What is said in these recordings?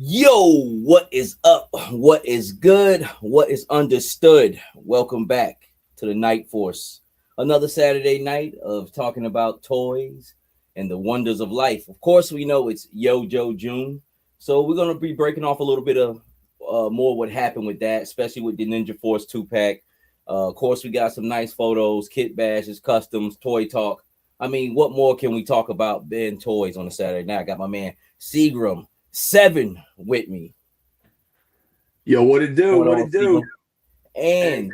Yo, what is up? What is good? What is understood? Welcome back to the Night Force. Another Saturday night of talking about toys and the wonders of life. Of course, we know it's Yo Joe June. So we're going to be breaking off a little bit of more what happened with that, especially with the Ninja Force 2-pack. Of course, we got some nice photos, kit bashes, customs, toy talk. I mean, what more can we talk about than toys on a Saturday night? I got my man Seagram 7 with me. Yo, what it do? What it do? And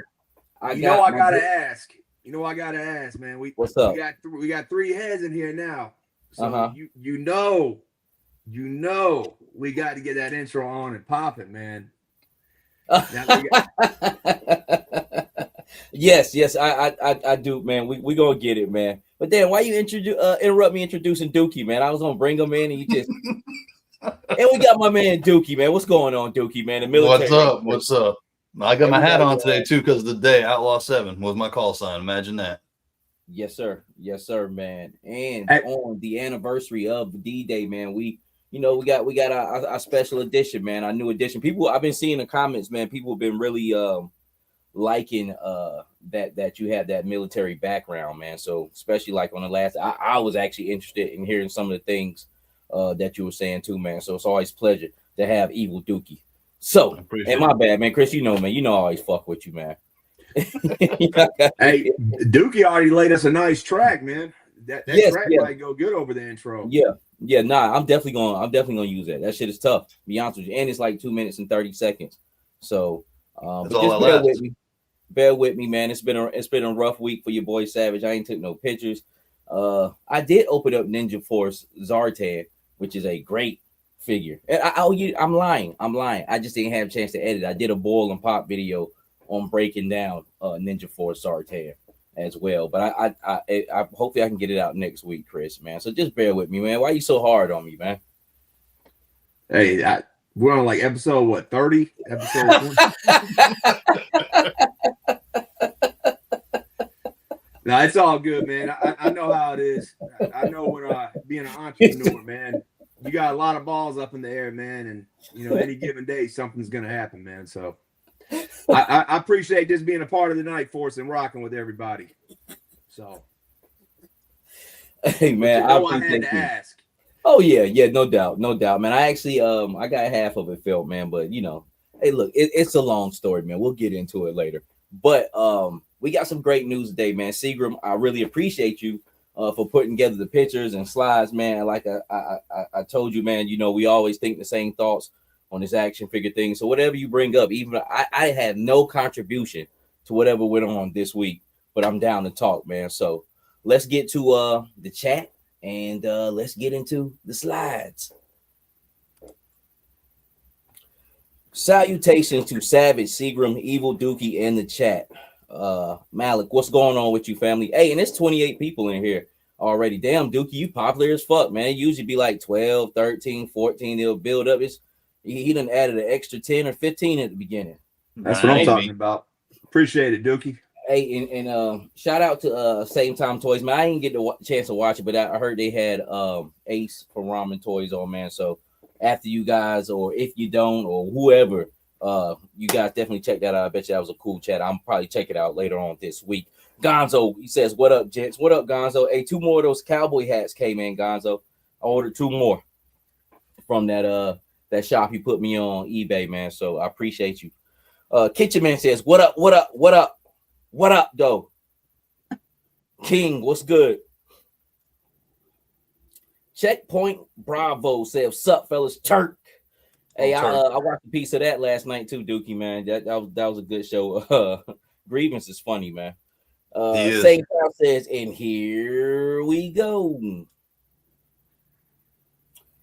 hey, I gotta ask. I gotta ask, man. What's up? We got 3 heads in here now. So you know, we got to get that intro on and popping, man. Yes, I do, man. We gonna get it, man. But then why you interrupt me introducing Dookie, man? I was gonna bring him in and you just and we got my man Dookie, man. What's going on, Dookie, man? The military. What's up? I got my hat on today too because of the day. Outlaw 7 was my call sign. Imagine that. Yes, sir, man. And on the anniversary of D-Day, man, we got our special edition, man. Our new edition. People, I've been seeing the comments, man. People have been really liking that you have that military background, man. So especially like on the last, I was actually interested in hearing some of the things that you were saying too, man. So it's always a pleasure to have Evil Dookie. So, and my bad, man. Chris, man, I always fuck with you, man. Hey, Dookie already laid us a nice track, man. That track might go good over the intro. Yeah. Nah, I'm definitely gonna use that. That shit is tough, to be honest with you. And it's like 2 minutes and 30 seconds. So but just bear with me, man. It's been a rough week for your boy Savage. I ain't took no pictures. I did open up Ninja Force Zartan, which is a great figure. And I'm lying. I just didn't have a chance to edit. I did a boil and pop video on breaking down Ninja Force Zartan as well. But I hopefully I can get it out next week, Chris, man. So just bear with me, man. Why are you so hard on me, man? Hey, we're on like episode 30? Episode 20? No, it's all good, man. I know how it is. I know when being an entrepreneur, man, you got a lot of balls up in the air, man. And, any given day, something's going to happen, man. So I appreciate just being a part of the Night Force and rocking with everybody. So, hey, man, I had to ask. Oh, yeah, no doubt, man. I actually, I got half of it filled, man. But, hey, look, it's a long story, man. We'll get into it later. But, we got some great news today, man. Seagram, I really appreciate you for putting together the pictures and slides, man. Like I told you, man, we always think the same thoughts on this action figure thing. So whatever you bring up, even I had no contribution to whatever went on this week, but I'm down to talk, man. So let's get to the chat and let's get into the slides. Salutations to Savage, Seagram, Evil Dookie in the chat. Malik, what's going on with you, family? Hey, and there's 28 people in here already. Damn, Dookie, you popular as fuck, man. It usually be like 12, 13, 14. It'll build up. He done added an extra 10 or 15 at the beginning. That's what I'm talking about. Appreciate it, Dookie. Hey, and shout out to Same Time Toys, man. I didn't get the chance to watch it, but I heard they had Ace from Ramen Toys on, man. So after you guys, or if you don't, or whoever, you guys definitely check that out. I bet you that was a cool chat. I'm probably check it out later on this week. Gonzo, he says, what up, gents? What up, Gonzo? Hey, 2 more of those cowboy hats came in, Gonzo. I ordered 2 more from that shop you put me on eBay, man. So I appreciate you. Kitchen Man says, what up? What up, though? King, what's good? Checkpoint Bravo says, "Sup, fellas?" Turk. Hey, I watched a piece of that last night too, Dookie, man. That was a good show. Grievance is funny, man. Same Crowd says, and here we go.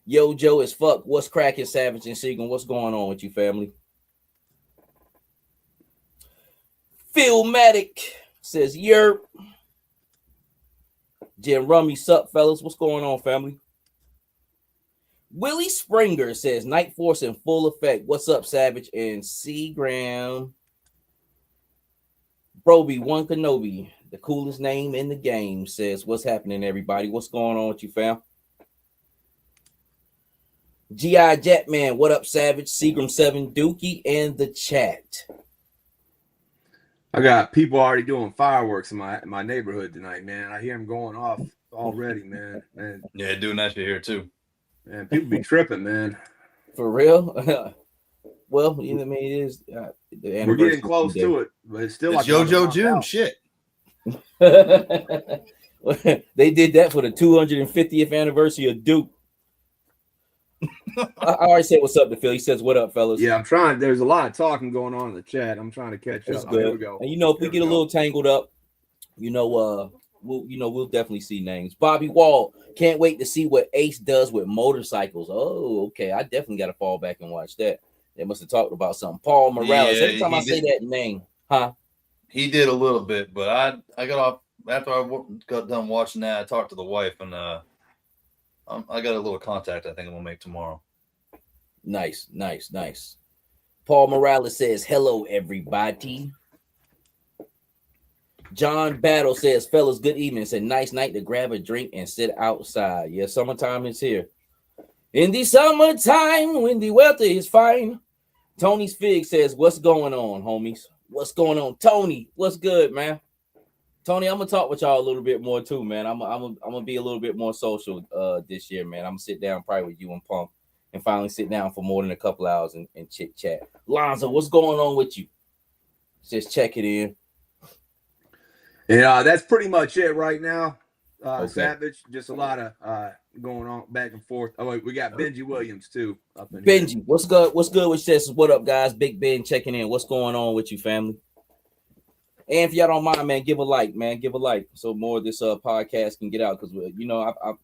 Yo, Joe is fuck. What's cracking, Savage and Seagram? What's going on with you, family? Philmatic says, yerp. Jim Rummy, sup, fellas? What's going on, family? Willie Springer says, Night Force in full effect. What's up, Savage and Seagram? Broby, One Kenobi, the coolest name in the game, says, what's happening, everybody? What's going on with you, fam? G.I. Jetman, what up, Savage? Seagram 7, Dookie, and the chat. I got people already doing fireworks in my neighborhood tonight, man. I hear them going off already, man. Yeah, doing that shit here too. Man, people be tripping, man. For real? Well, you know what I mean? It is. We're getting close to it, but it's still it's like JoJo June shit. They did that for the 250th anniversary of Duke. I already said what's up to Phil. He says, what up, fellas? Yeah, I'm trying. There's a lot of talking going on in the chat. I'm trying to catch up. Good. There we go. And if we get a little tangled up, we'll definitely see names. Bobby Wall, can't wait to see what Ace does with motorcycles. Oh, okay. I definitely got to fall back and watch that. They must have talked about something. Paul Morales. Every time I say that name, he did a little bit, but I got off after I got done watching that. I talked to the wife, and I got a little contact I think I'm gonna make tomorrow. Nice. Paul Morales says, hello, everybody. John Battle says, fellas, good evening. It's a nice night to grab a drink and sit outside. Yeah, summertime is here. In the summertime, when the weather is fine. Tony's Fig says, what's going on, homies? What's going on? Tony, what's good, man? Tony, I'm gonna talk with y'all a little bit more too, man. I'm gonna be a little bit more social this year, man. I'm gonna sit down probably with you and Punk and finally sit down for more than a couple hours and chit chat. Lonzo, what's going on with you? Just check it in. Yeah, that's pretty much it right now. Okay. Savage, just a lot of going on back and forth. Oh, wait, we got Benji Williams too up in Benji, here. what's good? What's good with this? What up, guys? Big Ben checking in. What's going on with you, family? And if y'all don't mind, man, give a like, so more of this podcast can get out, because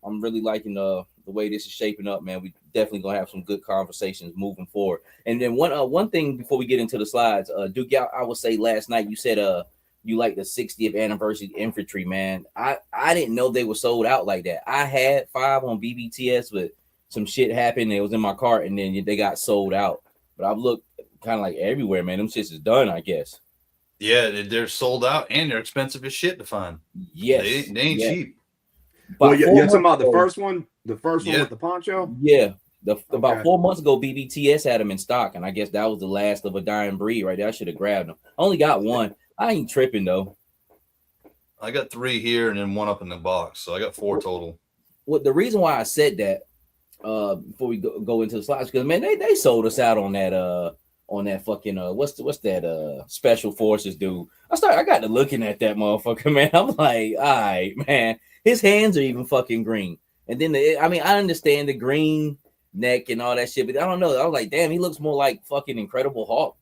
I'm really liking the way this is shaping up, man. We definitely gonna have some good conversations moving forward. And then one thing before we get into the slides, Duke, I would say last night you said you like the 60th anniversary infantry, man. I didn't know they were sold out like that. I had 5 on BBTS, but some shit happened. It was in my cart, and then they got sold out. But I've looked kind of like everywhere, man. Them shits is done, I guess. Yeah, they're sold out and they're expensive as shit to find. Yes, they ain't cheap. Well, you're talking about the first one with the poncho? Yeah. About 4 months ago, BBTS had them in stock, and I guess that was the last of a dying breed right there. I should have grabbed them. I only got one. I ain't tripping though. I got 3 here and then 1 up in the box, so I got 4 total. Well, the reason why I said that before we go into the slides, because man, they sold us out on that fucking what's that special forces dude. I got to looking at that motherfucker, man. I'm like, all right, man. His hands are even fucking green. And then I understand the green neck and all that shit, but I don't know. I was like, damn, he looks more like fucking Incredible Hulk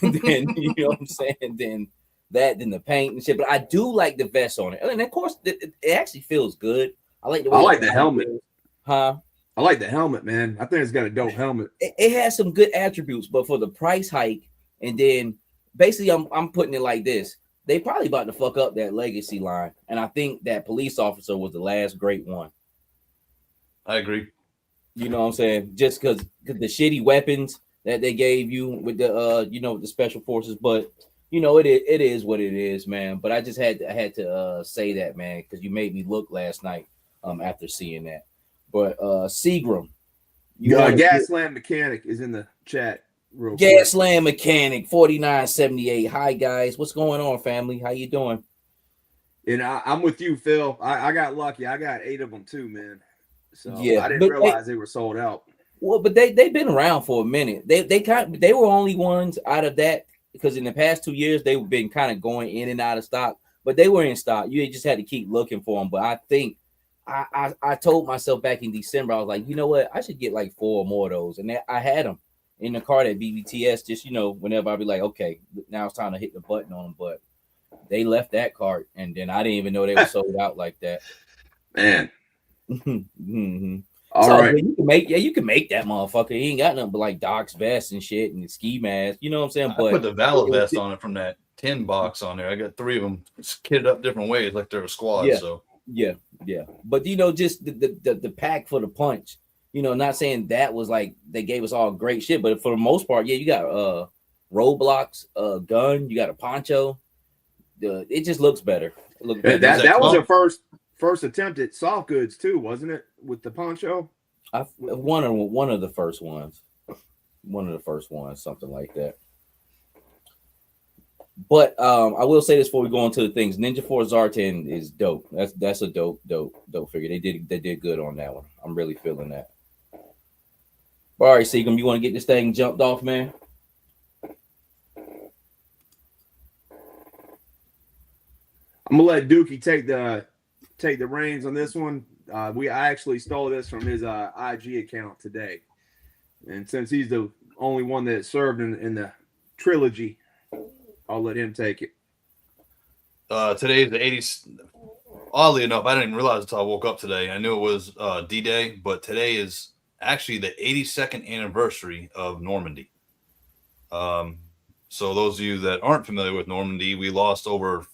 than you know what I'm saying, than the paint and shit. But I do like the vest on it. And of course it actually feels good. I like the helmet. Huh? I like the helmet, man. I think it's got a dope helmet. It has some good attributes, but for the price hike, and then basically I'm putting it like this. They probably about to fuck up that legacy line. And I think that police officer was the last great one. I agree. You know what I'm saying? Just because the shitty weapons that they gave you with the the special forces, but it is what it is, man. But I just had to say that, man, because you made me look last night after seeing that. But Seagram, Gasland Mechanic is in the chat. Gasland Mechanic 4978. Hi guys, what's going on, family? How you doing? And I'm with you, Phil. I got lucky. I got 8 of them too, man. So yeah, I didn't realize they were sold out. Well, but they've been around for a minute. They were only ones out of that because in the past 2 years they've been kind of going in and out of stock, but they were in stock. You just had to keep looking for them. But I think I told myself back in December, I was like, you know what, I should get like 4 more of those, and I had them in the cart at BBTS. Just whenever I'd be like, okay, now it's time to hit the button on them, but they left that cart, and then I didn't even know they were sold out like that. Man. Mm-hmm. All so right. You can make that motherfucker. He ain't got nothing but like Doc's vest and shit and the ski mask. You know what I'm saying? I But put the Valor vest on it from that tin box on there. I got 3 of them kitted up different ways, like they're a squad. Yeah, so yeah. But just the pack for the punch. Not saying that was like they gave us all great shit, but for the most part, yeah, you got roadblocks, gun, you got a poncho. It just looks better. That was their first attempt at soft goods too, wasn't it? With the poncho, one of the first ones, something like that. But I will say this before we go into the things. Ninja Force Zartan is dope. That's a dope figure. They did good on that one. I'm really feeling that. All right, Seagum, you want to get this thing jumped off, man? I'm gonna let Dookie take the reins on this one. I actually stole this from his IG account today, and since he's the only one that served in the trilogy, I'll let him take it. Today's the 80s. Oddly enough, I didn't even realize until I woke up today. I knew it was D-Day, but today is actually the 82nd anniversary of Normandy. So those of you that aren't familiar with Normandy, we lost over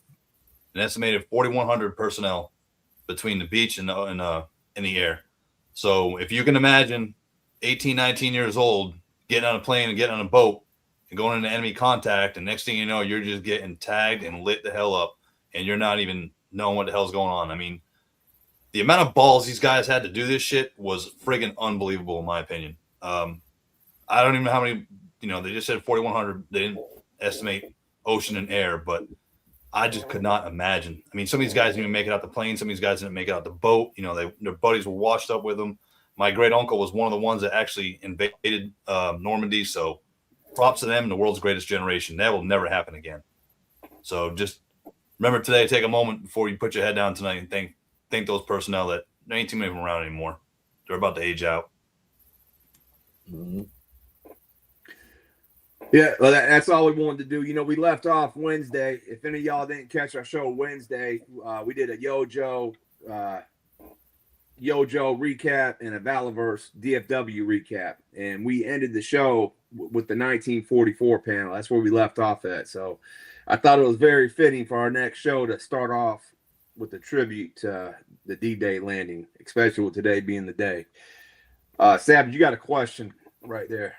an estimated 4,100 personnel between the beach and in the air. So if you can imagine 18, 19 years old, getting on a plane and getting on a boat and going into enemy contact, and next thing you know, you're just getting tagged and lit the hell up, and you're not even knowing what the hell's going on. I mean, the amount of balls these guys had to do this shit was friggin' unbelievable, in my opinion. I don't even know how many, they just said 4,100. They didn't estimate ocean and air, but I just could not imagine. I mean, some of these guys didn't even make it out the plane. Some of these guys didn't make it out the boat. Their buddies were washed up with them. My great uncle was one of the ones that actually invaded Normandy. So props to them, the world's greatest generation. That will never happen again. So just remember today, take a moment before you put your head down tonight and thank those personnel that there ain't too many of them around anymore. They're about to age out. Mm-hmm. Yeah, well, that's all we wanted to do. We left off Wednesday. If any of y'all didn't catch our show Wednesday, we did a Yojo recap and a Valiverse DFW recap, and we ended the show with the 1944 panel. That's where we left off at. So I thought it was very fitting for our next show to start off with a tribute to the D-Day landing, especially with today being the day. Savage, you got a question right there.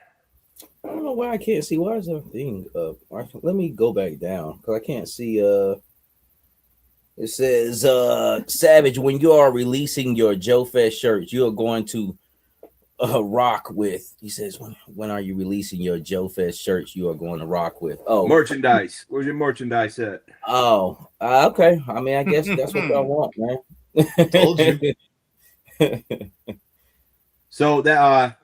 I don't know why I can't see. Why is that thing up? Let me go back down because I can't see. It says, Savage, when you are releasing your Joe Fest shirts, you are going to rock with. He says, when are you releasing your Joe Fest shirts you are going to rock with? Oh, merchandise. Where's your merchandise at? Oh, okay. I mean, I guess that's what I want, man. Told you. So that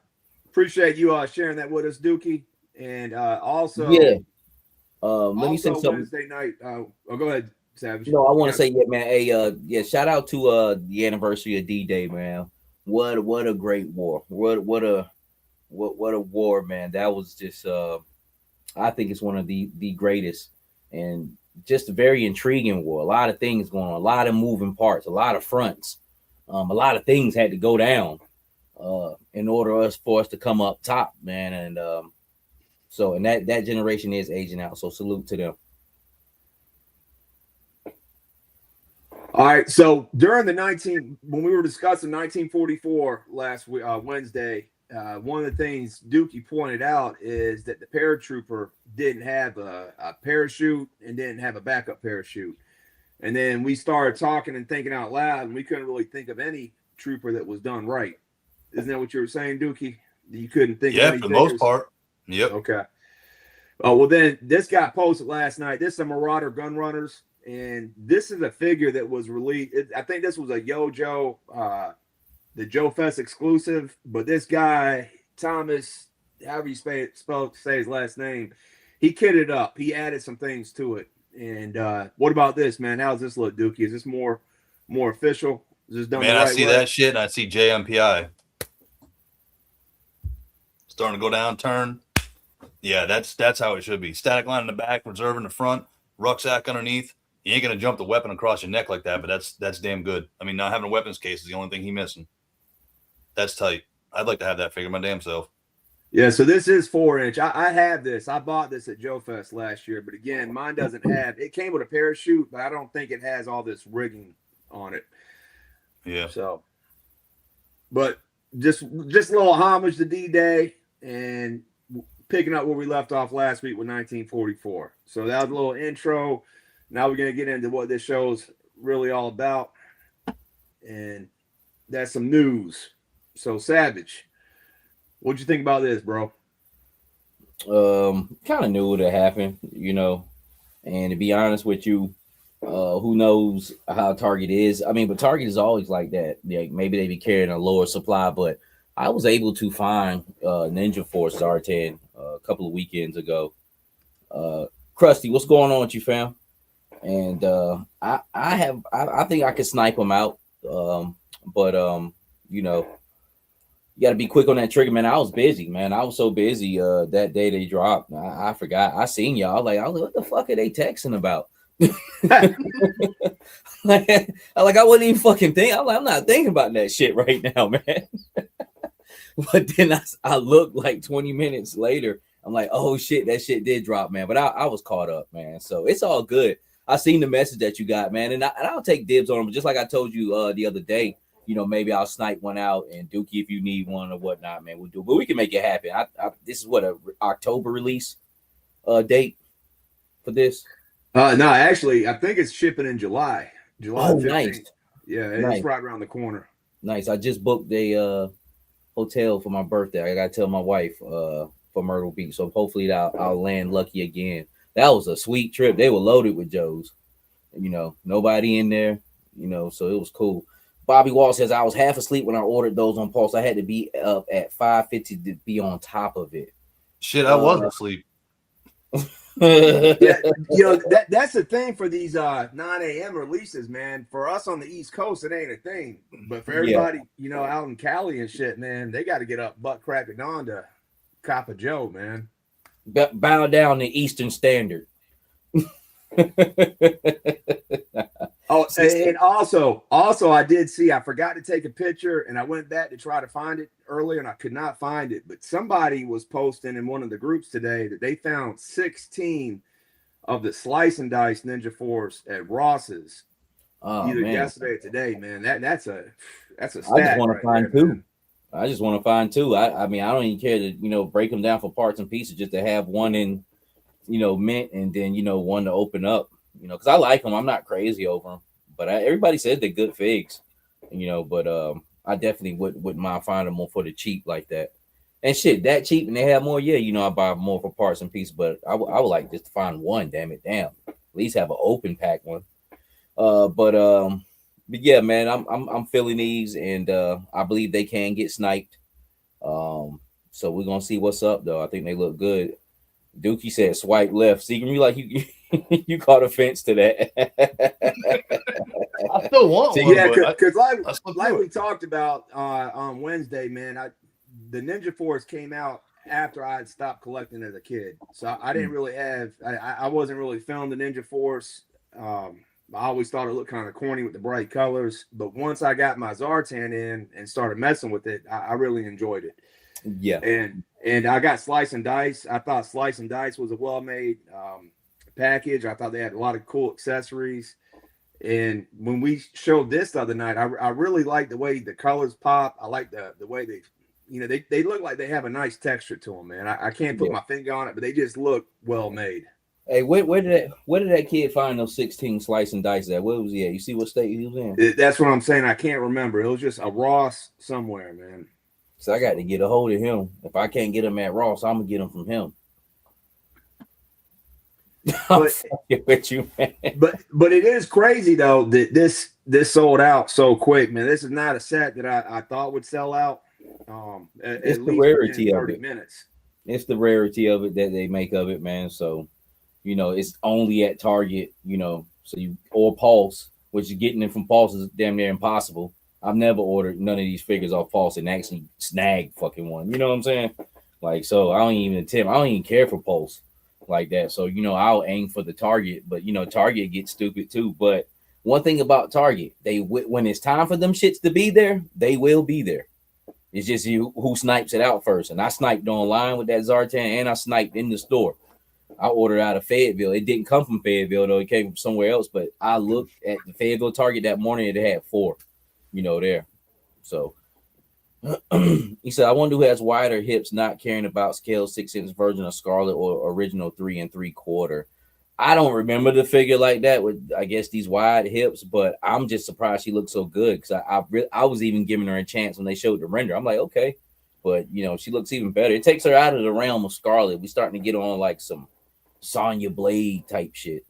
appreciate you sharing that with us, Dookie, and also yeah. Let me say something. Wednesday night. Go ahead, Savage. No, I want to say, yeah, man. Hey, shout out to the anniversary of D-Day, man. What a great war. What a war, man. That was just I think it's one of the greatest and just a very intriguing war. A lot of things going on, a lot of moving parts, a lot of fronts. A lot of things had to go down in order for us to come up top, man. And and that generation is aging out. So salute to them. All right. So during when we were discussing 1944 last week, Wednesday, one of the things Dookie pointed out is that the paratrooper didn't have a parachute and didn't have a backup parachute. And then we started talking and thinking out loud, and we couldn't really think of any trooper that was done right. Isn't that what you were saying, Dookie? You couldn't think of any for the most part. Yep. Okay. Oh, well, then this got posted last night. This is a Marauder Gun Runners, and this is a figure that was released. I think this was a Yojo, the Joe Fest exclusive, but this guy, Thomas, however you say his last name, he kitted up. He added some things to it. And what about this, man? How's this look, Dookie? Is this more official? Is this done Man, the right I see way? that shit, and I see JMPI starting to go down, turn. Yeah, that's how it should be. Static line in the back, reserve in the front, rucksack underneath. You ain't gonna jump the weapon across your neck like that, but that's damn good. I mean, not having a weapons case is the only thing he missing. That's tight. I'd like to have that figure my damn self. Yeah, so this is 4-inch. I have this. I bought this at Joe Fest last year, but again, mine doesn't have. It came with a parachute, but I don't think it has all this rigging on it. Yeah. So, but just a little homage to D-Day and picking up where we left off last week with 1944. So that was a little intro. Now we're gonna get into what this show's really all about, and that's some news. So Savage, what'd you think about this, bro? Kind of knew it would happen, you know. And to be honest with you, who knows how Target is? I mean, but Target is always like that. Like maybe they be carrying a lower supply, but I was able to find Ninja Force Zartan a couple of weekends ago. Krusty, what's going on with you, fam? And I think I could snipe them out. But you know, you got to be quick on that trigger, man. I was busy, man. I was so busy that day they dropped. I forgot. I seen y'all. I was like, what the fuck are they texting about? like I wasn't even fucking thinking. I'm not thinking about that shit right now, man. But then I looked like 20 minutes later. I'm like, oh shit, that shit did drop, man. But I was caught up, man. So it's all good. I seen the message that you got, man, and I'll take dibs on them. Just like I told you the other day, you know, maybe I'll snipe one out, and Dookie, if you need one or whatnot, man, we'll do it. But we can make it happen. This is what a October release date for this. No, actually, I think it's shipping in July. July 15th. Nice. Yeah, it's nice. right around the corner. Nice. I just booked a hotel for my birthday. I gotta tell my wife for Myrtle Beach, so hopefully I'll land lucky again. That was a sweet trip. They were loaded with Joes. You know, nobody in there. You know, so it was cool. Bobby Wall says I was half asleep when I ordered those on Pulse. I had to be up at 5:50 to be on top of it. Shit, I was asleep. Yeah, you know, that's the thing for these 9 a.m. releases, man. For us on the East Coast, it ain't a thing. But for everybody, you know, out in Cali and shit, man, they got to get up butt crack of dawn to cop a Joe, man. Bow down to Eastern Standard. Oh, and also, I did see. I forgot to take a picture, and I went back to try to find it earlier, and I could not find it. But somebody was posting in one of the groups today that they found 16 of the Slice and Dice Ninja Force at Ross's, either yesterday or today. Man, that's a stat. I just want right to find there, two. man. I just want to find two. I mean, I don't even care to break them down for parts and pieces, just to have one in mint, and then one to open up. Because I like them. I'm not crazy over them, but everybody says they're good figs. But I definitely wouldn't mind finding them for the cheap like that. And shit, that cheap, and they have more. Yeah, I buy more for parts and pieces, but I would like just to find one. Damn. At least have an open pack one. But yeah, man, I'm feeling these, and I believe they can get sniped. So we're gonna see what's up, though. I think they look good. Dookie said swipe left. See, you caught offense to that. I still want one. Yeah, because like we talked about on Wednesday, man, the Ninja Force came out after I had stopped collecting as a kid, so I didn't really have. I wasn't really feeling the Ninja Force. I always thought it looked kind of corny with the bright colors, but once I got my Zartan in and started messing with it, I really enjoyed it. Yeah, and I got Slice and Dice. I thought Slice and Dice was a well-made package. I thought they had a lot of cool accessories. And when we showed this the other night, I really like the way the colors pop. I like the way they look like they have a nice texture to them, man. I can't put my finger on it, but they just look well made. Hey, where did that kid find those 16 Slice and Dice at? Where was he at? You see what state he was in? That's what I'm saying. I can't remember. It was just a Ross somewhere, man. So I got to get a hold of him. If I can't get him at Ross, I'm gonna get him from him. I'm fucking with you, man. But it is crazy though that this sold out so quick, man. This is not a set that I thought would sell out. At It's the least rarity within of 30 it. minutes. It's the rarity of it that they make of it, man. So, it's only at Target, so you or Pulse, which is getting it from Pulse is damn near impossible. I've never ordered none of these figures off Pulse and actually snag fucking one. You know what I'm saying? Like, so I don't even attempt. I don't even care for Pulse like that. So, I'll aim for the Target, but Target gets stupid too. But one thing about Target, when it's time for them shits to be there, they will be there. It's just you who snipes it out first. And I sniped online with that Zartan, and I sniped in the store. I ordered out of Fayetteville. It didn't come from Fayetteville though; it came from somewhere else. But I looked at the Fayetteville Target that morning; it had 4, there. So he said, "I wonder who has wider hips, not caring about scale 6-inch version of Scarlet or original 3 3/4." I don't remember the figure like that with, I guess, these wide hips, but I'm just surprised she looked so good because I was even giving her a chance when they showed the render. I'm like, okay, but she looks even better. It takes her out of the realm of Scarlet. We starting to get on like some Sonya Blade type shit.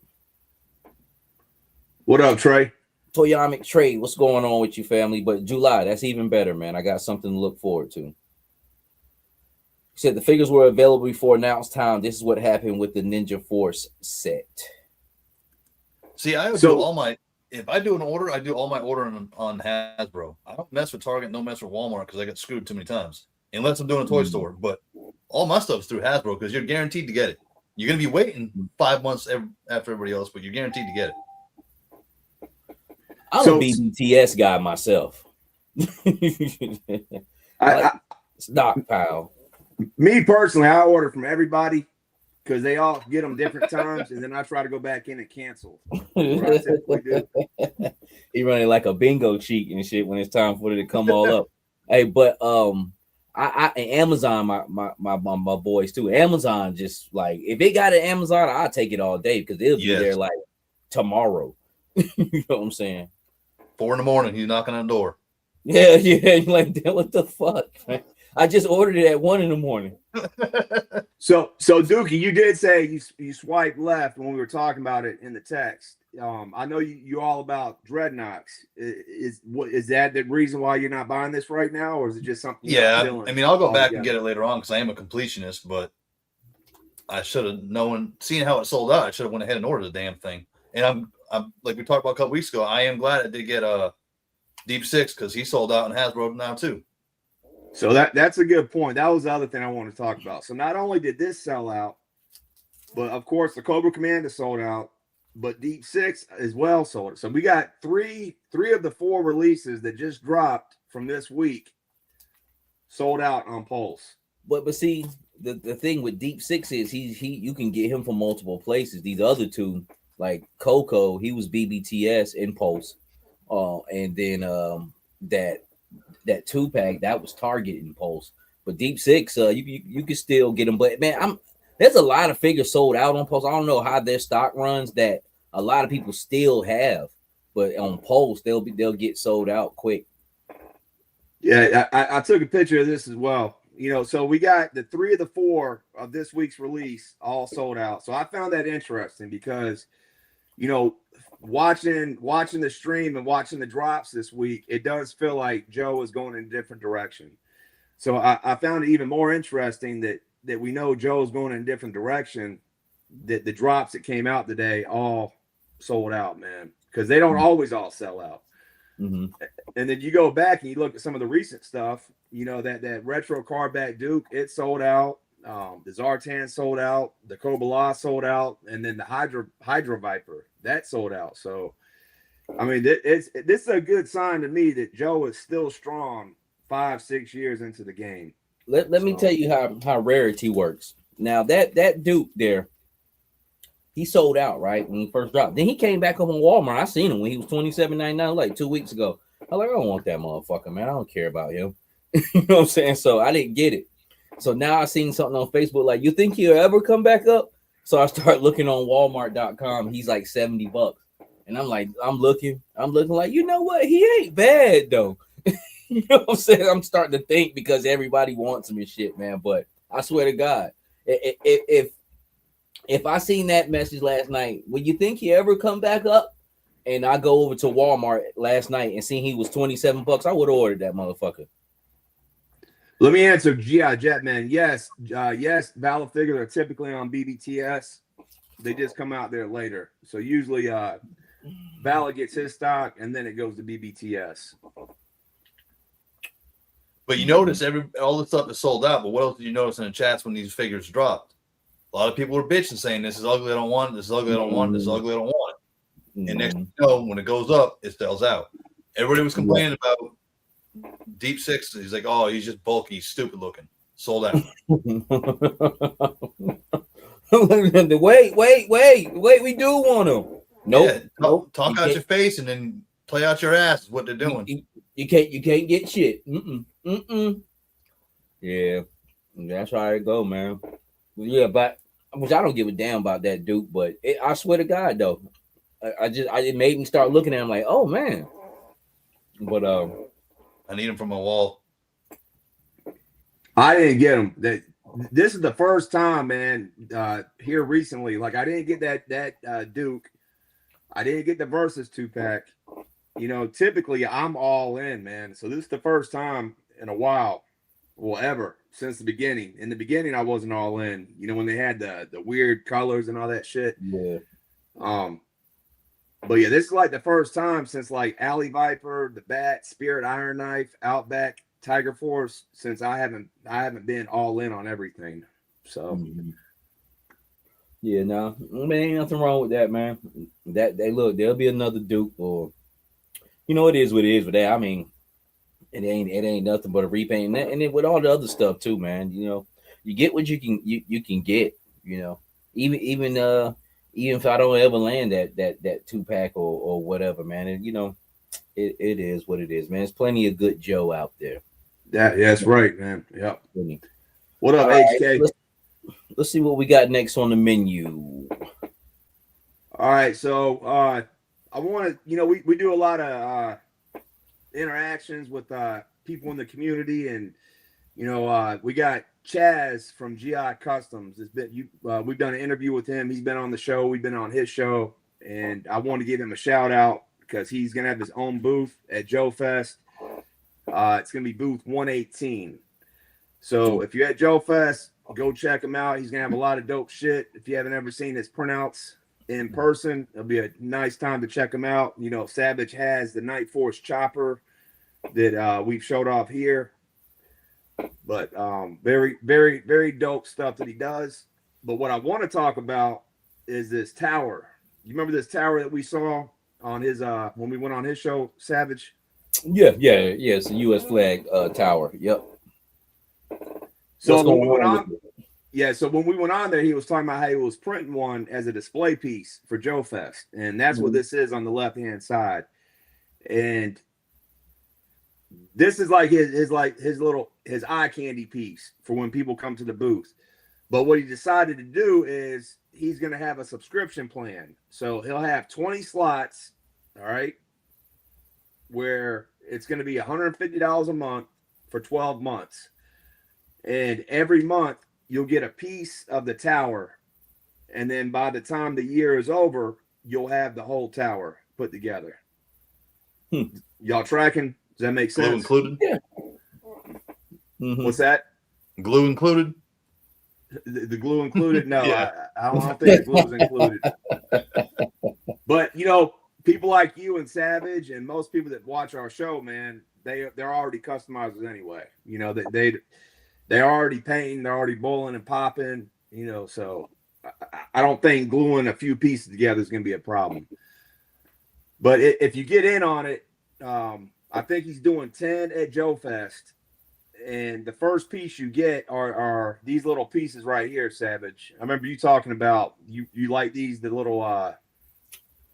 What up, Trey? Toyamic Trade, what's going on with you, family? But July, that's even better, man. I got something to look forward to. He said the figures were available before announced time. This is what happened with the Ninja Force set. See, if I do an order, I do all my ordering on Hasbro. I don't mess with Target, don't mess with Walmart because I get screwed too many times. Unless I'm doing a toy store. But all my stuff's through Hasbro because you're guaranteed to get it. You're going to be waiting 5 months after everybody else, but you're guaranteed to get it. I'm a BBTS guy myself. Stockpile. Me personally, I order from everybody because they all get them different times, and then I try to go back in and cancel. What I typically do. He running like a bingo sheet and shit when it's time for it to come all up. Hey, but I Amazon, my boys too. Amazon, just like if it got an Amazon, I'll take it all day because it'll be there like tomorrow. You know what I'm saying? 4 a.m, he's knocking on the door. Yeah. You're like, what the fuck? I just ordered it at 1 a.m. So Dookie, you did say you swiped left when we were talking about it in the text. I know you're all about dreadnoughts. Is that the reason why you're not buying this right now, or is it just something? Yeah, I mean, I'll go back and get it later on because I am a completionist, but I should have known, seeing how it sold out, I should have went ahead and ordered the damn thing. And I'm like we talked about a couple weeks ago. I am glad I did get a Deep Six because he sold out in Hasbro now too. So that's a good point. That was the other thing I want to talk about. So not only did this sell out, but of course the Cobra Commander sold out, but Deep Six as well sold it. So we got three of the 4 releases that just dropped from this week sold out on Pulse. But see, the thing with Deep Six is you can get him from multiple places. These other 2, like Coco, he was BBTS in Pulse, and then that 2-pack that was Target in Pulse. But Deep Six, you can still get them. But man, there's a lot of figures sold out on Pulse. I don't know how their stock runs that a lot of people still have, but on Pulse they'll get sold out quick. Yeah, I took a picture of this as well. So we got the 3 of the 4 of this week's release all sold out. So I found that interesting because, watching the stream and watching the drops this week, it does feel like Joe is going in a different direction. So I found it even more interesting that we know Joe's going in a different direction, that the drops that came out today all sold out, man, because they don't always all sell out. Mm-hmm. And then you go back and you look at some of the recent stuff, that retro cardback Duke, it sold out. The Zartan sold out, the Kobala sold out, and then the Hydra Viper that sold out. So, I mean, this is a good sign to me that Joe is still strong 5-6 years into the game. Let me tell you how rarity works. Now that Duke there, he sold out right when he first dropped. Then he came back up on Walmart. I seen him when he was $27.99 like 2 weeks ago. I'm like, I don't want that motherfucker, man. I don't care about him. You know what I'm saying? So I didn't get it. So now I seen something on Facebook like, you think he'll ever come back up? So I start looking on Walmart.com. He's like $70. And I'm like, I'm looking like, you know what? He ain't bad though. You know what I'm saying? I'm starting to think because everybody wants him and shit, man. But I swear to God, if I seen that message last night, would you think he ever come back up? And I go over to Walmart last night and seen he was $27, I would have ordered that motherfucker. Let me answer GI Jetman. Yes, yes, Valor figures are typically on BBTS. They just come out there later. So usually Valor gets his stock and then it goes to BBTS. But you notice all the stuff is sold out. But what else did you notice in the chats when these figures dropped? A lot of people were bitching, saying, "This is ugly. I don't want it. This is ugly. I don't want it. This is ugly. I don't want it." And next thing you know, when it goes up, it sells out. Everybody was complaining about Deep Six. He's like, "Oh, he's just bulky, stupid looking." Sold out. Wait. We do want him. Nope. Yeah, Nope. talk out your face and then play out your ass is what they're doing. You can't get shit. Yeah, that's how it go, man. Yeah, but which I don't give a damn about that Duke, but I swear to God though, it made me start looking at him like, oh man. But I need him from my wall. I didn't get him. This is the first time, man, here recently. Like I didn't get that Duke. I didn't get the Versus 2-pack. You know, typically I'm all in, man. So this is the first time in a while, well, ever since the beginning. In the beginning, I wasn't all in. You know, when they had the weird colors and all that shit. Yeah. But yeah, this is like the first time since like Alley Viper, the Bat, Spirit Iron Knife, Outback, Tiger Force, since I haven't been all in on everything. So yeah, no, ain't nothing wrong with that, man. There'll be another Duke, or you know, it is what it is with that. I mean, it ain't nothing but a repaint, and then with all the other stuff too, man. You know, you get what you can get. You know, even if I don't ever land that 2-pack or whatever, man. And you know, it is what it is, man. There's plenty of good Joe out there. That's right, man. Yep. Plenty. What up, All HK? Right, let's see what we got next on the menu. All right, so I want to, you know, we do a lot of interactions with people in the community, and you know, we got Chaz from GI Customs. We've done an interview with him. He's been on the show. We've been on his show, and I want to give him a shout out because he's gonna have his own booth at Joe Fest. It's gonna be booth 118. So if you're at Joe Fest, go check him out. He's gonna have a lot of dope shit. If you haven't ever seen his printouts in person, it'll be a nice time to check him out. You know, Savage has the Night Force chopper that we've showed off here. But very, very, very dope stuff that he does. But what I want to talk about is this tower. You remember this tower that we saw on his when we went on his show, Savage? Yeah. It's a U.S. flag tower. Yep. So when we went on, so when we went on there, he was talking about how he was printing one as a display piece for Joe Fest, and that's what this is on the left hand side. And this is like his eye candy piece for when people come to the booth. But what he decided to do is he's going to have a subscription plan. So he'll have 20 slots, all right, where it's going to be $150 a month for 12 months. And every month you'll get a piece of the tower. And then by the time the year is over, you'll have the whole tower put together. Y'all tracking? Does that make sense? Glue included? Yeah. What's that? Glue included? The glue included? No, Yeah. I don't think the glue is included. But, you know, people like you and Savage and most people that watch our show, man, they're already customizers anyway. You know, they're already painting, they're already boiling and popping, you know, so I don't think gluing a few pieces together is going to be a problem. But if you get in on it, I think he's doing 10 at Joe Fest. And the first piece you get are these little pieces right here, Savage. I remember you talking about you like these, the little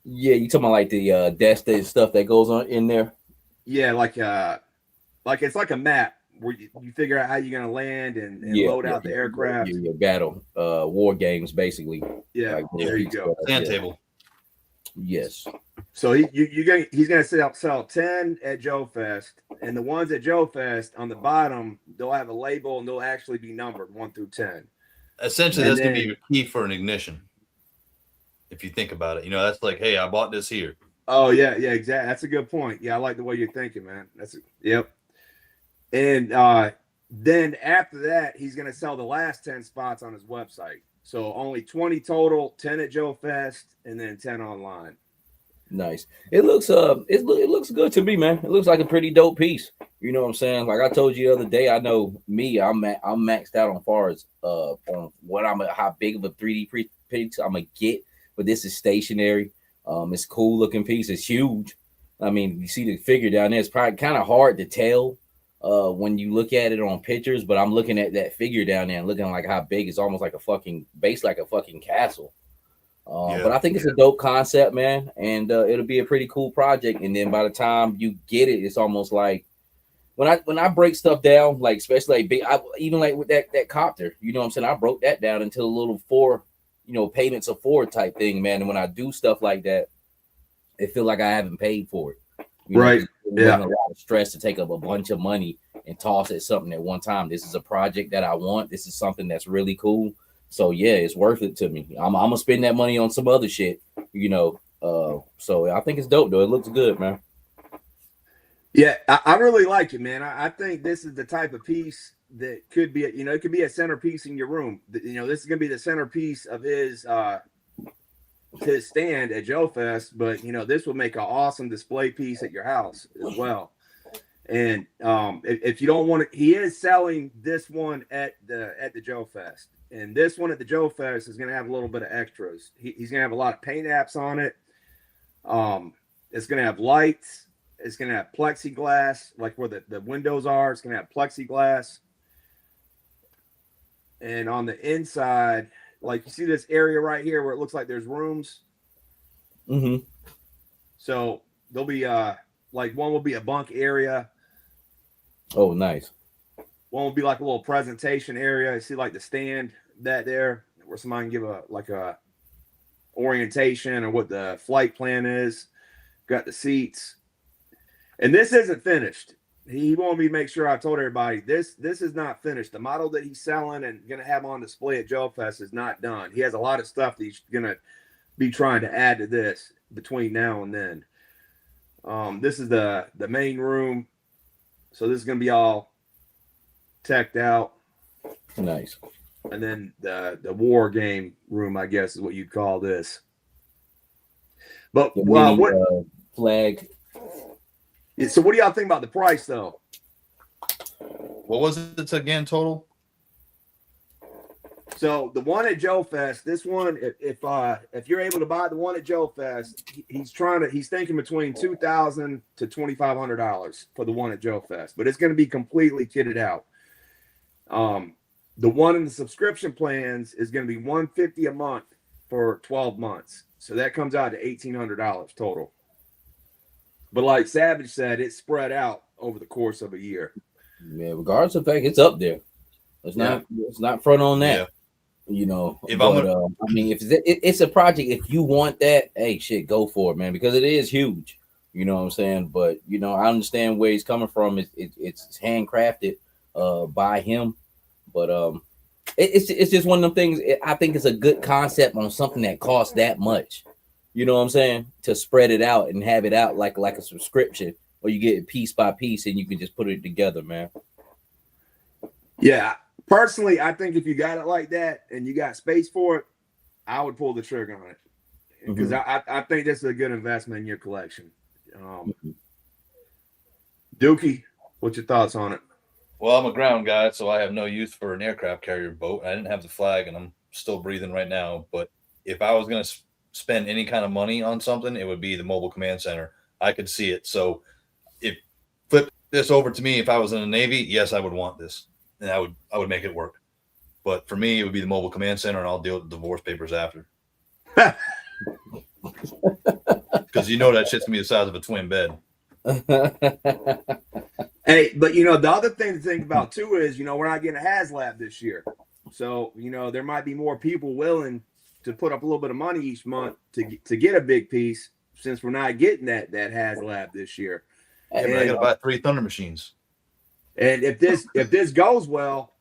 yeah, you talking about like the desk stuff that goes on in there? Yeah, like it's like a map where you figure out how you're gonna land and load out the aircraft. Your battle, war games, basically. Yeah, like, there you go. Sand table. Yes. So he's gonna sell 10 at Joe Fest, and the ones at Joe Fest on the bottom they'll have a label and they'll actually be numbered 1 through 10. Essentially, that's gonna be your key for an ignition. If you think about it, you know, that's like, hey, I bought this here. Oh yeah, exactly. That's a good point. Yeah, I like the way you're thinking, man. Yep. And Then after that, he's going to sell the last 10 spots on his website. So only 20 total, 10 at Joe Fest, and then 10 online. Nice. It looks it looks good to me, man. It looks like a pretty dope piece. You know what I'm saying? Like I told you the other day, I know me, I'm maxed out on far as on what how big of a 3D piece I'm gonna get, but this is stationary. It's cool looking piece. It's huge. I mean, you see the figure down there. It's probably kind of hard to tell when you look at it on pictures, but I'm looking at that figure down there and looking like how big it's almost like a fucking base, like a fucking castle. But I think it's a dope concept, man, and it'll be a pretty cool project. And then by the time you get it, it's almost like when I break stuff down, like especially like big, even like with that copter, you know what I'm saying? I broke that down into a little 4, payments of 4 type thing, man. And when I do stuff like that, it feels like I haven't paid for it. Right. Yeah. A lot of stress to take up a bunch of money and toss at something at one time. This is a project that I want. This is something that's really cool. So yeah, it's worth it to me. I'm gonna spend that money on some other shit, So I think it's dope though. It looks good, man. Yeah, I really like it, man. I think this is the type of piece that could be, it could be a centerpiece in your room. This is gonna be the centerpiece of his stand at Joe Fest, but this will make an awesome display piece at your house as well. And if you don't want it, he is selling this one at the Joe Fest. And this one at the Joe Fest is going to have a little bit of extras. He's going to have a lot of paint apps on it. It's going to have lights. It's going to have plexiglass, like where the windows are. It's going to have plexiglass. And on the inside, like you see this area right here where it looks like there's rooms. Mm-hmm. So there'll be like one will be a bunk area. Oh, nice. One will be like a little presentation area. You see like the stand that there where somebody can give a orientation or what the flight plan is. Got the seats. And this isn't finished. He wanted me to make sure I told everybody this is not finished. The model that he's selling and going to have on display at Joe Fest is not done. He has a lot of stuff that he's going to be trying to add to this between now and then. This is the main room. So this is going to be all teched out. Nice. And then the war game room, I guess, is what you'd call this. But what flag? So what do y'all think about the price, though? What was it again total? So the one at Joe Fest, this one, if you're able to buy the one at Joe Fest, he's thinking between $2,000 to $2,500 for the one at Joe Fest, but it's going to be completely kitted out. The one in the subscription plans is going to be $150 a month for 12 months. So that comes out to $1,800 total. But like Savage said, it's spread out over the course of a year. Yeah, regardless of the fact, it's up there. It's not front on that. Yeah. If it's a project, if you want that, hey, shit, go for it, man, because it is huge. You know what I'm saying? But I understand where he's coming from. It's handcrafted by him. But it's just one of them things. I think it's a good concept on something that costs that much. You know what I'm saying? To spread it out and have it out like a subscription, or you get it piece by piece and you can just put it together, man. Yeah, personally, I think if you got it like that and you got space for it, I would pull the trigger on it because I think this is a good investment in your collection. Dookie, what's your thoughts on it? Well, I'm a ground guy, so I have no use for an aircraft carrier boat. I didn't have the flag, and I'm still breathing right now. But if I was going to spend any kind of money on something, it would be the mobile command center. I could see it. So if flip this over to me, if I was in the Navy, yes, I would want this, and I would make it work. But for me, it would be the mobile command center, and I'll deal with the divorce papers after. Because that shit's gonna be the size of a twin bed. Hey, but the other thing to think about too is we're not getting a HasLab this year, so there might be more people willing to put up a little bit of money each month to get a big piece, since we're not getting that HasLab this year. And I gotta buy 3 Thunder machines. And if this goes well,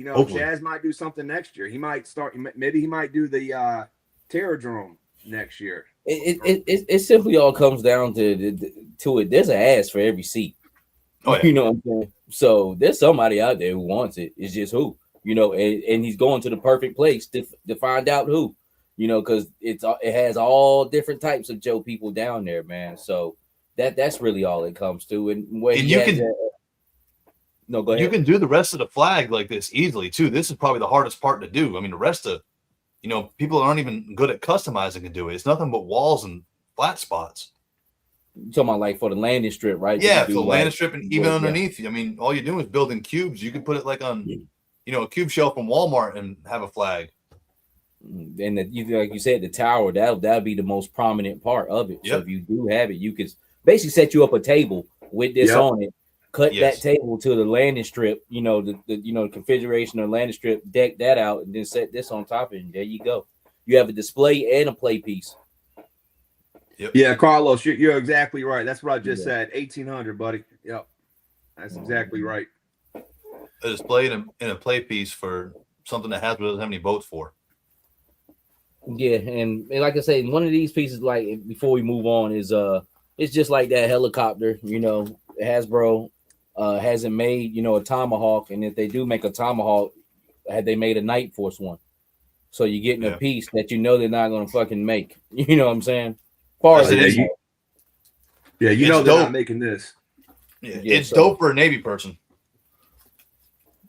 Hopefully. Chaz might do something next year. He might do the Terradrome next year. It simply all comes down to it. There's an ass for every seat. Oh, yeah. You know what I'm saying? So there's somebody out there who wants it. It's just who, and he's going to the perfect place to find out who, because it has all different types of Joe people down there, man. So that's really all it comes to. And when you can no, go ahead. You can do the rest of the flag like this easily too. This is probably the hardest part to do. I mean, the rest of people aren't even good at customizing can do it. It's nothing but walls and flat spots. You're talking about like for the landing strip, right? Yeah, for the landing strip and even underneath. Yeah. I mean, all you're doing is building cubes. You can put it like on, a cube shelf from Walmart and have a flag. And like you said, the tower, that'll be the most prominent part of it. Yep. So if you do have it, you can basically set you up a table with this on it, cut that table to the landing strip, the configuration of the landing strip, deck that out, and then set this on top of it, and there you go. You have a display and a play piece. Yep. Yeah, Carlos, you're exactly right. That's what I just said. 1,800, buddy. Yep, that's exactly right. A display in a play piece for something that Hasbro doesn't have any votes for. Yeah, and like I say, one of these pieces, like before we move on, is it's just like that helicopter. Hasbro hasn't made a Tomahawk, and if they do make a Tomahawk, had they made a Night Force one, so you're getting a piece that they're not gonna fucking make. You know what I'm saying? They're not making this. Yeah, it's dope for a Navy person.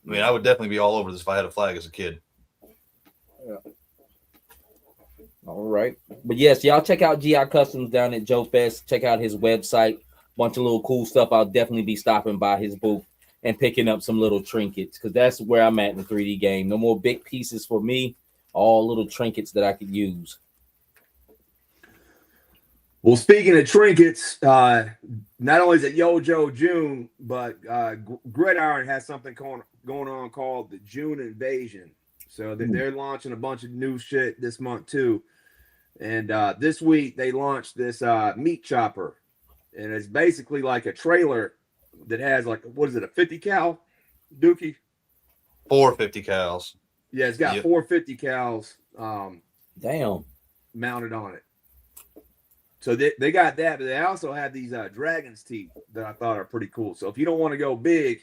I mean, I would definitely be all over this if I had a flag as a kid. Yeah. All right. But yes, y'all check out GI Customs down at Joe Fest. Check out his website. Bunch of little cool stuff. I'll definitely be stopping by his booth and picking up some little trinkets because that's where I'm at in the 3D game. No more big pieces for me. All little trinkets that I could use. Well, speaking of trinkets, not only is it Yojo June, but Gridiron has something going on called the June Invasion. So they're launching a bunch of new shit this month too. And this week they launched this meat chopper, and it's basically like a trailer that has like, what is it, a 50 cal, Dookie? 450 cals. Yeah, it's got 450 cals. Damn. Mounted on it. So they got that, but they also have these dragon's teeth that I thought are pretty cool. So if you don't want to go big,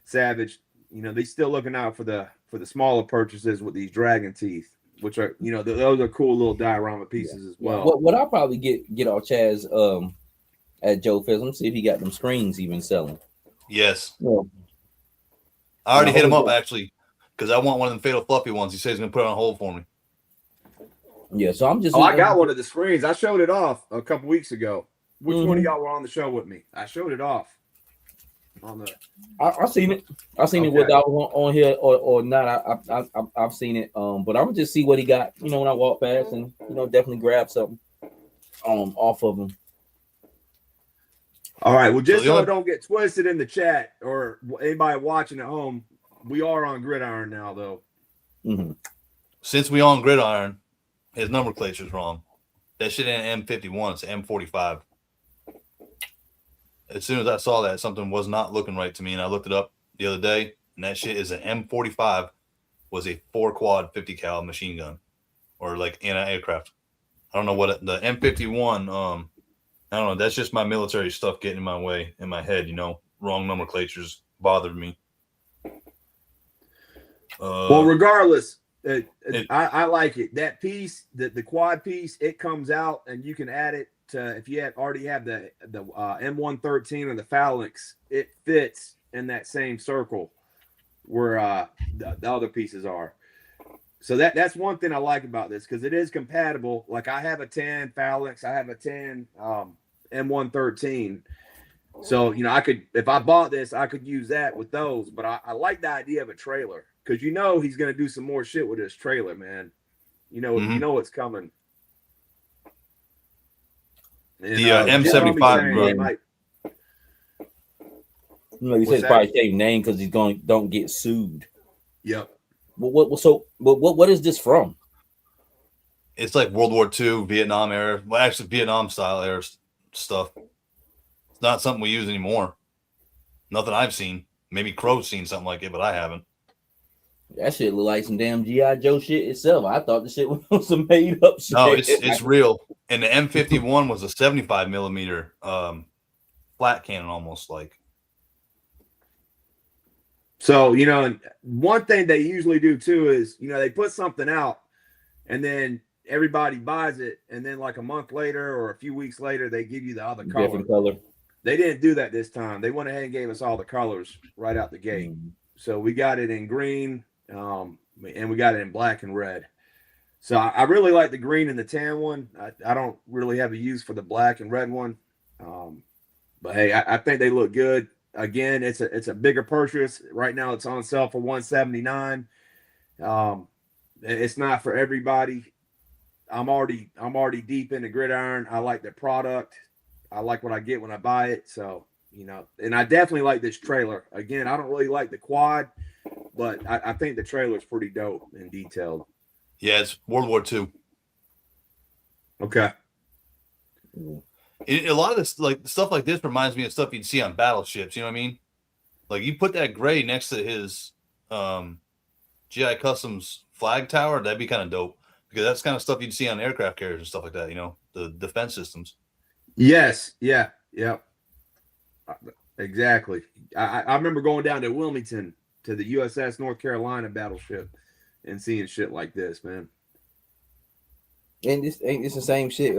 Savage, they still looking out for the smaller purchases with these dragon teeth, which are those are cool little diorama pieces as well. What I'll probably get off Chaz at Joe Fest. Let me see if he got them screens even selling. Yes. Well, I already hit him up actually because I want one of them Fatal Fluffy ones. He says he's gonna put it on hold for me. Yeah, so I'm just. I got one of the screens. I showed it off a couple weeks ago. Which one of y'all were on the show with me? I showed it off. I seen it. I seen it without on here or not. I've seen it. But I'm gonna just see what he got. When I walk past and definitely grab something off of him. All right. Well, just so it don't get twisted in the chat or anybody watching at home, we are on Gridiron now, though. Mm-hmm. Since we on Gridiron, his nomenclature is wrong. That shit ain't M51, it's M45. As soon as I saw that, something was not looking right to me, and I looked it up the other day, and that shit is an M45, was a 4-quad 50 cal machine gun, or like anti-aircraft. I don't know what the M51. I don't know. That's just my military stuff getting in my way in my head. Wrong nomenclatures bothered me. Well, regardless. I like it. That piece, the quad piece, it comes out and you can add it to if you already have the M113 or the phalanx. It fits in that same circle where the other pieces are. So that's one thing I like about this because it is compatible. Like I have a 10 phalanx, I have a 10 M113. So I could, if I bought this, I could use that with those. But I like the idea of a trailer. Because he's gonna do some more shit with this trailer, man. You know it's coming. And, the M75. You said probably save name because he's don't get sued. Yep. What is this from? It's like World War II, Vietnam era. Well, actually, Vietnam style era stuff. It's not something we use anymore. Nothing I've seen. Maybe Crow's seen something like it, but I haven't. That shit look like some damn G.I. Joe shit itself. I thought the shit was some made up shit. No, it's real. And the M51 was a 75 millimeter flat cannon, almost like. So, and one thing they usually do too is, they put something out and then everybody buys it. And then like a month later or a few weeks later, they give you the other color. Different color. They didn't do that this time. They went ahead and gave us all the colors right out the gate. So we got it in green and we got it in black and red. So I really like the green and the tan one. I don't really have a use for the black and red one. But hey, I think they look good. Again, it's a bigger purchase. Right now it's on sale for $179. It's not for everybody. I'm already deep into gridiron. I like the product. I like what I get when I buy it. So, and I definitely like this trailer. Again, I don't really like the quad, but I think the trailer is pretty dope and detailed. Yeah, it's World War II. Okay. A lot of this, like stuff like this, reminds me of stuff you'd see on battleships. You know what I mean? Like you put that gray next to his GI Customs flag tower, that'd be kind of dope because that's kind of stuff you'd see on aircraft carriers and stuff like that. The defense systems. Yes. Yeah. Exactly. I remember going down to Wilmington to the USS North Carolina battleship and seeing shit like this, man. And this ain't this the same shit.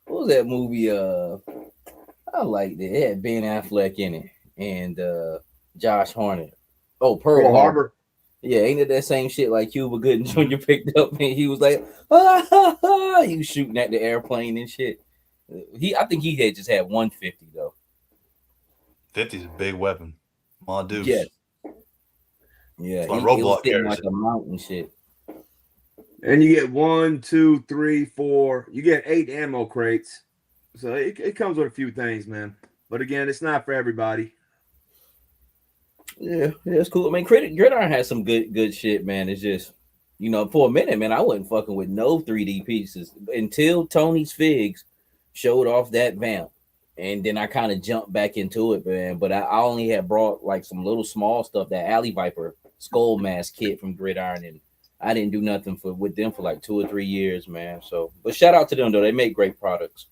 What was that movie? I liked it. It had Ben Affleck in it and Josh Hartnett. Oh, Pearl Harbor. Yeah, ain't it that same shit like Cuba Gooding Jr. picked up and he was like, he was shooting at the airplane and shit. I think he had just had 150 though. 50 is a big weapon. My dude. Yes. Yeah, he was sitting like a mountain shit. And you get 1, 2, 3, 4. You get 8 ammo crates. So it comes with a few things, man. But again, it's not for everybody. Yeah, it's cool. I mean, Gridiron has some good shit, man. It's just, for a minute, man, I wasn't fucking with no 3D pieces until Tony's Figs showed off that vamp. And then I kind of jumped back into it, man. But I only had brought like some little small stuff, that Alley Viper skull mask kit from Gridiron, and I didn't do nothing with them for like 2 or 3 years, man. So, but shout out to them though; they make great products.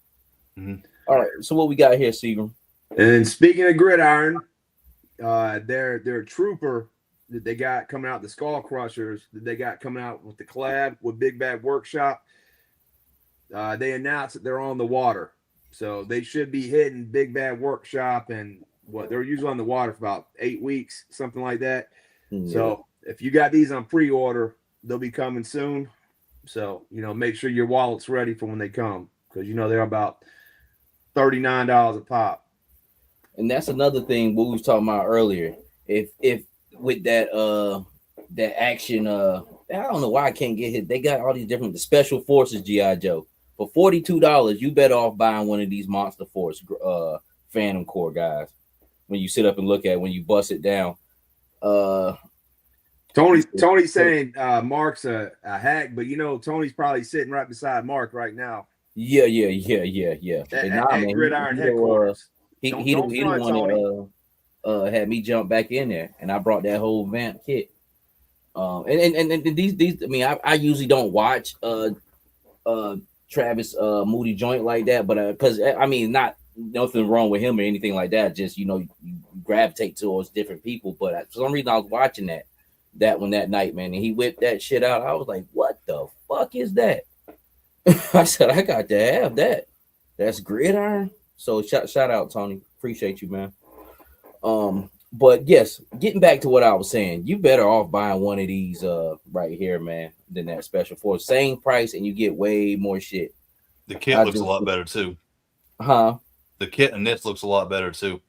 Mm-hmm. All right, so what we got here, Seagram? And speaking of Gridiron, their trooper that they got coming out, the Skull Crushers that they got coming out with the collab with Big Bad Workshop. They announced that they're on the water, so they should be hitting Big Bad Workshop, and they're usually on the water for about 8 weeks, something like that. Yeah. So if you got these on pre-order, they'll be coming soon. So, make sure your wallet's ready for when they come because, they're about $39 a pop. And that's another thing we was talking about earlier. If with that action, I don't know why I can't get hit. They got all these different, the Special Forces G.I. Joe. For $42, you better off buying one of these Monster Force Phantom Core guys. When you sit up and look at it, when you bust it down. Tony's saying Mark's a hack, but Tony's probably sitting right beside Mark right now. Yeah. At Gridiron headquarters. He the one that had me jump back in there, and I brought that whole vamp kit. And these I mean, I usually don't watch Travis Moody joint like that, but because I mean, not nothing wrong with him or anything like that. Just you gravitate towards different people. But for some reason, I was watching that one that night, man, and he whipped that shit out. I was like, "What the fuck is that?" I said, "I got to have that. That's Gridiron." So shout out, Tony. Appreciate you, man. But yes, getting back to what I was saying, you better off buying one of these right here, man, than that Special Force. Same price, and you get way more shit. The kit looks a lot better too. Huh? The kit and this looks a lot better too.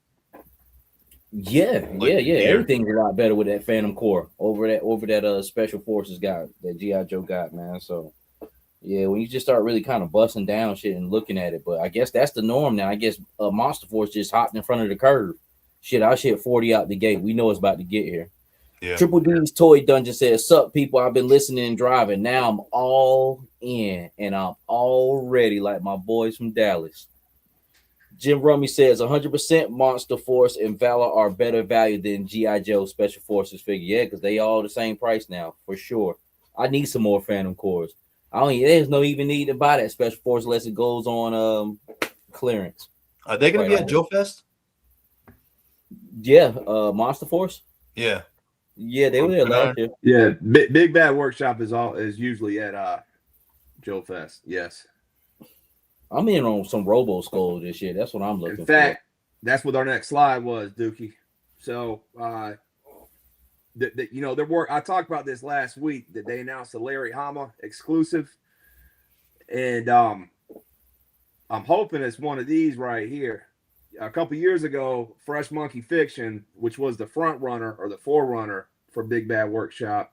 Yeah. Everything's a lot better with that Phantom Core over that Special Forces guy, that G.I. Joe got, man. So yeah, when you just start really kind of busting down shit and looking at it, but I guess that's the norm now. I guess Monster Force just hopped in front of the curve. Shit, I shit 40 out the gate. We know it's about to get here. Yeah. Triple D's Toy Dungeon says, "Sup, people? I've been listening and driving. Now I'm all in, and I'm all ready, like my boys from Dallas." Jim Rummy says 100% Monster Force and Valor are better value than G.I. Joe Special Forces figure. Yeah, because they all the same price now, for sure. I need some more Phantom Cores. There's no even need to buy that Special Force unless it goes on clearance. Are they going to be at Joe Fest? Yeah, Monster Force. Yeah. Yeah, they were there last year. Yeah, Big Bad Workshop is usually at Joe Fest. Yes. I'm in on some Robo Skull this year. That's what I'm looking In for. fact, that's what our next slide was, Dookie. So, there were. I talked about this last week that they announced the Larry Hama exclusive, and I'm hoping it's one of these right here. A couple years ago, Fresh Monkey Fiction, which was the front runner or the forerunner for Big Bad Workshop,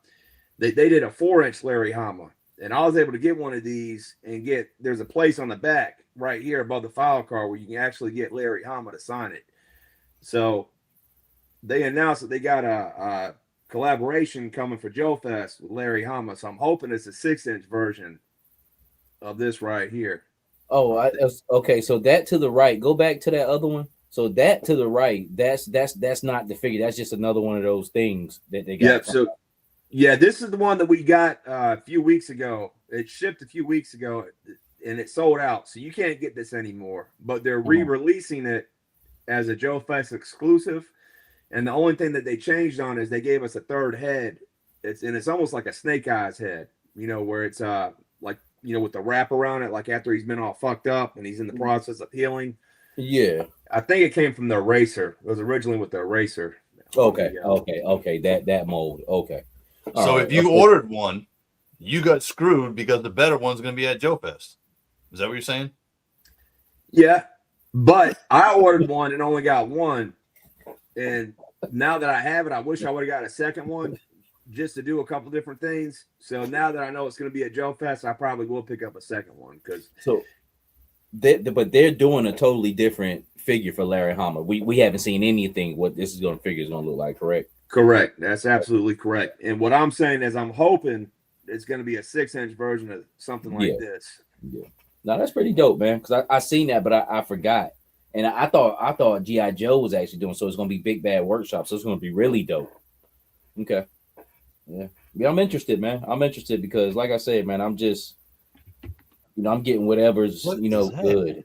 they did a 4-inch Larry Hama, and I was able to get one of these and there's a place on the back right here above the file card where you can actually get Larry Hama to sign it. So they announced that they got a collaboration coming for Joe Fest with Larry Hama. So I'm hoping it's a 6-inch version of this right here. Oh, okay. So that to the right, go back to that other one. So that to the right, that's not the figure. That's just another one of those things that they got. Yep. So yeah, this is the one that we got a few weeks ago. It shipped a few weeks ago and it sold out. So you can't get this anymore. But they're re-releasing it as a Joe Fest exclusive. And the only thing that they changed on is they gave us a third head. It's almost like a Snake Eyes head, where it's with the wrap around it, like after he's been all fucked up and he's in the process of healing. Yeah. I think it came from the Eraser. It was originally with the Eraser. Okay. That mold. Okay. So if you ordered one, you got screwed because the better one's going to be at Joe Fest. Is that what you're saying? Yeah, but I ordered one and only got one. And now that I have it, I wish I would have got a second one just to do a couple different things. So now that I know it's going to be at Joe Fest, I probably will pick up a second one but they're doing a totally different figure for Larry Hama. We haven't seen anything what this is going to figure is going to look like. Correct. That's absolutely correct. And what I'm saying is I'm hoping it's going to be a 6-inch version of something like this. Yeah. Now that's pretty dope, man. Because I seen that, but I forgot. And I thought G.I. Joe was actually doing, so it's going to be Big Bad Workshop. So it's going to be really dope. Okay. Yeah. I'm interested, man. I'm interested because, like I said, man, I'm just, I'm getting whatever's, good.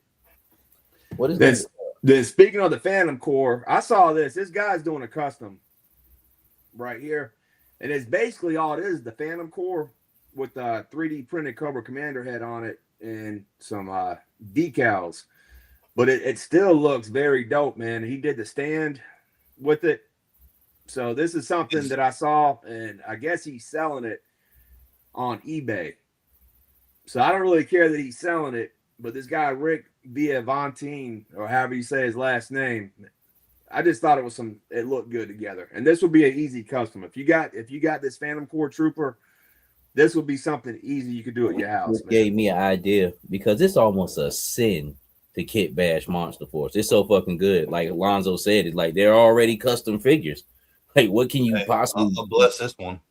What is this? Then speaking of the Phantom Core, I saw this. This guy's doing a custom right here. And it's basically all it is, the Phantom Core with a 3D printed Cobra Commander head on it and some decals. But it still looks very dope, man. He did the stand with it. So this is something that I saw, and I guess he's selling it on eBay. So I don't really care that he's selling it, but this guy, Rick Viavantine, or however you say his last name, I just thought it looked good together. And this would be an easy custom. If you got this Phantom Core Trooper, this would be something easy you could do at your house. It gave me an idea because it's almost a sin to kit bash Monster Force. It's so fucking good. Like Alonzo said, it's like they're already custom figures. Like, what can you possibly? I'll bless this one.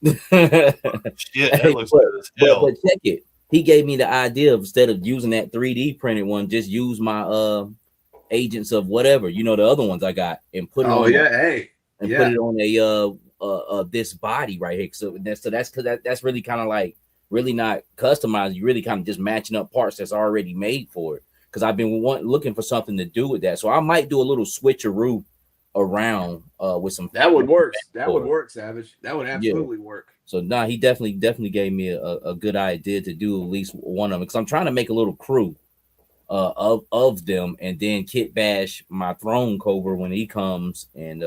Shit, that looks good as hell. But check it. He gave me the idea of instead of using that 3D printed one, just use my Agents of whatever, the other ones I got, and put it on. Put it on a this body right here. So that's because that's really kind of like really not customized. You really kind of just matching up parts that's already made for it. Because I've been looking for something to do with that, so I might do a little switcheroo around with some. That would work. That would work, Savage. That would absolutely work. So he definitely gave me a good idea to do at least one of them because I'm trying to make a little crew of them and then kit bash my Throne Cobra when he comes and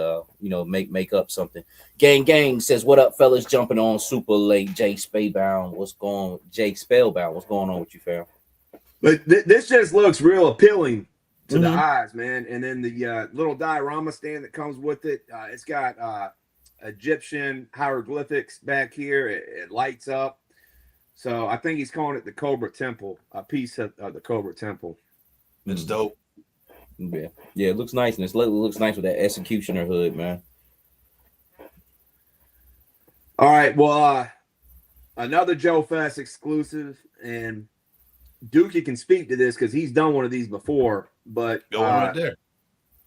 make up something. Gang says, what up, fellas? Jumping on super late. Jay Spellbound, what's going on with you, fam? But this just looks real appealing to the eyes, man. And then the little diorama stand that comes with it, it's got Egyptian hieroglyphics back here. It lights up. So I think he's calling it the Cobra Temple, a piece of the Cobra Temple. It's dope. Yeah, it looks nice, and it looks nice with that Executioner hood, man. All right, well, another Joe Fest exclusive, and Dookie can speak to this because he's done one of these before. But go right there.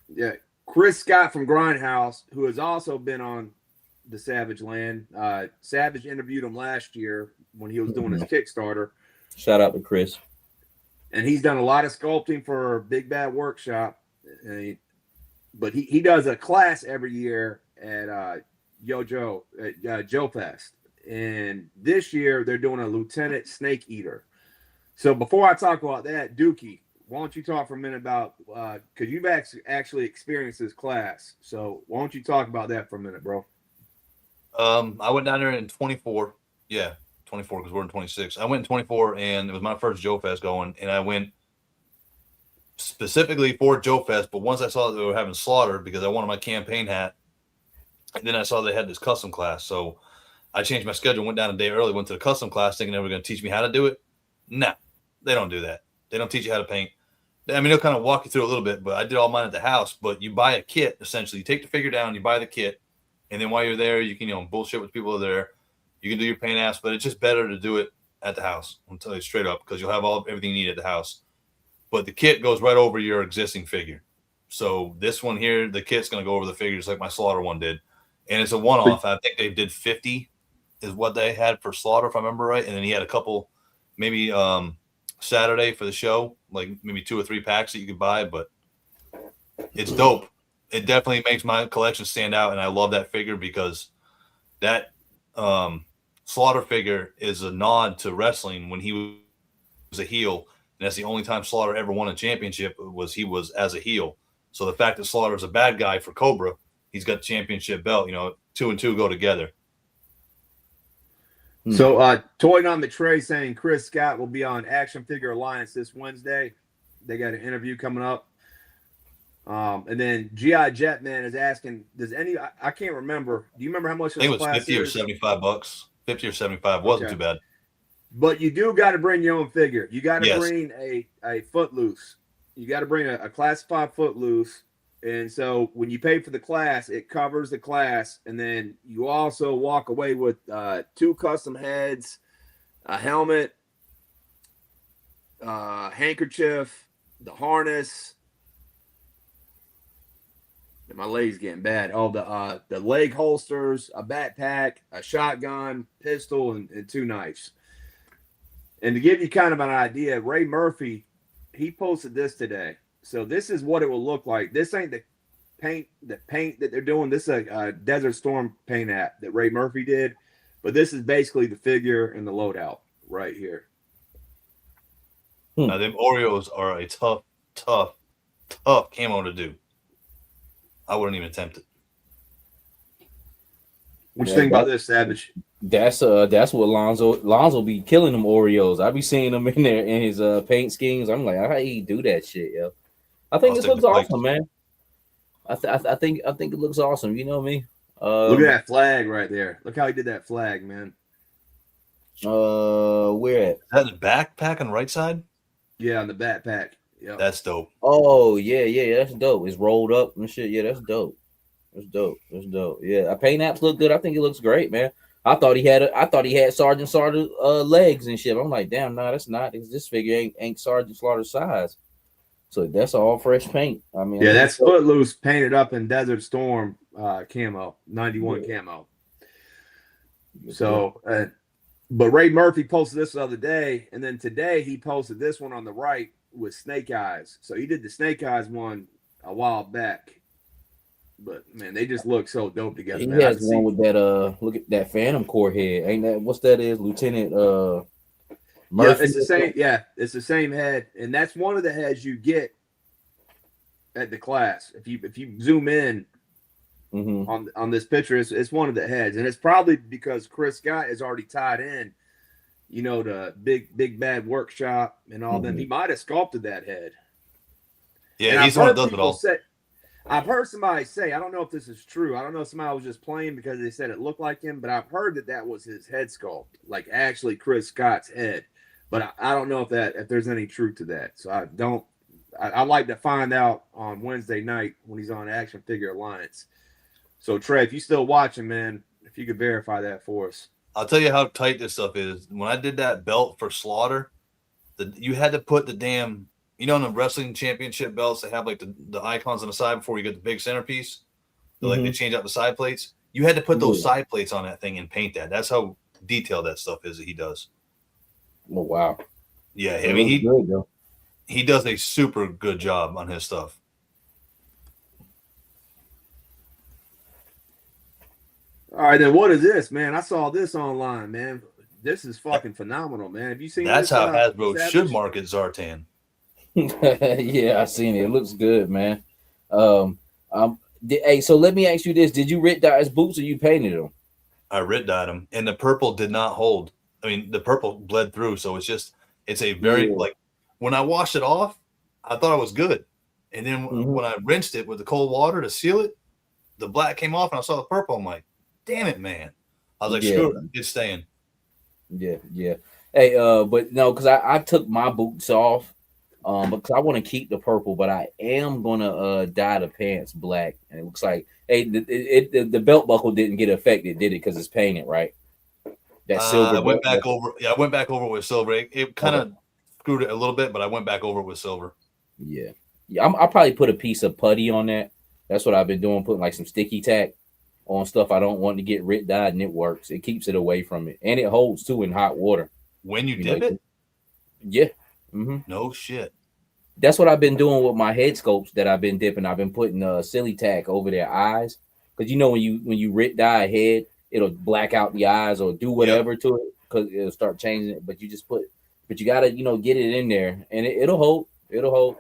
Yeah, Chris Scott from Grindhouse, who has also been on the Savage Land. Savage interviewed him last year when he was doing his Kickstarter. Shout out to Chris. And he's done a lot of sculpting for Big Bad Workshop. But he does a class every year, at Joe Fest. And this year they're doing a Lieutenant Snake Eater. So before I talk about that, Dookie, why don't you talk for a minute about because you've actually experienced this class. So why don't you talk about that for a minute, bro? I went down there in 24. Yeah, 24 because we're in 26. I went in 24, and it was my first Joe Fest going, and I went specifically for Joe Fest. But once I saw that they were having slaughter because I wanted my campaign hat, and then I saw they had this custom class, so I changed my schedule, went down a day early, went to the custom class thinking they were going to teach me how to do it. No, they don't do that. They don't teach you how to paint. I mean, they'll kind of walk you through a little bit, but I did all mine at the house. But you buy a kit, essentially. You take the figure down, you buy the kit, and then while you're there, you can, bullshit with people that are there. You can do your paint apps, but it's just better to do it at the house. I'm telling you straight up, because you'll have everything you need at the house. But the kit goes right over your existing figure. So this one here, the kit's going to go over the figure just like my Slaughter one did. And it's a one-off. I think they did 50 is what they had for Slaughter, if I remember right. And then he had a couple, maybe Saturday for the show, like maybe 2 or 3 packs that you could buy. But it's dope. It definitely makes my collection stand out, and I love that figure because that Slaughter figure is a nod to wrestling when he was a heel, and that's the only time Slaughter ever won a championship he was as a heel. So the fact that Slaughter is a bad guy for Cobra, he's got the championship belt. 2 and 2 go together. So Toy on the Tray saying Chris Scott will be on Action Figure Alliance this Wednesday. They got an interview coming up. And then G.I. Jetman is asking, I can't remember. Do you remember how much I think it was 50 or $75. 50 or 75 wasn't too bad. But you do got to bring your own figure. You got to bring a Footloose. You got to bring a classified Footloose. And so when you pay for the class, it covers the class. And then you also walk away with 2 custom heads, a helmet, handkerchief, the harness. And my leg's getting bad. Oh, the leg holsters, a backpack, a shotgun, pistol, and 2 knives. And to give you kind of an idea, Ray Murphy, he posted this today. So this is what it will look like. This ain't the paint that they're doing. This is a Desert Storm paint app that Ray Murphy did. But this is basically the figure and the loadout right here. Now, them Oreos are a tough camo to do. I wouldn't even attempt it. What you think about this, Savage? That's what Lonzo be killing them Oreos. I be seeing them in there in his paint schemes. I'm like, how he do that shit, yo? I think this looks awesome, man. I think it looks awesome. You know me. Look at that flag right there. Look how he did that flag, man. Where at? Is that the backpack on the right side? Yeah, on the backpack. Yeah, that's dope. Oh yeah, that's dope. It's rolled up and shit. Yeah, that's dope. That's dope. Yeah, paint apps look good. I think it looks great, man. I thought he had Sergeant Slaughter legs and shit. I'm like, damn, no, that's not. This figure ain't Sergeant Slaughter size. So that's all fresh paint. I mean, yeah, that's Footloose painted up in Desert Storm camo, 91 camo. So, but Ray Murphy posted this the other day, and then today he posted this one on the right with Snake Eyes. So he did the Snake Eyes one a while back. But man, they just look so dope together. He has one with that look at that Phantom Core head. Ain't that what's that is? Lieutenant Yeah, Murphy. it's the same. Yeah, it's the same head, and that's one of the heads you get at the class. If you zoom in on this picture, it's one of the heads, and it's probably because Chris Scott is already tied in, the big bad workshop and all them. He might have sculpted that head. Yeah, and he's the one that does it all. I've heard somebody say, I don't know if this is true. I don't know if somebody was just playing because they said it looked like him, but I've heard that was his head sculpt, like actually Chris Scott's head. But I don't know if there's any truth to that. So I'd like to find out on Wednesday night when he's on Action Figure Alliance. So Trey, if you still watching, man, if you could verify that for us. I'll tell you how tight this stuff is. When I did that belt for Slaughter, you had to put the damn, in the wrestling championship belts, they have like the icons on the side before you get the big centerpiece. Like they change out the side plates. You had to put those side plates on that thing and paint that. That's how detailed that stuff is that he does. Oh wow. Yeah, I mean he does a super good job on his stuff. All right, then what is this, man? I saw this online, man. This is fucking phenomenal, man. Have you seen That's this? how Hasbro Savage? should market Zartan. Yeah, I seen it. It looks good, man. Hey, so let me ask you this: did you rit dye his boots or you painted them? I writ dyed them, and the purple did not hold. I mean, the purple bled through, so it's a very Yeah. like when I washed it off, I thought it was good, and then Mhm. when I rinsed it with the cold water to seal it, the black came off, and I saw the purple. I'm like, damn it, man! I was like, Yeah. screw it, it's staying. Yeah. Hey, but no, because I took my boots off, because I want to keep the purple, but I am gonna dye the pants black, and it looks like hey, the belt buckle didn't get affected, did it? Because it's painted, right? That silver I went belt back buckle. over. Yeah, I went back over with silver. It kind Okay. of screwed it a little bit, but I went back over with silver. Yeah. I'll probably put a piece of putty on that. That's what I've been doing, putting like some sticky tack on stuff I don't want to get rit dyed, and it works. It keeps it away from it, and it holds too in hot water. When you You know. dip it, Yeah. Hmm. no shit. That's what I've been doing with my head sculpts that I've been dipping. I've been putting silly tack over their eyes because you know when you rit dye a head, it'll black out the eyes or do Yep. whatever to it because it'll start changing it. But you just but you gotta get it in there and it'll hold. It'll hold.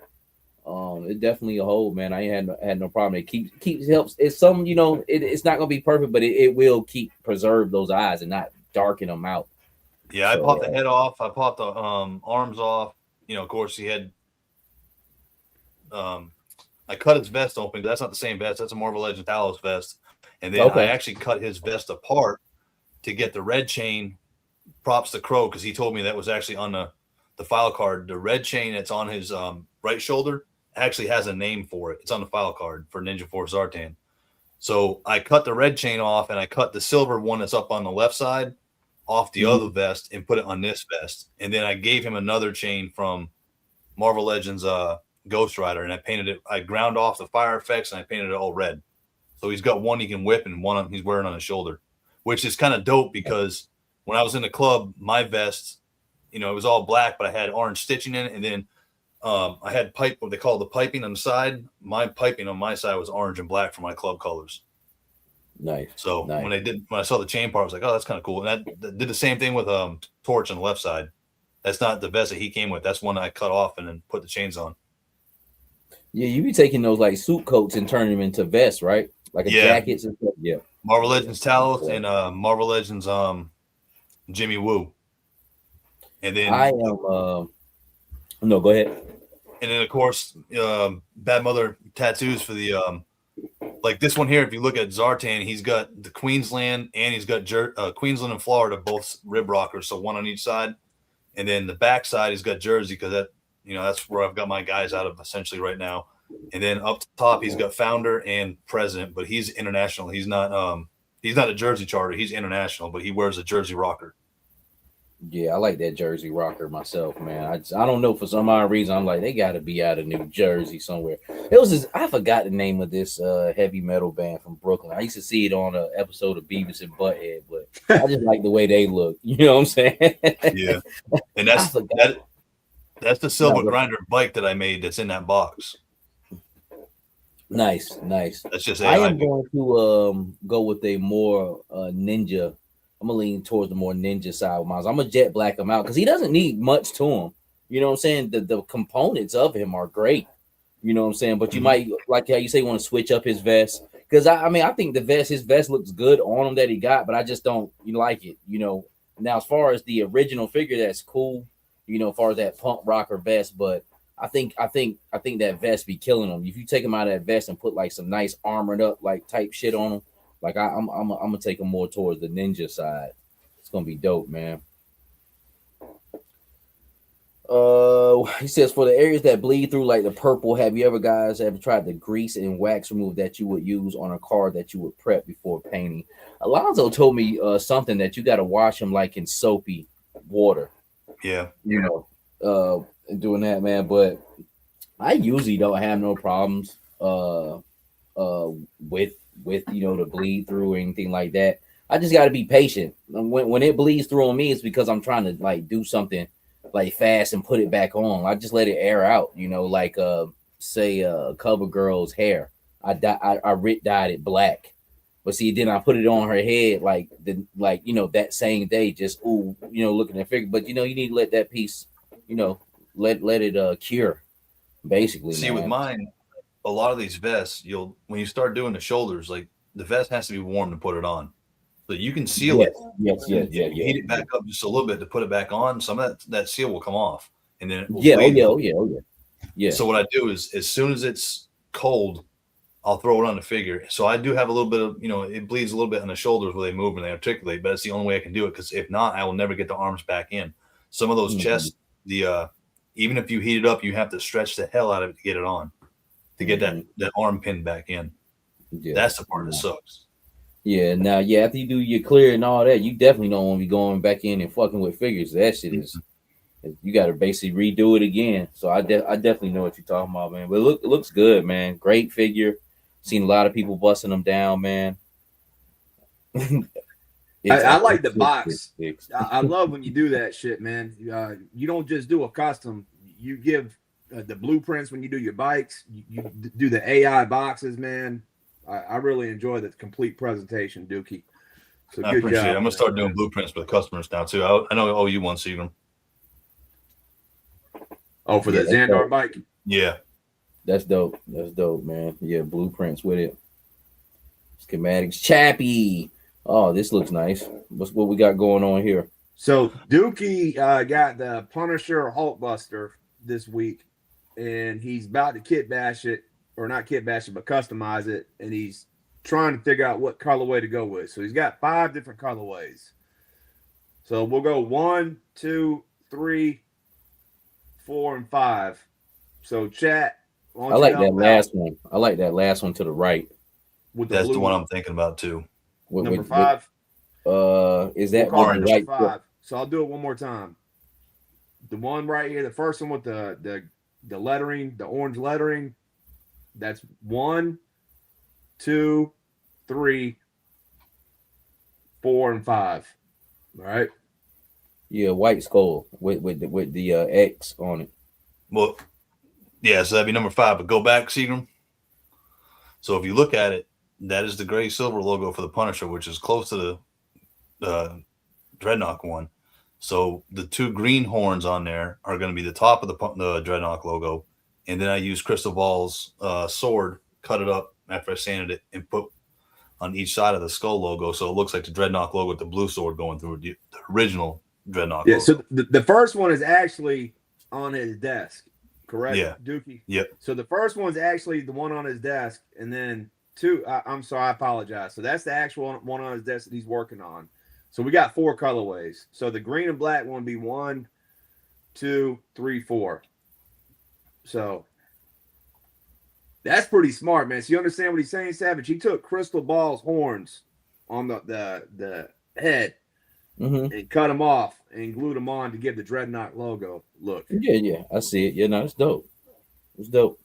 It definitely a hold, man. I ain't had no problem. It keeps helps. It's some it's not gonna be perfect, but it will keep preserve those eyes and not darken them out. Yeah, I So popped the head off. I popped the arms off. Of course, he had. Um, I cut his vest open. That's not the same vest. That's a Marvel Legends Talos vest. And then I okay, actually cut his vest apart to get the red chain. Props to Crow because he told me that was actually on the file card. The red chain that's on his right shoulder actually has a name for it. It's on the file card for Ninja Force Zartan. So I cut the red chain off and I cut the silver one that's up on the left side off the other vest and put it on this vest. And then I gave him another chain from Marvel Legends Ghost Rider, and I painted it. I ground off the fire effects and I painted it all red. So he's got one he can whip and one he's wearing on his shoulder, which is kind of dope because when I was in the club, my vest, it was all black, but I had orange stitching in it, and then I had what they call the piping on the side. My piping on my side was orange and black for my club colors. nice, So nice. when I saw the chain part, I was like, oh, that's kind of cool. And that did the same thing with Torch on the left side. That's not the vest that he came with. That's one I cut off and then put the chains on. Yeah, you be taking those like suit coats and turning them into vests, right? Like a jackets and stuff. Yeah. Marvel Legends Talos and Marvel Legends Jimmy Woo. And then I am no, go ahead. And then of course Bad Mother tattoos for the like this one here. If you look at Zartan, he's got the Queensland and he's got Queensland and Florida, both rib rockers, so one on each side. And then the back side he's got Jersey because that's where I've got my guys out of essentially right now. And then up top he's got founder and president, but he's international. He's not a Jersey charter. He's international, but he wears a Jersey rocker. Yeah, I like that Jersey rocker myself, man. I don't know, for some odd reason I'm like they got to be out of New Jersey somewhere. It was I forgot the name of this heavy metal band from Brooklyn. I used to see it on an episode of Beavis and Butthead, but I just like the way they look. You know what I'm saying? Yeah, and that's the Silver Grinder bike that I made. That's in that box. Nice. That's just I am going to go with a more ninja. I'm gonna lean towards the more ninja side of mine. I'm gonna jet black him out because he doesn't need much to him. You know what I'm saying? The components of him are great. You know what I'm saying? But you might, like how you say, want to switch up his vest because I think his vest looks good on him that he got, but I just don't like it. Now as far as the original figure, that's cool. As far as that punk rocker vest, but I think that vest be killing him. If you take him out of that vest and put like some nice armored up like type shit on him, like I'm gonna take him more towards the ninja side. It's gonna be dope, man. He says for the areas that bleed through like the purple, have you ever tried the grease and wax remove that you would use on a car that you would prep before painting? Alonzo told me something that you got to wash them like in soapy water. Yeah. Doing that, man. But I usually don't have no problems with the bleed through or anything like that. I just got to be patient. When it bleeds through on me, it's because I'm trying to like do something like fast and put it back on. I just let it air out, like say CoverGirl's hair. I rit dyed it black, But see, then I put it on her head like that same day, just looking at figure. But you need to let that piece, let it cure, basically, See, with man. mine, a lot of these vests, when you start doing the shoulders, like the vest has to be warm to put it on. So you can seal Yes, it. yes, yes, And yeah, if you yeah, heat it back up just a little bit to put it back on, some of that seal will come off, and then it will yeah. Oh bleed. yeah, oh yeah, oh yeah, yeah. So what I do is, as soon as it's cold, I'll throw it on the figure. So I do have a little bit of, it bleeds a little bit on the shoulders where they move and they articulate, but it's the only way I can do it, because if not, I will never get the arms back in. Some of those chests, even if you heat it up, you have to stretch the hell out of it to get it on, to get that arm pin back in. Yeah, that's the part that sucks. Yeah, now, after you do your clear and all that, you definitely don't want to be going back in and fucking with figures. That shit is, you got to basically redo it again. So I definitely know what you're talking about, man. But it looks good, man. Great figure. Seen a lot of people busting them down, man. I like the box. I love when you do that shit, man. You don't just do a custom. You give the blueprints when you do your bikes. You do the AI boxes, man. I really enjoy the complete presentation, Dookie. So I good appreciate job. it. I'm gonna start doing blueprints for the customers now too. I know I owe you one, Seagram. Oh, for the Xandar bike? Yeah. That's dope. That's dope, man. Yeah, blueprints with it. Schematics. Chappie. Oh, this looks nice. What we got going on here? So Dookie got the Punisher Hulkbuster this week, and he's about to kit bash it, or not kit bash it, but customize it, and he's trying to figure out what colorway to go with. So he's got 5 different colorways. So we'll go 1, 2, 3, 4, and 5. So chat. I like that last one. I like that last one to the right. That's the one I'm thinking about too. Number 5. Is that one right? 5. So I'll do it one more time. The one right here, the first one with the lettering, the orange lettering. That's 1, 2, 3, 4, and 5. All right. Yeah, white skull with the X on it. Well, yeah, so that'd be number 5. But go back, Seagram. So if you look at it, that is the gray silver logo for the Punisher, which is close to the Dreadnought one. So the 2 green horns on there are going to be the top of the Dreadnought logo, and then I use Crystal Ball's sword, cut it up after I sanded it, and put on each side of the skull logo, so it looks like the Dreadnought logo with the blue sword going through the original Dreadnought logo. So the first one is actually on his desk, correct? Yeah. Dookie? Yep. So the first one's actually the one on his desk, and then 2, I'm sorry, I apologize. So that's the actual one on his desk that he's working on. So we got 4 colorways. So the green and black one would be 1, 2, 3, 4. So that's pretty smart, man. So you understand what he's saying, Savage? He took Crystal Ball's horns on the head and cut them off and glued them on to give the Dreadnought logo look. Yeah, I see it. Yeah, no, it's dope. It's dope.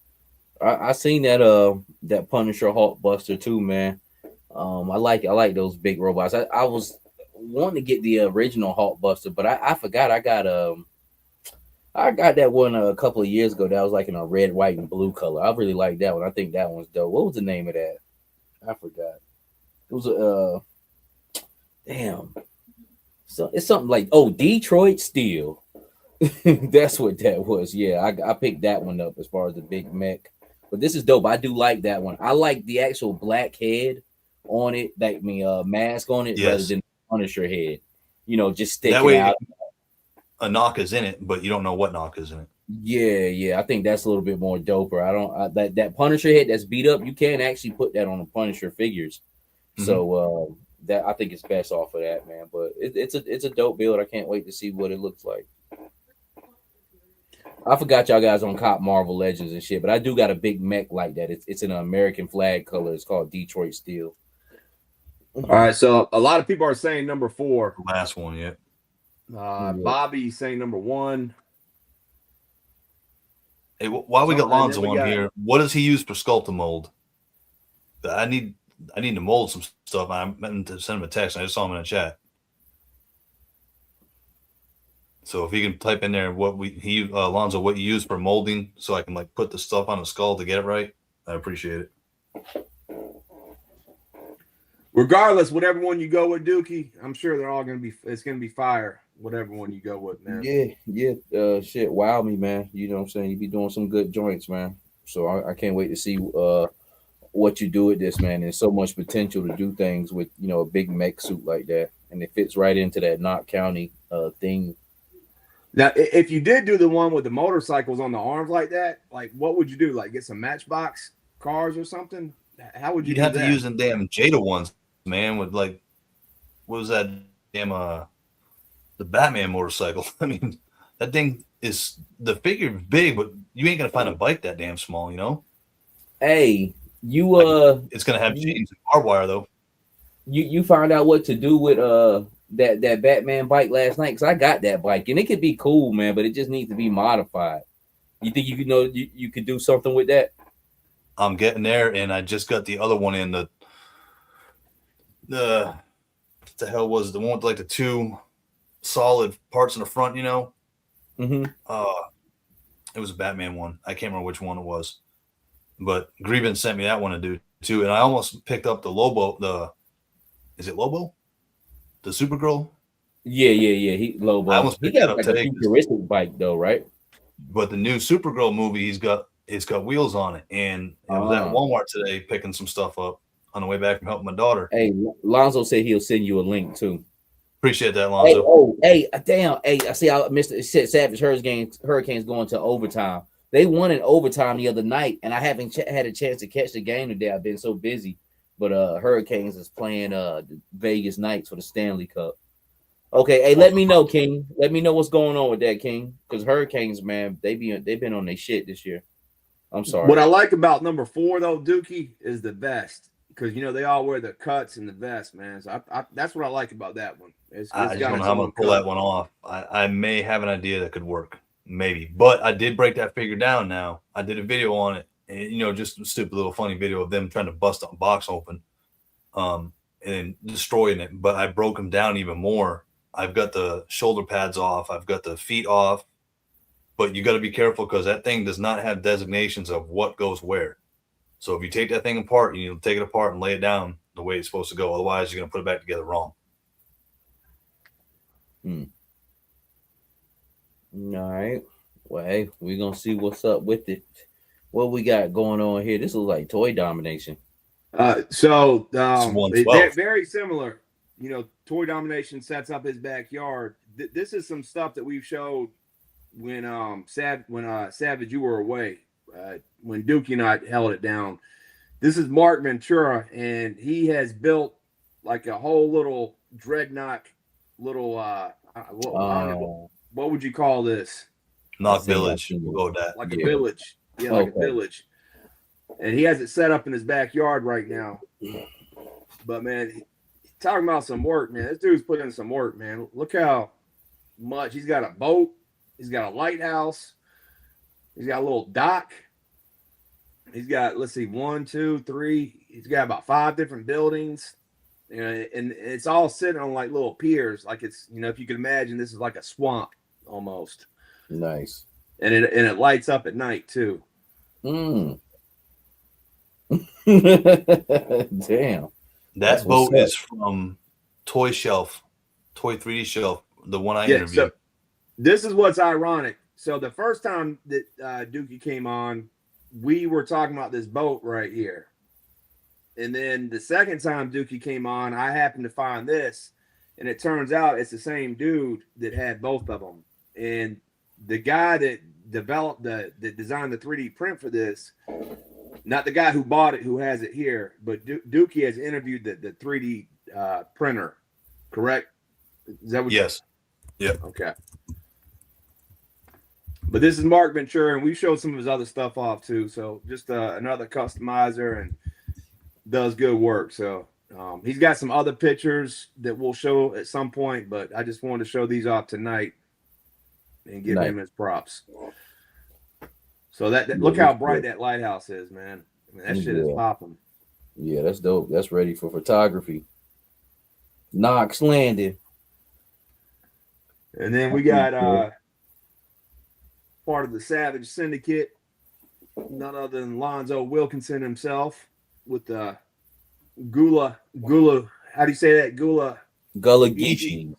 I seen that Punisher Hulkbuster too, man. I like those big robots. I was wanting to get the original Hulkbuster, but I forgot I got that one a couple of years ago. That was like in a red, white, and blue color. I really like that one. I think that one's dope. What was the name of that? I forgot. It was a damn. So it's something like Detroit Steel. That's what that was. Yeah, I picked that one up as far as the big mech. But this is dope. I do like that one. I like the actual black head on it, like mask on it, rather than Punisher head. Just sticking that way, out. A knock is in it, but you don't know what knock is in it. Yeah. I think that's a little bit more doper. That Punisher head that's beat up, you can't actually put that on the Punisher figures. So that I think it's best off of that, man. But it's a dope build. I can't wait to see what it looks like. I forgot y'all guys on Cop Marvel Legends and shit, but I do got a big mech like that. It's an American flag color. It's called Detroit Steel. All right, so a lot of people are saying number 4. The last one, yeah. Bobby's saying number 1. Hey, while we got Lonzo on here, what does he use for Sculpt-A-Mold? I need to mold some stuff. I meant to send him a text. I just saw him in the chat. So if you can type in there Lonzo, what you use for molding, so I can put the stuff on the skull to get it right, I appreciate it. Regardless, whatever one you go with, Dookie, I'm sure they're all it's gonna be fire. Whatever one you go with, man. Yeah. Shit, wow me, man. You know what I'm saying? You be doing some good joints, man. So I can't wait to see what you do with this, man. There's so much potential to do things with, a big mech suit like that, and it fits right into that Knott County thing. Now, if you did do the one with the motorcycles on the arms like that, like what would you do? Like get some Matchbox cars or something? How would you You'd do have that? to use them damn Jada ones, man. With like, what was that damn the Batman motorcycle? I mean, that thing is the figure big, but you ain't gonna find a bike that damn small, you know. Hey, It's gonna have chains and barbed wire though. You found out what to do with that Batman bike last night? Because I got that bike and it could be cool, man, but it just needs to be modified. You think you could do something with that? I'm getting there, and I just got the other one in the what the hell was the one with like the two solid parts in the front, you know? Mm-hmm. It was a Batman one. I can't remember which one it was, but Grievin sent me that one to do too, and I almost picked up the Lobo. Is it Lobo? The Supergirl? Yeah. He Lobo. I almost He picked it got up like today. a futuristic bike though, right? But the new Supergirl movie, it's got wheels on it, and I was at Walmart today picking some stuff up on the way back from helping my daughter. Hey, Lonzo said he'll send you a link too. Appreciate that, Lonzo. Damn. Hey, I see how Mr. Savage Hurricanes going to overtime. They won in overtime the other night, and I haven't had a chance to catch the game today. I've been so busy. But Hurricanes is playing the Vegas Knights for the Stanley Cup. Okay, hey, let me know, King. Let me know what's going on with that, King. Because Hurricanes, man, they've been on their shit this year. I'm sorry. What I like about number 4 though, Dookie, is the vest. Because they all wear the cuts and the vest, man. So I that's what I like about that one. I just don't know how I'm gonna pull that one off. I may have an idea that could work, maybe. But I did break that figure down. Now I did a video on it, and just a stupid little funny video of them trying to bust a box open, and destroying it. But I broke them down even more. I've got the shoulder pads off. I've got the feet off. But you got to be careful because that thing does not have designations of what goes where. So if you take that thing apart, you need to take it apart and lay it down the way it's supposed to go. Otherwise, you're going to put it back together wrong. All right. Well, hey, we're going to see what's up with it. What we got going on here? This looks like toy domination. They're very similar. Toy Domination sets up his backyard. This is some stuff that we've showed when Savage, you were away. When Dookie and I held it down. This is Mark Ventura, and he has built like a whole little dreadnought, little what would you call this? Knock village. We'll go with that. Like a village. Yeah, like a village. And he has it set up in his backyard right now. But man, talking about some work, man. This dude's put in some work, man. Look how much he's got a boat, he's got a lighthouse, he's got a little dock. He's got, let's see, 1, 2, 3. He's got about 5 different buildings. And it's all sitting on like little piers. Like it's, if you can imagine, this is like a swamp almost. Nice. And it lights up at night too. Damn. That boat is from Toy 3D Shelf, the one I interviewed. So this is what's ironic. So the first time that Dookie came on, we were talking about this boat right here. And then the second time Dookie came on, I happened to find this. And it turns out it's the same dude that had both of them. And the guy that that designed the 3D print for this, not the guy who bought it, who has it here, but Dookie has interviewed the 3D printer, correct? Is that what? Yes. Yep. Okay. But this is Mark Ventura, and we showed some of his other stuff off too. So just another customizer and does good work. So he's got some other pictures that we'll show at some point, but I just wanted to show these off tonight and give him his props. So look how bright that lighthouse is, man. I mean, that shit is popping. Yeah, that's dope. That's ready for photography. Knox Landing. And then we got part of the Savage Syndicate, none other than Lonzo Wilkinson himself, with the Gula. How do you say that? Gula Gullah-Geechee.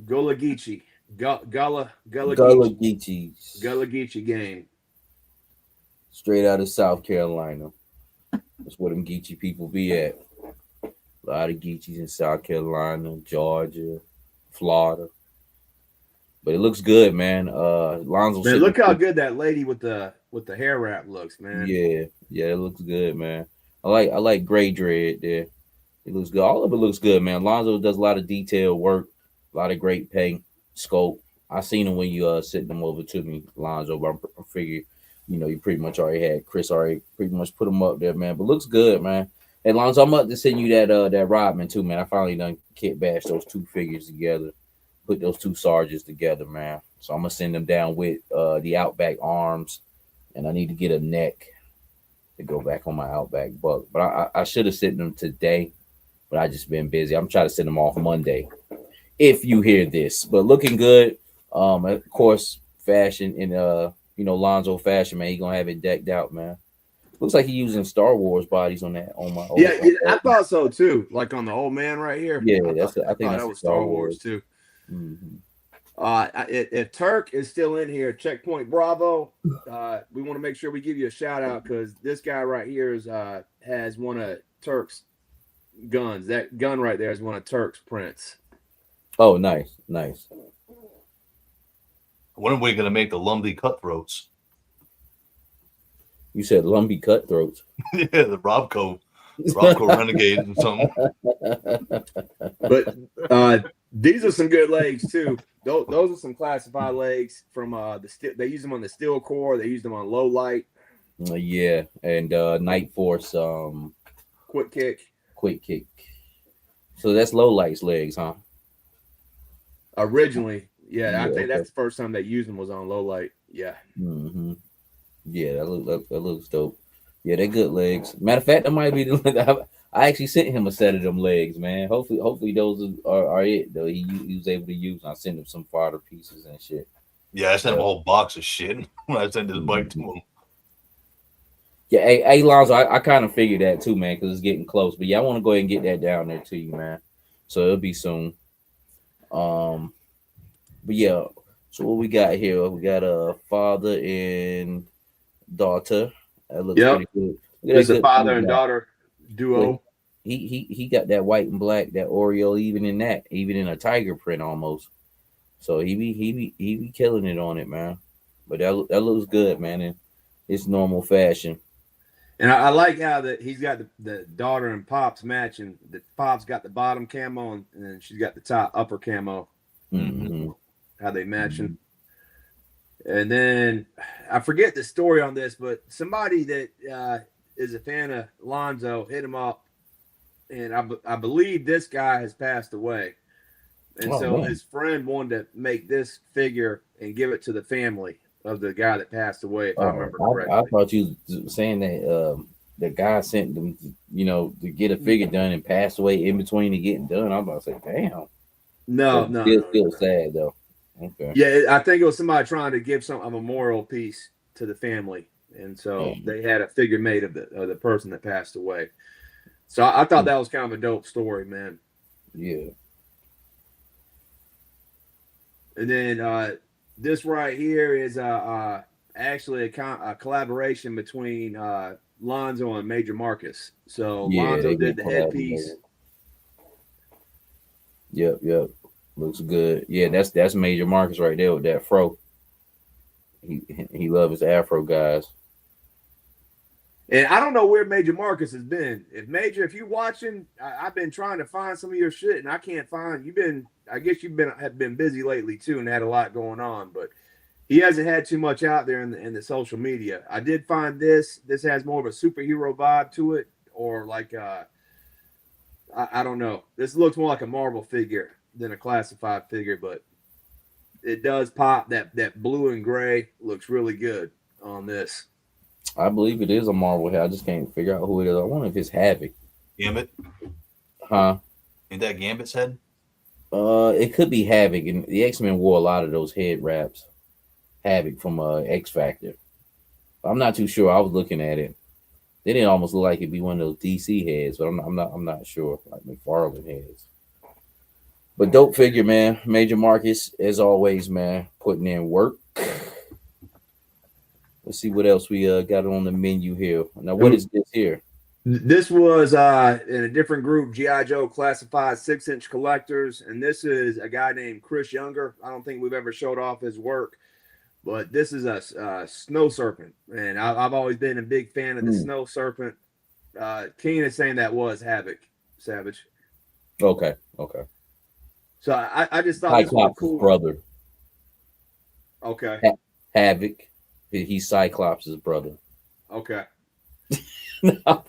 Geechee. Gullah Geechee game. Straight out of South Carolina. That's where them Geechee people be at. A lot of Geechees in South Carolina, Georgia, Florida. But it looks good, man. Lonzo. Man, look how good that lady with the hair wrap looks, man. Yeah, it looks good, man. I like gray dread there. It looks good. All of it looks good, man. Lonzo does a lot of detailed work, a lot of great paint, scope. I seen him when you sent them over to me, Lonzo. But I figured, you pretty much already had Chris already pretty much put him up there, man. But looks good, man. And Lonzo, I'm up to send you that Rodman too, man. I finally done kit bash those two figures together, put those two Sarges together, man. So I'm gonna send them down with the Outback arms, and I need to get a neck to go back on my Outback buck. But I should have sent them today, but I just been busy. I'm trying to send them off Monday, if you hear this. But looking good. Of course, fashion in Lonzo fashion, man. He gonna have it decked out, man. Looks like he using Star Wars bodies on that on my. Yeah, I thought so too. Like on the old man right here. Yeah, I think that was Star Wars too. Mm-hmm. If Turk is still in here, Checkpoint Bravo, we want to make sure we give you a shout out because this guy right here has one of Turk's guns. That gun right there is one of Turk's prints. Oh, nice. When are we gonna make the Lumbly Cutthroats? You said Lumbly Cutthroats. Yeah, the Robco Renegade and something. But these are some good legs too. Those are some classified legs from they use them on the steel core. They use them on low light. Yeah, and Night Force quick kick. So that's low light's legs, huh? Originally, yeah, I think that's the first time they used them was on low light. Yeah. Mm-hmm. Yeah, that looks dope. Yeah, they're good legs. Matter of fact, that might be the. I actually sent him a set of them legs, man. Hopefully those are it though. He was able to use. I sent him some fodder pieces and shit. Yeah, I sent him a whole box of shit when I sent this bike to him. Yeah, hey Lonzo, I kind of figured that too, man, because it's getting close. But yeah, I want to go ahead and get that down there to you, man. So it'll be soon. But yeah, so what we got here? We got a father and daughter. That looks pretty good. It's a father and daughter duo. He got that white and black, that Oreo, even in a tiger print almost. So he be killing it on it, man. But that looks good, man, in it's normal fashion. And I like how that he's got the daughter and Pops matching. The Pops got the bottom camo and then she's got the top upper camo. Mm-hmm. How they matching. And then I forget the story on this, but somebody that is a fan of Lonzo hit him up, and I believe this guy has passed away, and his friend wanted to make this figure and give it to the family of the guy that passed away. If I remember correctly, I thought you were saying that the guy sent them, to get a figure done and passed away in between to getting done. I was about to say, damn. No. Still sad though. Okay. Yeah, I think it was somebody trying to give a memorial piece to the family, and so they had a figure made of the person that passed away. So I thought that was kind of a dope story, man. Yeah. And then this right here is actually a collaboration between Lonzo and Major Marcus. So Lonzo did the headpiece. Yep. Looks good. Yeah, that's Major Marcus right there with that fro. He loves his Afro guys. And I don't know where Major Marcus has been. If you're watching, I've been trying to find some of your shit and I can't find. I guess have been busy lately too and had a lot going on, but he hasn't had too much out there in the social media. I did find this. This has more of a superhero vibe to it, or like I don't know. This looks more like a Marvel figure than a classified figure, but it does pop. That blue and gray looks really good on this. I believe it is a Marvel head. I just can't figure out who it is. I wonder if it's Havoc. Gambit? Huh? Ain't that Gambit's head? It could be Havoc, and the X-Men wore a lot of those head wraps. Havoc from X Factor. I'm not too sure. I was looking at it. Then it almost look like it'd be one of those DC heads, but I'm not sure, like McFarlane heads. But dope figure, man. Major Marcus, as always, man, putting in work. Let's see what else we got on the menu here. Now, what is this here? This was in a different group, G.I. Joe Classified 6-inch collectors, and this is a guy named Chris Younger. I don't think we've ever showed off his work, but this is a snow serpent, and I've always been a big fan of the snow serpent. Keen is saying that was Havoc Savage. Okay. So I just thought Cyclops' this was cool. brother. Okay. Havoc. He's Cyclops' brother. Okay. I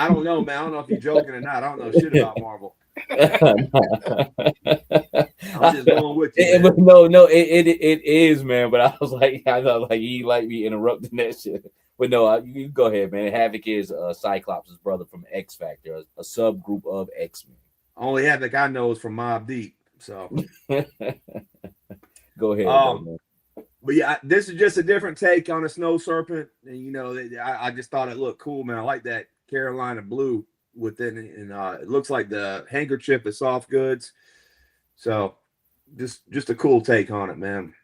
don't know, man. I don't know if you're joking or not. I don't know shit about Marvel. I'm just going with you. But no, it is, man. But I was like, I know, like you like me interrupting that shit. But no, you go ahead, man. Havoc is Cyclops' brother from X Factor, a subgroup of X-Men. Only Havoc I know is from Mobb Deep. So go ahead, man. But yeah, this is just a different take on a snow serpent, and you know, I just thought it looked cool, man. I like that Carolina blue within it, and it looks like the handkerchief is soft goods. So just a cool take on it, man.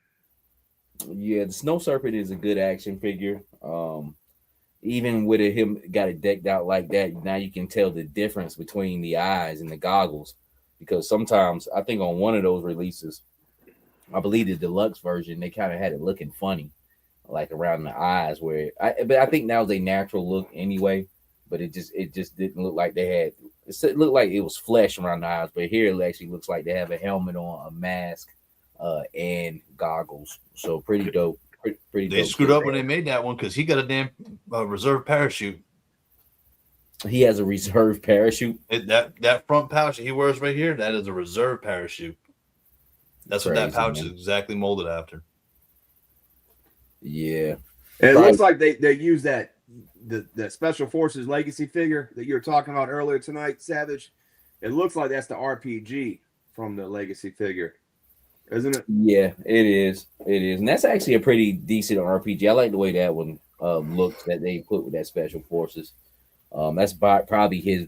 Yeah, the snow serpent is a good action figure. Even with him got it decked out like that, now you can tell the difference between the eyes and the goggles, because sometimes I think on one of those releases, I believe the deluxe version, they kind of had it looking funny, like around the eyes. But I think that was a natural look anyway. But it just didn't look like they had. It looked like it was flesh around the eyes, but here it actually looks like they have a helmet on, a mask, and goggles. So pretty dope. Pretty. They screwed up when they made that one because he got a damn reserve parachute. He has a reserve parachute. That front pouch that he wears right here, that is a reserve parachute. That's crazy, what that pouch is exactly molded after. Yeah. And it looks like they use that the Special Forces Legacy figure that you were talking about earlier tonight, Savage. It looks like that's the RPG from the Legacy figure, isn't it? Yeah, it is. It is. And that's actually a pretty decent RPG. I like the way that one looks that they put with that Special Forces. That's probably his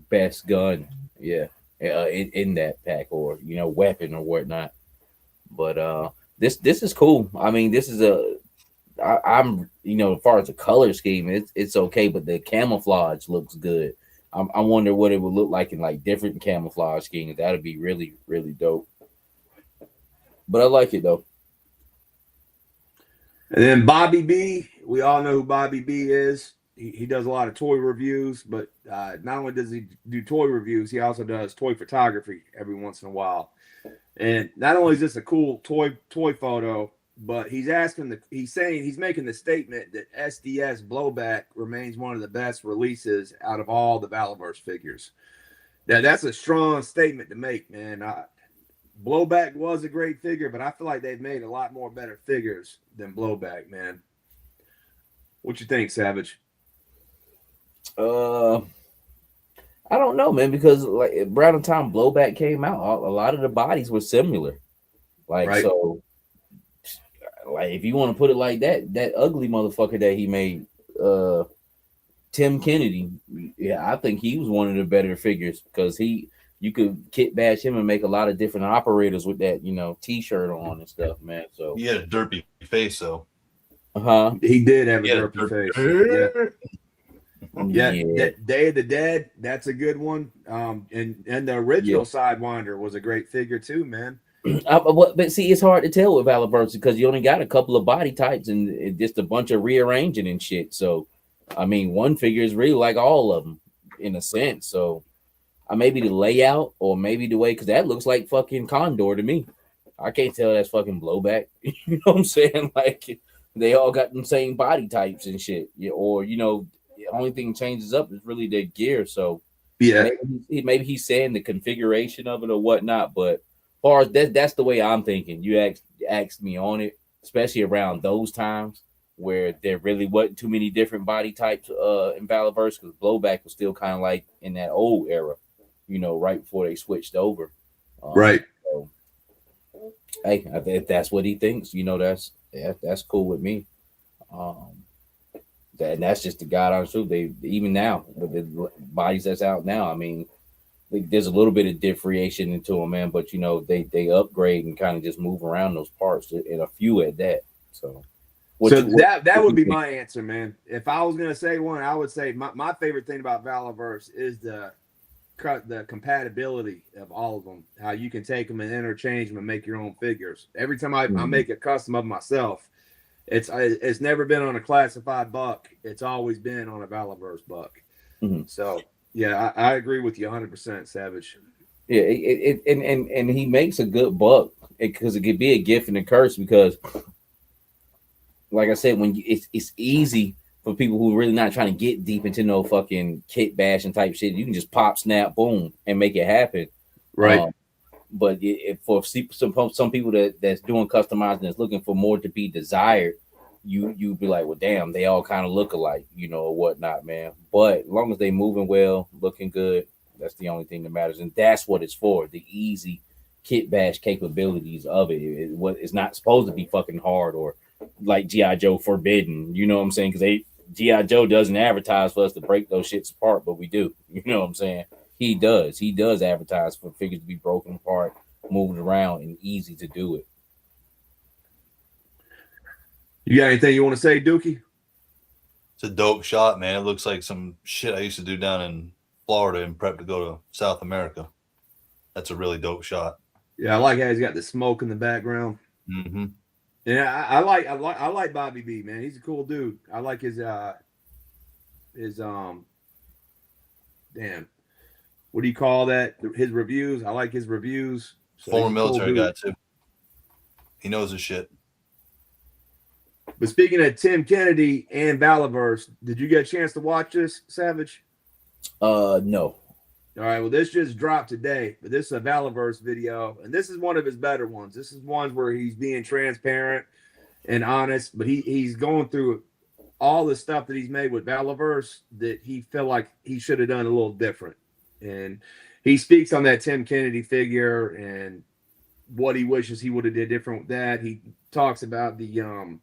best gun. Yeah. In that pack, or weapon or whatnot. But this is cool. I mean, this is I'm as far as the color scheme, it's okay, but the camouflage looks good. I wonder what it would look like in like different camouflage schemes. That'd be really, really dope. But I like it though. And then Bobby B, we all know who Bobby B is. He does a lot of toy reviews, but not only does he do toy reviews, he also does toy photography every once in a while. And not only is this a cool toy photo, but he's saying he's making the statement that SDS Blowback remains one of the best releases out of all the Valaverse figures. Now that's a strong statement to make, man. Blowback was a great figure, but I feel like they've made a lot more better figures than Blowback, man. What you think, Savage? I don't know, man, because like around the time Blowback came out, a lot of the bodies were similar. Like, right. So like if you want to put it like that ugly motherfucker that he made, Tim Kennedy, yeah, I think he was one of the better figures because you could kit bash him and make a lot of different operators with that, t-shirt on and stuff, man. So he had a derpy face, though. He did have a derpy face. Yeah. Day of the Dead, that's a good one. And the original Sidewinder was a great figure too, man. But see, it's hard to tell with Valaverse because you only got a couple of body types and just a bunch of rearranging and shit. So, I mean, one figure is really like all of them in a sense. So, maybe the layout or maybe the way, because that looks like fucking Condor to me. I can't tell that's fucking Blowback. You know what I'm saying? Like, they all got the same body types and shit. Yeah, or, the only thing changes up is really their gear. So, yeah, maybe he's saying the configuration of it or whatnot. But as far as that's the way I'm thinking. You asked me on it, especially around those times where there really wasn't too many different body types in Valaverse, because Blowback was still kind of like in that old era, right before they switched over. Right. So, hey, if that's what he thinks, that's cool with me. And that's just the God honest truth. They even now with the bodies that's out now. I mean, there's a little bit of differentiation into them, man. But you know, they upgrade and kind of just move around those parts, and a few at that. So, that would be my answer, man. If I was gonna say one, I would say my favorite thing about Valaverse is the compatibility of all of them. How you can take them and interchange them and make your own figures. Every time I make a custom of myself, it's never been on a classified buck. It's always been on a Valaverse buck. So yeah, I agree with you 100%, Savage. Yeah, and he makes a good buck because it could be a gift and a curse because, like I said, when it's easy for people who are really not trying to get deep into no fucking kit bashing type shit. You can just pop, snap, boom, and make it happen. Right. But for some people that's doing customizing, that's looking for more to be desired, you be like, well, damn, they all kind of look alike, you know, or whatnot, man. But as long as they moving well, looking good, that's the only thing that matters, and that's what it's for. The easy kit bash capabilities of it. It's not supposed to be fucking hard or like G.I. Joe forbidden, you know what I'm saying? Because G.I. Joe doesn't advertise for us to break those shits apart, but we do. You know what I'm saying? He does advertise for figures to be broken apart, moving around, and easy to do it. You got anything you want to say, Dookie? It's a dope shot, man. It looks like some shit I used to do down in Florida and prep to go to South America. That's a really dope shot. Yeah, I like how he's got the smoke in the background. Mm-hmm. Yeah, I like Bobby B, man. He's a cool dude. I like his damn, what do you call that? His reviews. I like his reviews. So former military guy too. He knows his shit. But speaking of Tim Kennedy and Valaverse, did you get a chance to watch this, Savage? No. All right, well, this just dropped today, but this is a Valaverse video, and this is one of his better ones. This is ones where he's being transparent and honest, but he's going through all the stuff that he's made with Valaverse that he felt like he should have done a little different. And he speaks on that Tim Kennedy figure and what he wishes he would have did different with that. He talks about the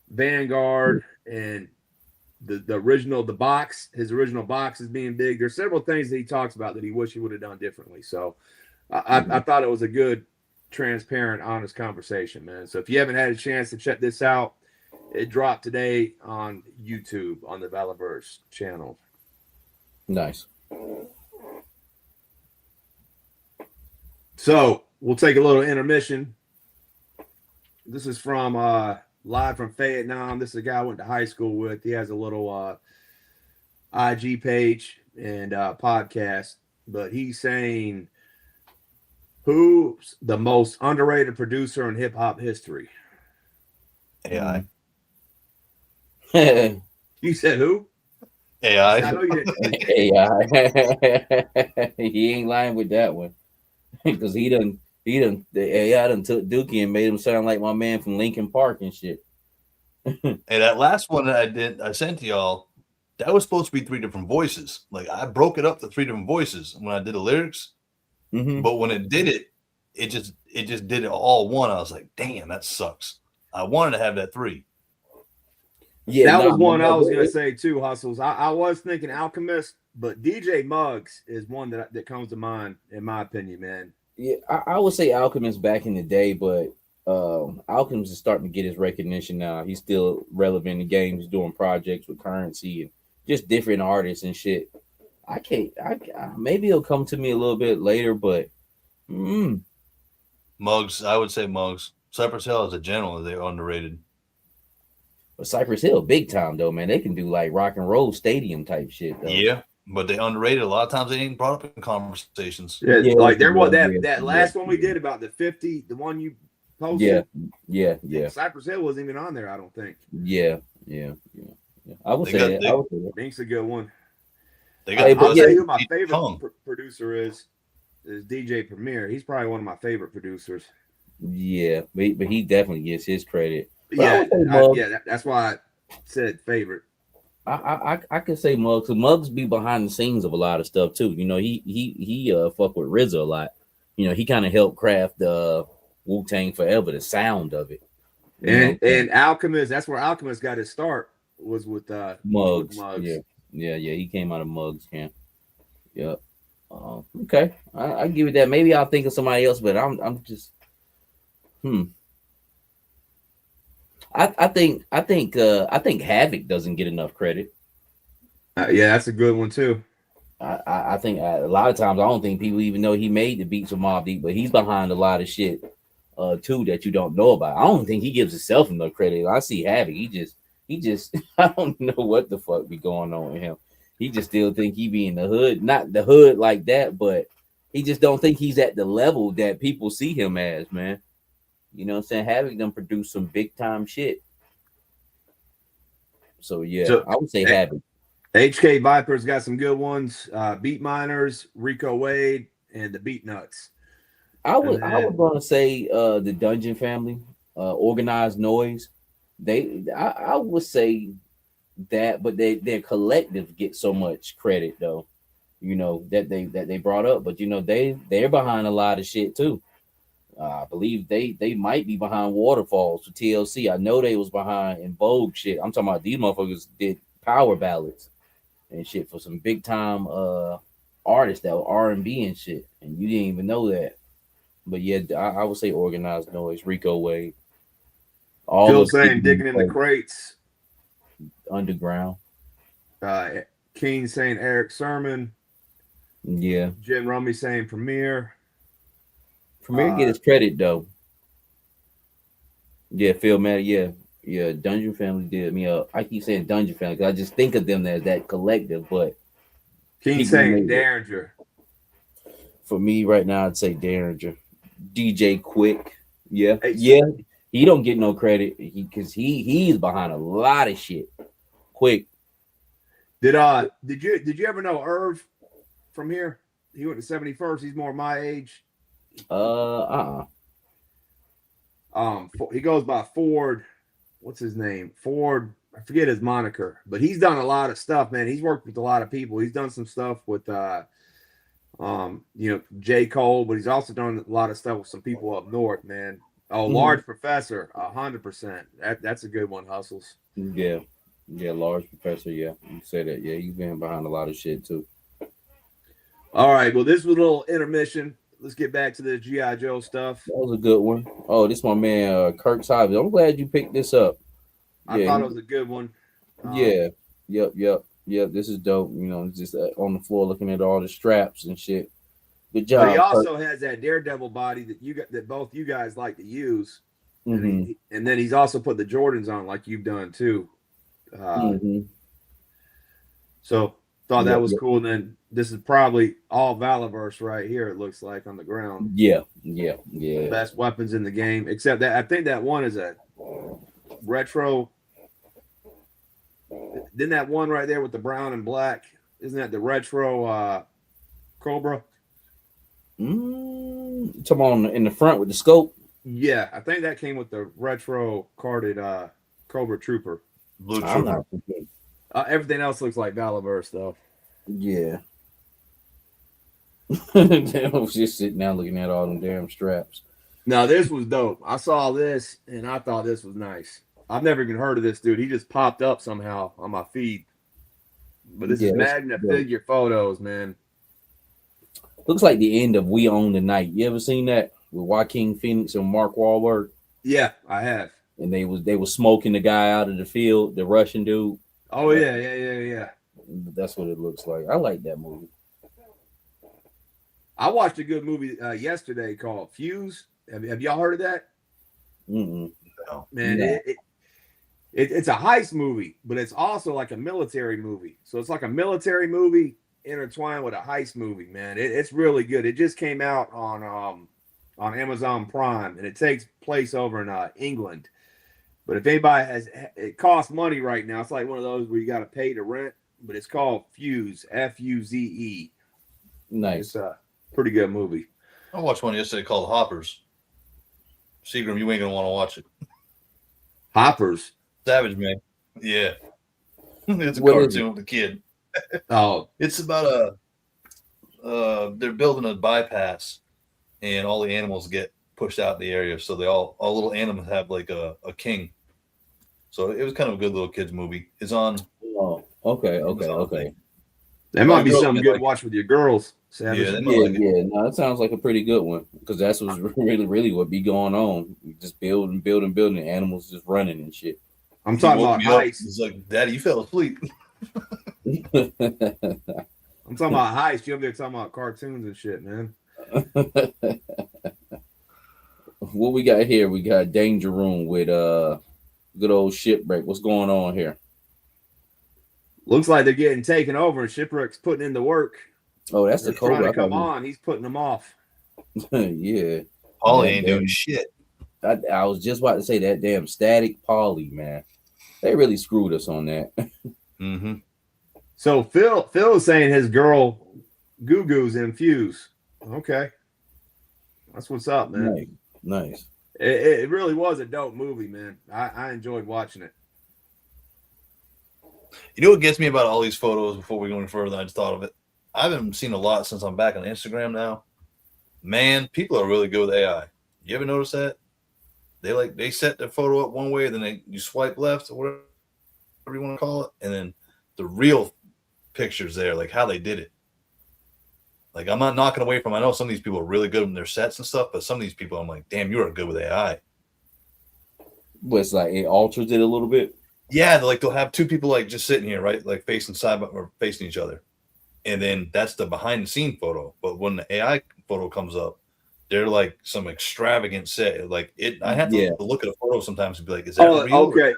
Vanguard and the original, the box, his original box is being big. There's several things that he talks about that he wish he would have done differently. So I thought it was a good, transparent, honest conversation, man. So if you haven't had a chance to check this out, it dropped today on YouTube on the Valaverse channel. Nice. So we'll take a little intermission. This is from live from Vietnam. This is a guy I went to high school with. He has a little IG page and podcast, but he's saying, who's the most underrated producer in hip hop history? AI. You said who? AI. I know you didn't. AI. He ain't lying with that one because the AI done took Dookie and made him sound like my man from Linkin Park and shit. Hey, that last one that I sent to y'all, that was supposed to be 3 different voices. Like I broke it up to 3 different voices when I did the lyrics. Mm-hmm. But when it did it, it just did it all one. I was like, damn, that sucks. I wanted to have that 3. Yeah, that was one I was gonna say too, Hustles. I was thinking Alchemist, but DJ Muggs is one that comes to mind in my opinion, man. Yeah, I would say Alchemist back in the day, but Alchemist is starting to get his recognition now. He's still relevant in games, doing projects with Currency and just different artists and shit. Maybe it'll come to me a little bit later, but Muggs, I would say Muggs. Cypress Hill as a general, they're underrated. But Cypress Hill, big time though, man. They can do like rock and roll stadium type shit though. Yeah, but they underrated. A lot of times they ain't brought up in conversations. Yeah, like there was that last one we did about the 50, the one you posted. Yeah. Cypress Hill wasn't even on there, I don't think. Yeah. I would say that. Pink's a good one. I'll tell you who my favorite producer is DJ Premier. He's probably one of my favorite producers. Yeah, but he definitely gets his credit. But that's why I said favorite. I could say Muggs. Muggs be behind the scenes of a lot of stuff too. You know, he fuck with RZA a lot. You know, he kind of helped craft the Wu-Tang Forever, the sound of it. And Alchemist, that's where Alchemist got his start. was with Mugs. Mugs. Yeah. He came out of Mugs camp. Yep. Okay, I give it that. Maybe I'll think of somebody else, but I'm just I think Havoc doesn't get enough credit. Yeah, that's a good one too. I think a lot of times I don't think people even know he made the beats of Mobb Deep, but he's behind a lot of shit too that you don't know about. I don't think he gives himself enough credit. I see Havoc, he just I don't know what the fuck be going on with him. He just still think he be in the hood, not the hood like that, but he just don't think he's at the level that people see him as, man. You know what I'm saying? Havoc done produced some big time shit. So yeah, So I would say Havoc. HK Vipers got some good ones. Beat Miners, Rico Wade, and the Beat Nuts. I was gonna say the Dungeon Family, Organized Noise. I would say that, but their collective get so much credit though. You know that they brought up, but you know they're behind a lot of shit too. I believe they might be behind Waterfalls for TLC. I know they was behind in Vogue shit. I'm talking about these motherfuckers did power ballads and shit for some big time artists that were R&B and shit, and you didn't even know that. But yeah, I would say Organized Noise, Rico Wade, all Phil of saying digging in the crates. Underground. King saying Eric Sermon. Yeah. Jim Rummy saying Premier. Premier get his credit though. Yeah, Phil man, yeah. Dungeon Family did me up. I keep saying Dungeon Family because I just think of them as that collective, but King saying Derringer. For me right now, I'd say Derringer. DJ Quick. Yeah. Yeah. He don't get no credit because he's behind a lot of shit. Quick. Did you ever know Irv from here? He went to 71st. He's more my age. He goes by Ford. What's his name? Ford. I forget his moniker, but he's done a lot of stuff, man. He's worked with a lot of people. He's done some stuff with J. Cole, but he's also done a lot of stuff with some people up north, man. Oh, Large Professor, 100%. That's a good one, Hustles. Yeah, Large Professor. Yeah, you say that. Yeah, he's been behind a lot of shit too. All right, well, this was a little intermission. Let's get back to the G.I. Joe stuff. That was a good one. Oh, this my man Kirk Simon. I'm glad you picked this up. I thought it was a good one. Yeah. Yep. This is dope. You know, just on the floor looking at all the straps and shit. Good job. But he also has that Daredevil body that both you guys like to use, and then he's also put the Jordans on like you've done too. So thought that was cool. And then this is probably all Valiverse right here. It looks like on the ground. Yeah. Best weapons in the game, except that I think that one is a retro. Then that one right there with the brown and black, isn't that the retro Cobra? Talking on in the front with the scope. Yeah, I think that came with the retro carded Cobra Trooper. Blue Trooper. Everything else looks like Valiverse though. Yeah. I was just sitting down looking at all them damn straps. Now this was dope. I saw this and I thought this was nice. I've never even heard of this dude. He just popped up somehow on my feed. But this is Magna figure photos, man. Looks like the end of We Own the Night. You ever seen that with Joaquin Phoenix and Mark Wahlberg? Yeah, I have. And they was smoking the guy out of the field, the Russian dude. Oh yeah. That's what it looks like. I like that movie. I watched a good movie yesterday called Fuse. Have y'all heard of that? No. Man, it's a heist movie, but it's also like a military movie. So it's like a military movie intertwined with a heist movie, man. It's really good. It just came out on Amazon Prime, and it takes place over in England. But if anybody it costs money right now. It's like one of those where you got to pay to rent, but it's called Fuse, Fuze. Nice. It's a pretty good movie. I watched one yesterday called Hoppers. Seagram, you ain't gonna want to watch it. Hoppers. Savage Man. Yeah. It's a cartoon with a kid. Oh. It's about they're building a bypass and all the animals get pushed out in the area. So they all little animals have like a king. So it was kind of a good little kids movie. It's on. Oh, okay. That might be girls something might good like to watch with your girls, Savage. Yeah, they might Yeah, like it. yeah. No, that sounds like a pretty good one because that's what's really what be going on. You just building, and animals just running and shit. I'm He talking woke about me up. heist. He's like, "Daddy, you fell asleep." I'm talking about heist. You up there talking about cartoons and shit, man. What we got here? We got Danger Room with good old Shipwreck. What's going on here? Looks like they're getting taken over, and Shipwreck's putting in the work. Oh, that's the They're trying Cobra. to come on. He's putting them off. Yeah. Holly Man, ain't doing shit. I was just about to say that damn Static Polly, man. They really screwed us on that. Mm-hmm. So Phil is saying his girl Goo Goo's infused. Okay, that's what's up, man. Nice. It really was a dope movie, man. I enjoyed watching it. You know what gets me about all these photos before we go any further? I just thought of it. I haven't seen a lot since I'm back on Instagram now. Man, people are really good with AI. You ever notice that? They set their photo up one way, then you swipe left or whatever you want to call it, and then the real pictures there, like how they did it. Like I'm not knocking away from. I know some of these people are really good in their sets and stuff, but some of these people, I'm like, damn, you are good with AI. But it's like it alters it a little bit. Yeah, they'll have two people like just sitting here, right, like facing side or facing each other, and then that's the behind the scene photo. But when the AI photo comes up, they're like some extravagant set. Like it, I have to look at a photo sometimes and be like, is that real? Okay.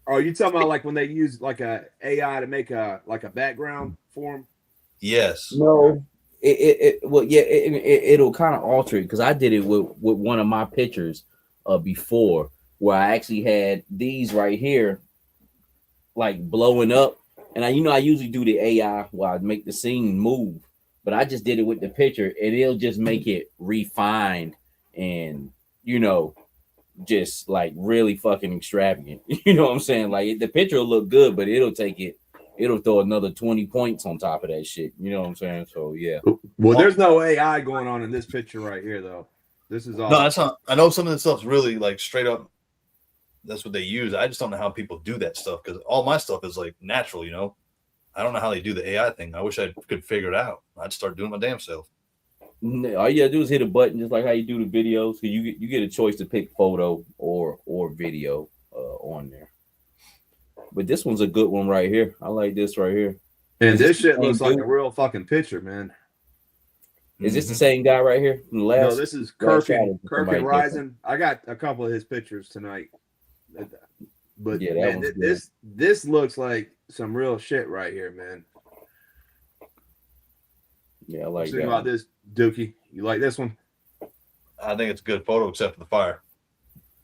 Are you talking about like when they use like a AI to make a background for them? Yes. No. It'll kind of alter it because I did it with one of my pictures before where I actually had these right here like blowing up, and I usually do the AI while I make the scene move, but I just did it with the picture and it'll just make it refined and just like really fucking extravagant. You know what I'm saying? Like the picture will look good, but it'll throw another 20 points on top of that shit. You know what I'm saying? So yeah. Well, there's no AI going on in this picture right here, though. This is all. No, that's not. I know some of the stuff's really like straight up. That's what they use. I just don't know how people do that stuff because all my stuff is like natural. I don't know how they do the AI thing. I wish I could figure it out. I'd start doing it my damn self. All you gotta do is hit a button, just like how you do the videos. So you get a choice to pick photo or video on there. But this one's a good one right here. I like this right here. And this shit looks like a real fucking picture, man. Is this the same guy right here from the last? No, this is Kirkin Rising. I got a couple of his pictures tonight. But yeah, man, this looks like some real shit right here, man. Yeah, I like that. What about this, Dookie? You like this one? I think it's a good photo, except for the fire.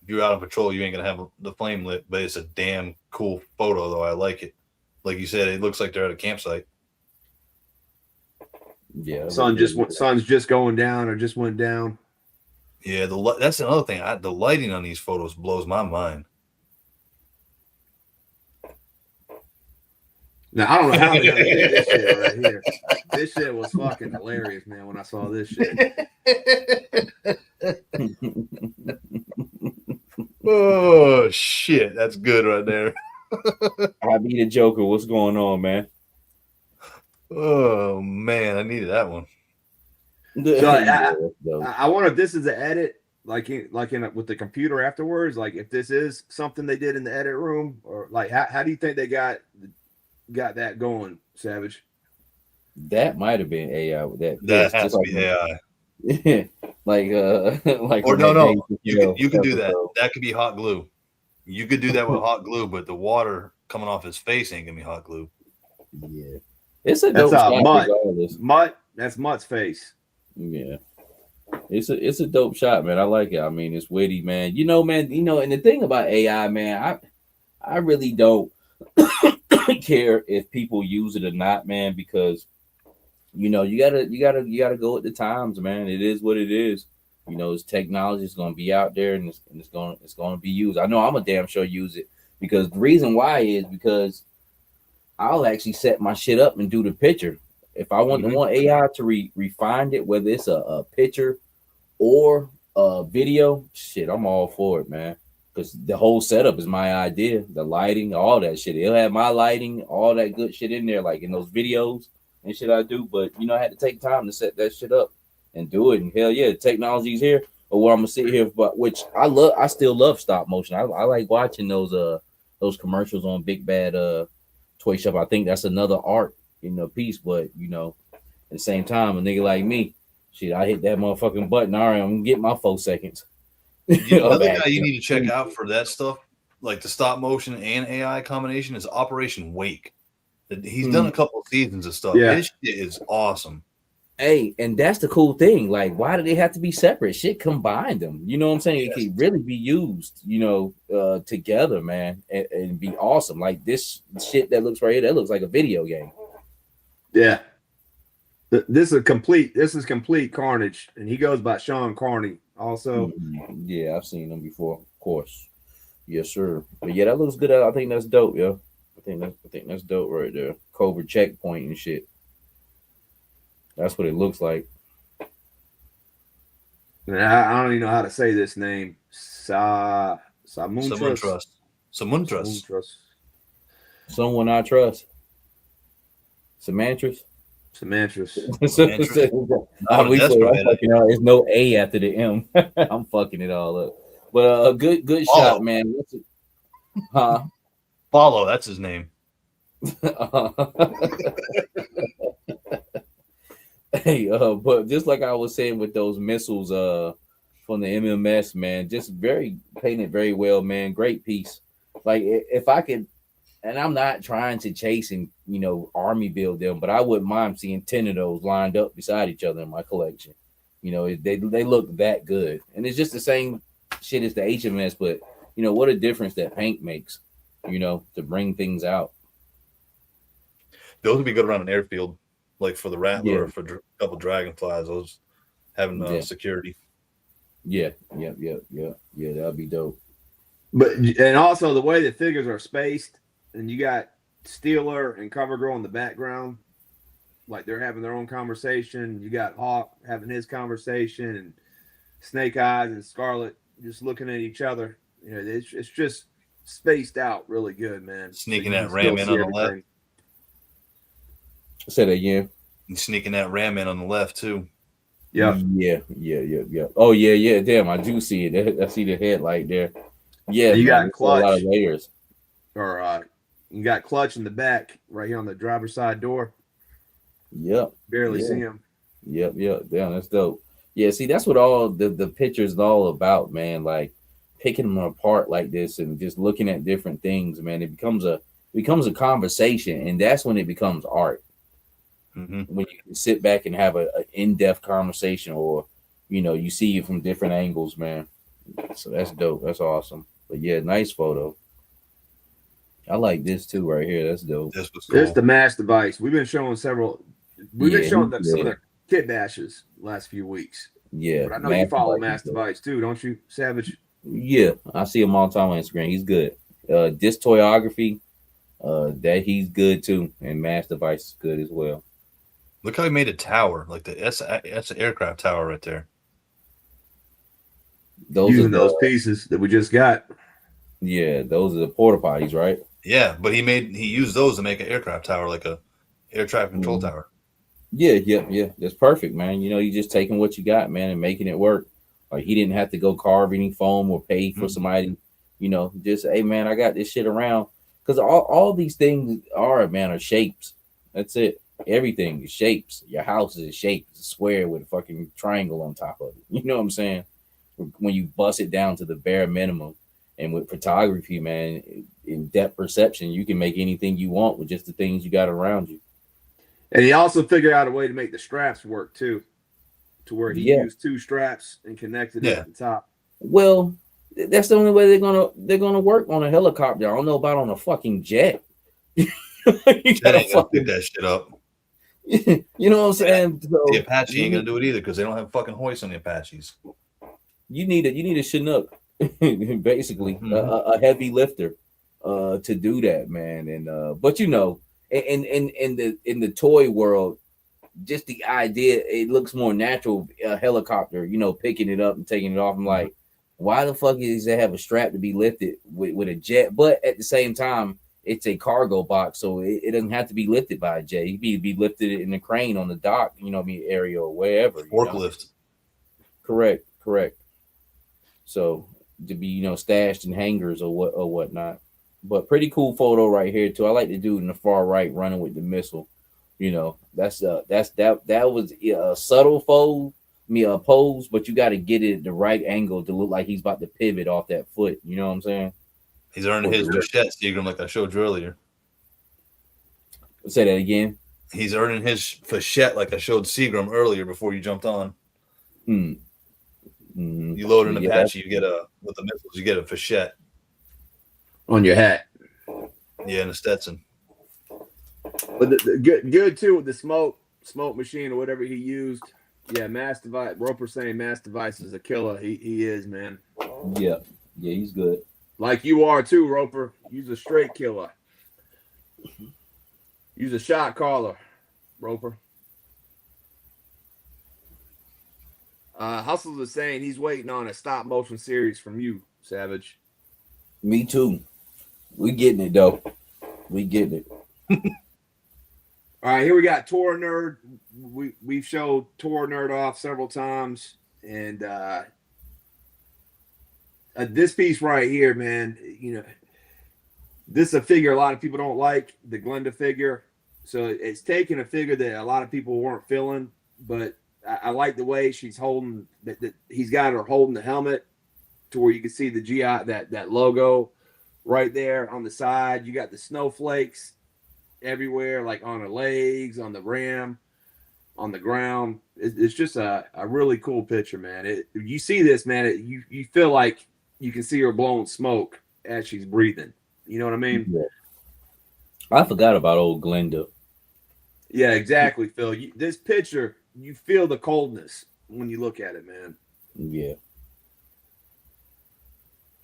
If you're out on patrol, you ain't gonna have the flame lit, but it's a damn cool photo, though. I like it. Like you said, it looks like they're at a campsite. Yeah, sun's just going down or just went down. Yeah, that's another thing. The lighting on these photos blows my mind. Now I don't know how they're gonna do this shit right here. This shit was fucking hilarious, man. When I saw this shit. Oh shit, that's good right there. I be the Joker. What's going on, man? Oh man, I needed that one. So I wonder if this is an edit, like with the computer afterwards. Like if this is something they did in the edit room, or like how do you think they got that going, Savage? That might have been AI. That has to be AI. like or no. You can do that. That could be hot glue. You could do that with hot glue, but the water coming off his face ain't gonna be hot glue. Yeah, it's a dope shot. Mutt. That's Mutt's face. Yeah, it's a dope shot, man. I like it. I mean, it's witty, man. Man. And the thing about AI, man, I really don't care if people use it or not, man, because you gotta go with the times, man. It is what it is. This technology is gonna be out there and it's gonna be used. I know I'm a damn sure use it because the reason why is because I'll actually set my shit up and do the picture. If I want AI to refine it, whether it's a picture or a video, shit, I'm all for it, man. because the whole setup is my idea. The lighting, all that shit. It'll have my lighting, all that good shit in there, like in those videos and shit I do. But I had to take time to set that shit up and do it. And hell yeah, the technology's here. Or where I'm gonna sit here, but which I still love stop motion. I like watching those commercials on Big Bad Toy Shop. I think that's another art piece. But at the same time, a nigga like me, shit, I hit that motherfucking button. All right, I'm gonna get my 4 seconds. Another guy you need to check out for that stuff, like the stop motion and AI combination, is Operation Wake. He's done a couple of seasons of stuff. Yeah. His shit is awesome. Hey, and that's the cool thing. Like, why do they have to be separate? Shit, combine them. You know what I'm saying? Yes. It can really be used, together, man, and be awesome. Like this shit that looks right here, that looks like a video game. Yeah. This is complete Carnage, and he goes by Sean Carney also. Yeah, I've seen him before, of course. Yes, sir. But yeah, that looks good. I think that's dope, yo. I think that's dope right there. Cobra checkpoint and shit. That's what it looks like. I don't even know how to say this name. Samuntras. Someone I trust. Samantras. There's no A after the M. I'm fucking it all up. But good shot, man. Follow, that's his name. Hey, but just like I was saying with those missiles from the MMS, man, just painted very well, man. Great piece. Like if I could, and I'm not trying to chase and army build them, but I wouldn't mind seeing 10 of those lined up beside each other in my collection. They look that good, and it's just the same shit as the HMS, but what a difference that paint makes, to bring things out. Those would be good around an airfield, like for the Rattler or for a couple Dragonflies. Those having security. Yeah, that'd be dope. But and also the way the figures are spaced, and you got Steeler and CoverGirl in the background, like they're having their own conversation. You got Hawk having his conversation, and Snake Eyes and Scarlet just looking at each other. It's just spaced out really good, man. Sneaking that ram in on the left. Say that again. And sneaking that ram in on the left too. Yeah. Oh yeah. Damn, I do see it. I see the headlight there. Yeah, you got Clutch. A lot of layers. Or you got Clutch in the back right here on the driver's side door. Yep. Barely see him. Yep. Damn, that's dope. Yeah, see, that's what all the pictures is all about, man. Like picking them apart like this and just looking at different things, man. It becomes a conversation, and that's when it becomes art. Mm-hmm. When you can sit back and have an in-depth conversation, or you see it from different angles, man. So that's dope. That's awesome. But yeah, nice photo. I like this too right here. That's dope. This was cool. It's the mass device. We've been showing several. We've been showing some of the kit bashes last few weeks. Yeah, but I know you follow Mass Device too, don't you, Savage? Yeah, I see him all the time on Instagram. He's good. Disc Toyography, that he's good too, and Mass Device is good as well. Look how he made a tower, like that's an aircraft tower right there. Using those pieces that we just got. Yeah, those are the porta potties, right? Yeah, but he used those to make an aircraft tower, like a air traffic control tower. Yeah. That's perfect, man. You just taking what you got, man, and making it work. Like he didn't have to go carve any foam or pay for somebody. Just hey, man, I got this shit around, because all these things are shapes. That's it. Everything is shapes. Your house is a shape. It's a square with a fucking triangle on top of it. You know what I'm saying? When you bust it down to the bare minimum. And with photography, man, in depth perception, you can make anything you want with just the things you got around you. And he also figured out a way to make the straps work too, to where he used 2 straps and connected it at the top. Well, that's the only way they're gonna work on a helicopter. I don't know about on a fucking jet. You gotta fucking that shit up. You know what I'm saying? So, the Apache ain't gonna do it either because they don't have fucking hoists on the Apaches. You need a Chinook. Basically a heavy lifter to do that, man. And but in the toy world, just the idea, it looks more natural, a helicopter, picking it up and taking it off. I'm like, Why the fuck is it have a strap to be lifted with a jet? But at the same time, it's a cargo box, so it doesn't have to be lifted by a jet. You be lifted in the crane on the dock, area or wherever. Forklift. Correct. So to be, stashed in hangars or whatnot. But pretty cool photo right here too. I like the dude in the far right running with the missile. That was a subtle pose, but you got to get it at the right angle to look like he's about to pivot off that foot. You know what I'm saying? He's earning his Fichette, Seagram, like I showed you earlier. Say that again. He's earning his Fichette, like I showed Seagram earlier before you jumped on. Mm-hmm. You load an Apache, you get with the missiles, you get a Fichette on your hat. Yeah, and a Stetson. But the good too with the smoke machine or whatever he used. Yeah, Mass Device. Roper saying Mass Device is a killer. He is, man. Yeah, he's good. Like you are too, Roper. You's a straight killer. You's a shot caller, Roper. Hustles is saying he's waiting on a stop motion series from you, Savage. Me too. We getting it though. We getting it. All right, here we got Tour Nerd. We've showed Tour Nerd off several times, and this piece right here, man. This is a figure a lot of people don't like, the Glenda figure. So it's taking a figure that a lot of people weren't feeling, but I like the way she's holding that. He's got her holding the helmet to where you can see the GI that logo right there on the side. You got the snowflakes everywhere, like on her legs, on the ram, on the ground. It's just a really cool picture, man. You see this, man, you feel like you can see her blowing smoke as she's breathing. You know what I mean? Yeah. I forgot about old Glenda. Yeah, exactly, Phil. This picture, you feel the coldness when you look at it, man. Yeah.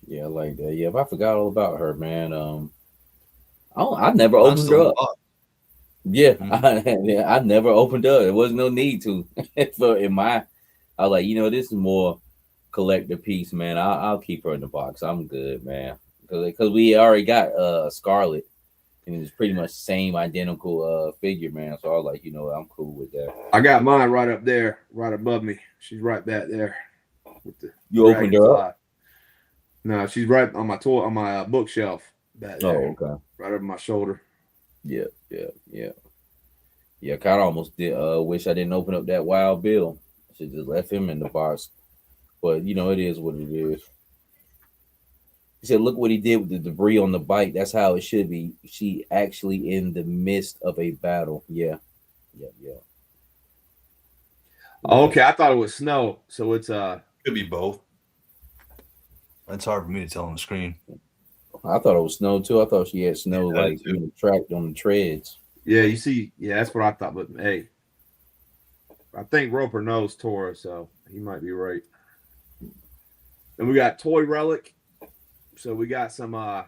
Yeah, I like that. Yeah, but I forgot all about her, man. I never opened her up. Yeah, I never opened up. There was no need to. I was like, this is more collector piece, man. I'll keep her in the box. I'm good, man. Because we already got Scarlet, and it's pretty much the same identical figure, man. So I was like, I'm cool with that. I got mine right up there, right above me. She's right back there. You opened her up? No, she's right on my bookshelf back there. Oh, okay. Right over my shoulder. Yeah. Yeah, kind of almost did. Wish I didn't open up that Wild Bill. Should just left him in the box. But it is what it is. He said, "Look what he did with the debris on the bike. That's how it should be. She actually in the midst of a battle." Yeah. Okay, I thought it was snow, so it's could be both. That's hard for me to tell on the screen. I thought it was snow too. I thought she had snow tracked on the treads. Yeah, you see, that's what I thought. But hey, I think Roper knows Taurus, so he might be right. And we got Toy Relic. So we got some of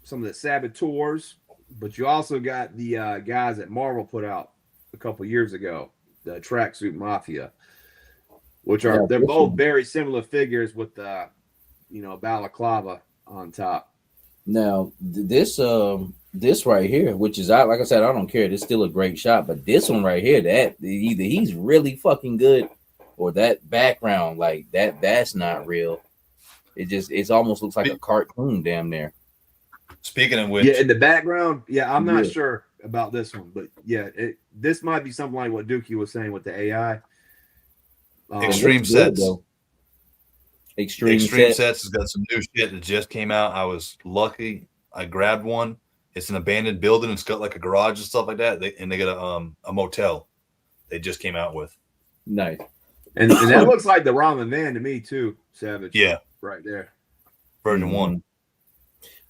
the Saboteurs, but you also got the guys that Marvel put out a couple years ago, the Tracksuit Mafia, which they're both very similar figures with the balaclava on top. Now this right here, which is like I said, I don't care. It's still a great shot, but this one right here, that either he's really fucking good, or that background like that's not real. It almost looks like a cartoon, damn near. Speaking of which, yeah, in the background, I'm not sure about this one, but yeah, this might be something like what Dookie was saying with the AI. Extreme Sets. Extreme Sets has got some new shit that just came out. I was lucky. I grabbed one. It's an abandoned building. It's got like a garage and stuff like that. They got a motel they just came out with. Nice. And that looks like the Ramen Van to me too, Savage. Yeah. Right there. Version 1.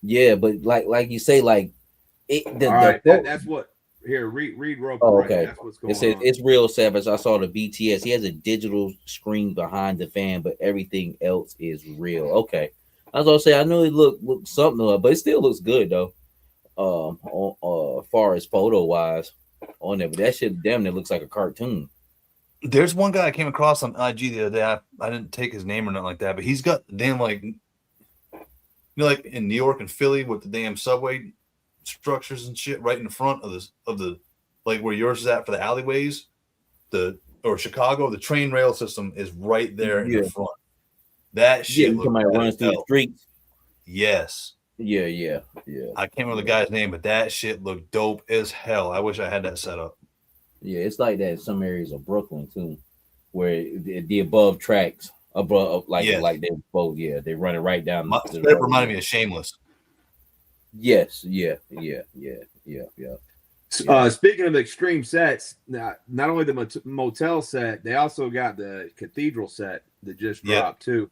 Yeah, but like you say, like that's what here, read Roper. Oh, okay. Right? That's what's going on. It's real, Savage. I saw the BTS. He has a digital screen behind the fan, but everything else is real. Okay. I was gonna say I know it looked something, but it still looks good though. Far as photo wise on there, but that shit damn near looks like a cartoon. There's one guy I came across on IG the other day. I didn't take his name or nothing like that, but he's got damn like like in New York and Philly with the damn subway structures and shit right in the front of the like where yours is at for the alleyways, or Chicago, the train rail system is right there in the front. That shit somebody runs through the streets. Yes. Yeah. I can't remember the guy's name, but that shit looked dope as hell. I wish I had that set up. Yeah, it's like that in some areas of Brooklyn too, where the above tracks above like they both they run it right down. That reminded me of Shameless. Yes, yeah. Speaking of extreme sets, not only the motel set, they also got the cathedral set that just dropped too.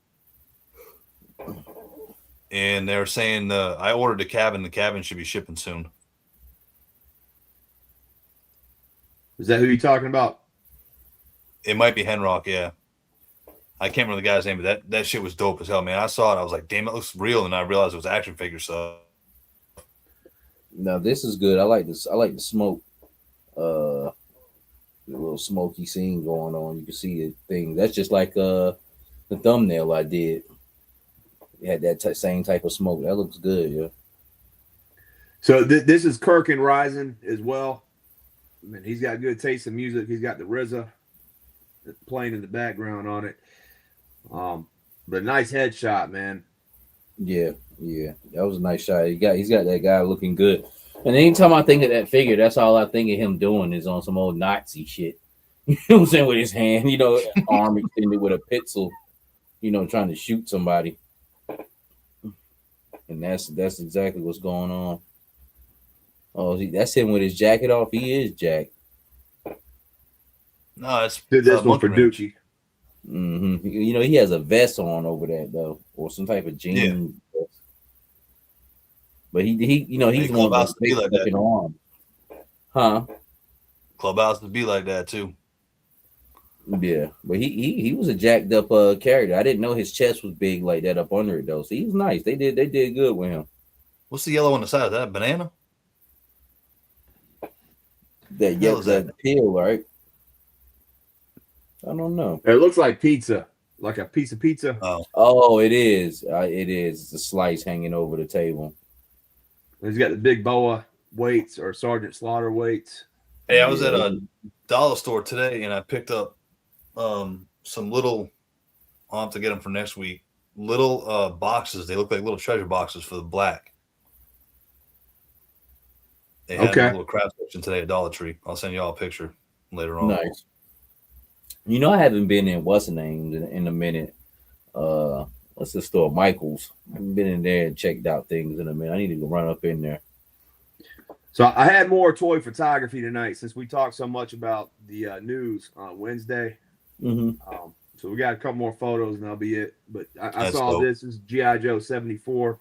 And they were saying I ordered a cabin. The cabin should be shipping soon. Is that who you're talking about? It might be Henrock, yeah. I can't remember the guy's name, but that shit was dope as hell, man. I saw it. I was like, damn, it looks real. And I realized it was action figure stuff. Now this is good. I like this. I like the smoke. The little smoky scene going on. You can see the thing. That's just like the thumbnail I did. It had that same type of smoke. That looks good, yeah. So this is Kirk and Rising as well. I mean, he's got good taste in music. He's got the RZA playing in the background on it. But nice headshot, man. Yeah. That was a nice shot. He's got that guy looking good. And anytime I think of that figure, that's all I think of him doing is on some old Nazi shit. You know what I'm saying? With his hand, arm extended with a pistol, trying to shoot somebody. And that's exactly what's going on. Oh, that's him with his jacket off. He is Jack. No, it's this one for Ducci. Mm-hmm. He has a vest on over that though, or some type of jean vest. But he's one of the like that. Arm. Huh? Clubhouse to be like that too. Yeah, but he was a jacked up character. I didn't know his chest was big like that up under it though. So he was nice. They did good with him. What's the yellow on the side? Is that a banana? That peel, right? I don't know. It looks like pizza, like a piece of pizza. Oh, it is. It is. It's a slice hanging over the table. He's got the big boa weights or Sergeant Slaughter weights. Hey, I was at a dollar store today and I picked up some little. I'll have to get them for next week. Little boxes. They look like little treasure boxes for the black. They had a little craft section today at Dollar Tree. I'll send you all a picture later on. Nice. I haven't been in what's the name in a minute. What's the store? Michael's. I haven't been in there and checked out things in a minute. I need to go run up in there. So I had more toy photography tonight since we talked so much about the news on Wednesday. Mm-hmm. So we got a couple more photos and that'll be it. But I saw dope. This is G.I. Joe 74.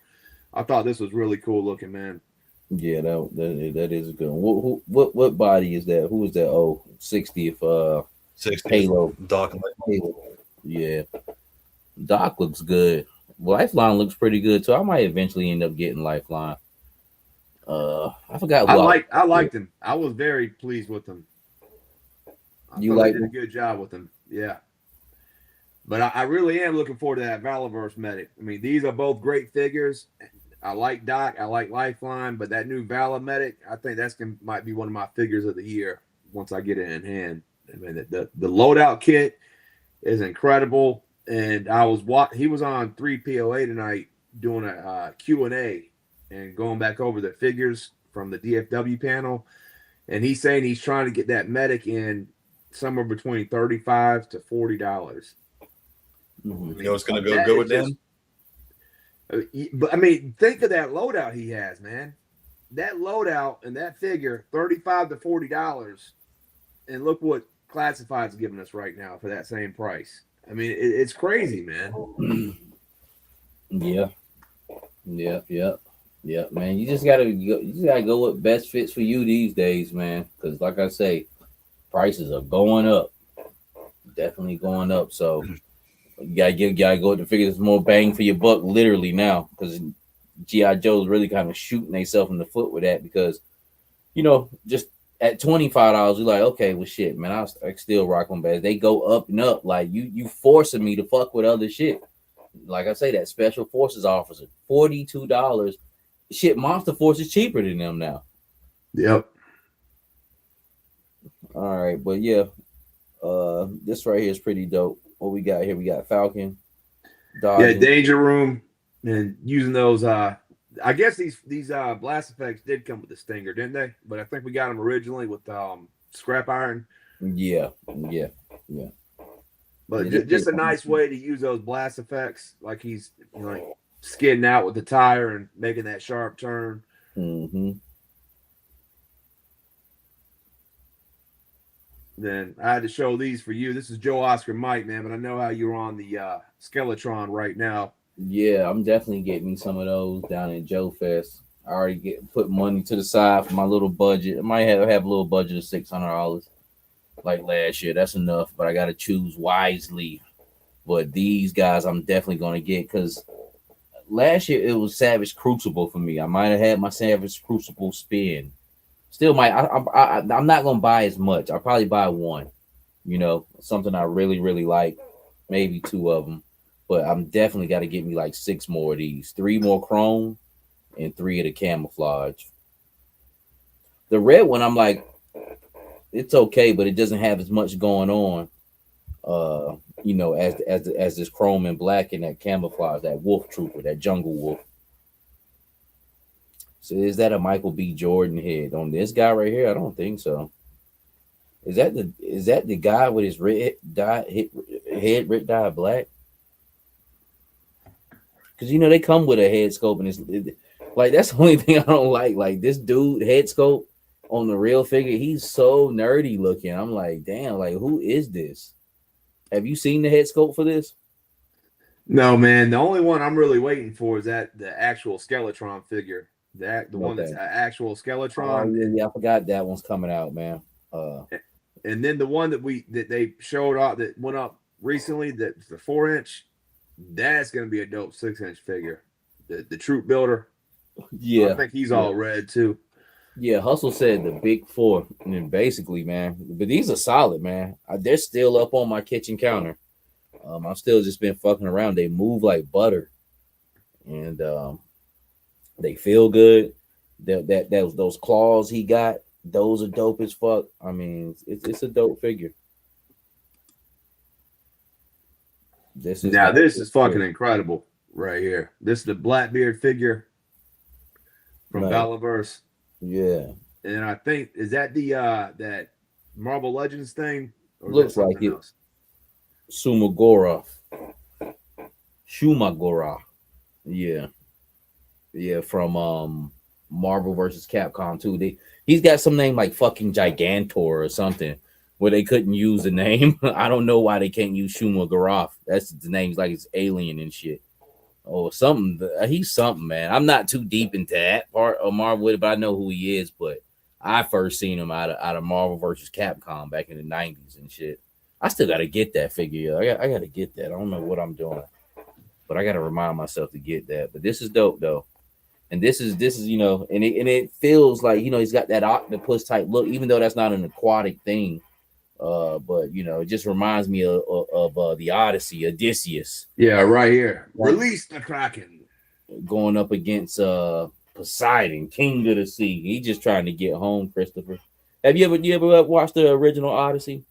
I thought this was really cool looking, man. Yeah, that is a good one. What body is that? Who is that? Oh, 60th 60th Halo. Doc. Halo. Yeah. Doc looks good. Lifeline looks pretty good too. I might eventually end up getting Lifeline. I forgot. I liked him. I was very pleased with him. They did a good job with him. Yeah. But I really am looking forward to that Valaverse medic. I mean, these are both great figures. I like Doc. I like Lifeline. But that new Vala medic, I think might be one of my figures of the year once I get it in hand. I mean, the loadout kit is incredible. And he was on 3POA tonight doing a Q&A and going back over the figures from the DFW panel. And he's saying he's trying to get that medic in somewhere between $35 to $40. Mm-hmm. You know what's going to go good with them? But I mean, think of that loadout he has, man. That loadout and that figure, $35 to $40. And look what Classified's giving us right now for that same price. I mean, it's crazy, man. Yeah, man. You just gotta go what best fits for you these days, man. Because like I say, prices are going up, definitely going up. So you gotta go with the figures more bang for your buck, literally now. Because GI Joe's really kind of shooting themselves in the foot with that. Because just At $25, you're like, okay, well, shit, man, I still rock them bags. They go up and up. Like you forcing me to fuck with other shit. Like I say, that Special Forces officer, $42. Shit, Monster Force is cheaper than them now. Yep. All right, but yeah, this right here is pretty dope. What we got here? We got Falcon, Yeah, dodging. Danger Room, and using those. I guess these blast effects did come with the Stinger, didn't they? But I think we got them originally with scrap iron. Yeah. But Yeah, just a nice way to use those blast effects, like he's like skidding out with the tire and making that sharp turn. Mm-hmm. Then I had to show these for you. This is Joe Oscar Mike, man, but I know how you're on the Skeletron right now. Yeah, I'm definitely getting me some of those down in Joe Fest. I already put money to the side for my little budget. I might have a little budget of $600 like last year. That's enough, but I got to choose wisely. But these guys, I'm definitely going to get, because last year it was Savage Crucible for me. I might have had my Savage Crucible spin. Still might. I'm not going to buy as much. I'll probably buy one. You know, something I really, really like. Maybe two of them. But I'm definitely got to get me like 6 more of these. 3 more chrome and 3 of the camouflage. The red one, I'm like, it's okay, but it doesn't have as much going on. You know, as this chrome and black and that camouflage, that wolf trooper, that jungle wolf. So is that a Michael B. Jordan head on this guy right here? I don't think so. Is that the guy with his head red dyed black? Because you know they come with a head scope, and it's like that's the only thing I don't like. Like this dude head scope on the real figure, he's so nerdy looking. I'm like, damn, like who is this? Have you seen the head scope for this? No, man. The only one I'm really waiting for is the actual Skeletron figure. The one that's an actual Skeletron. Oh, yeah, I forgot that one's coming out, man. And then the one that they showed up that went up recently, that's the 4-inch. That's gonna be a dope 6-inch figure. The Troop Builder. Yeah, I think he's all red too. Yeah, Hustle said the big 4, and then basically, man. But these are solid, man. They're still up on my kitchen counter. I've still just been fucking around. They move like butter, and they feel good. Those claws he got, those are dope as fuck. I mean, it's a dope figure. This is fucking incredible right here. This is the Blackbeard figure from Battleverse. Yeah. And I think is that the that Marvel Legends thing? Or looks like it. Else? Shumagora. Yeah. Yeah, from Marvel versus Capcom 2. He's got some name like fucking Gigantor or something where they couldn't use the name. I don't know why they can't use Shumagoroth. That's the name's like it's alien and shit. Or something. He's something, man. I'm not too deep into that part of Marvel, but I know who he is. But I first seen him out of Marvel versus Capcom back in the 90s and shit. I still gotta get that figure. I gotta get that. I don't know what I'm doing, but I gotta remind myself to get that. But this is dope though. And this is you know, and it feels like, you know, he's got that octopus type look, even though that's not an aquatic thing. But you know, it just reminds me of the Odyssey, Odysseus. Yeah, right here. Release the Kraken. Going up against Poseidon, King of the Sea. He's just trying to get home, Christopher. Have you ever watched the original Odyssey?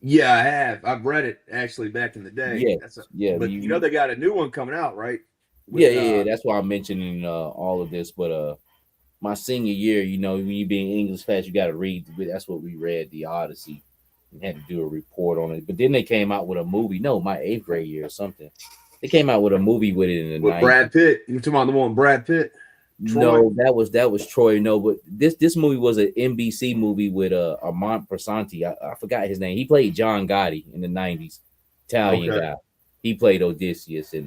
Yeah, I have. I've read it actually back in the day. Yeah. But you know they got a new one coming out, right? Yeah. That's why I'm mentioning all of this. But my senior year, you know, when you be in English class, you got to read. That's what we read, the Odyssey, and had to do a report on it. But then they came out with a movie. No, my 8th grade year or something. They came out with a movie with it in the 90s. Brad Pitt. You talking about the one with Brad Pitt? Troy? No, that was Troy. No, but this movie was an NBC movie with Armand Prasanti. I forgot his name. He played John Gotti in the 90s. Italian guy. He played Odysseus, and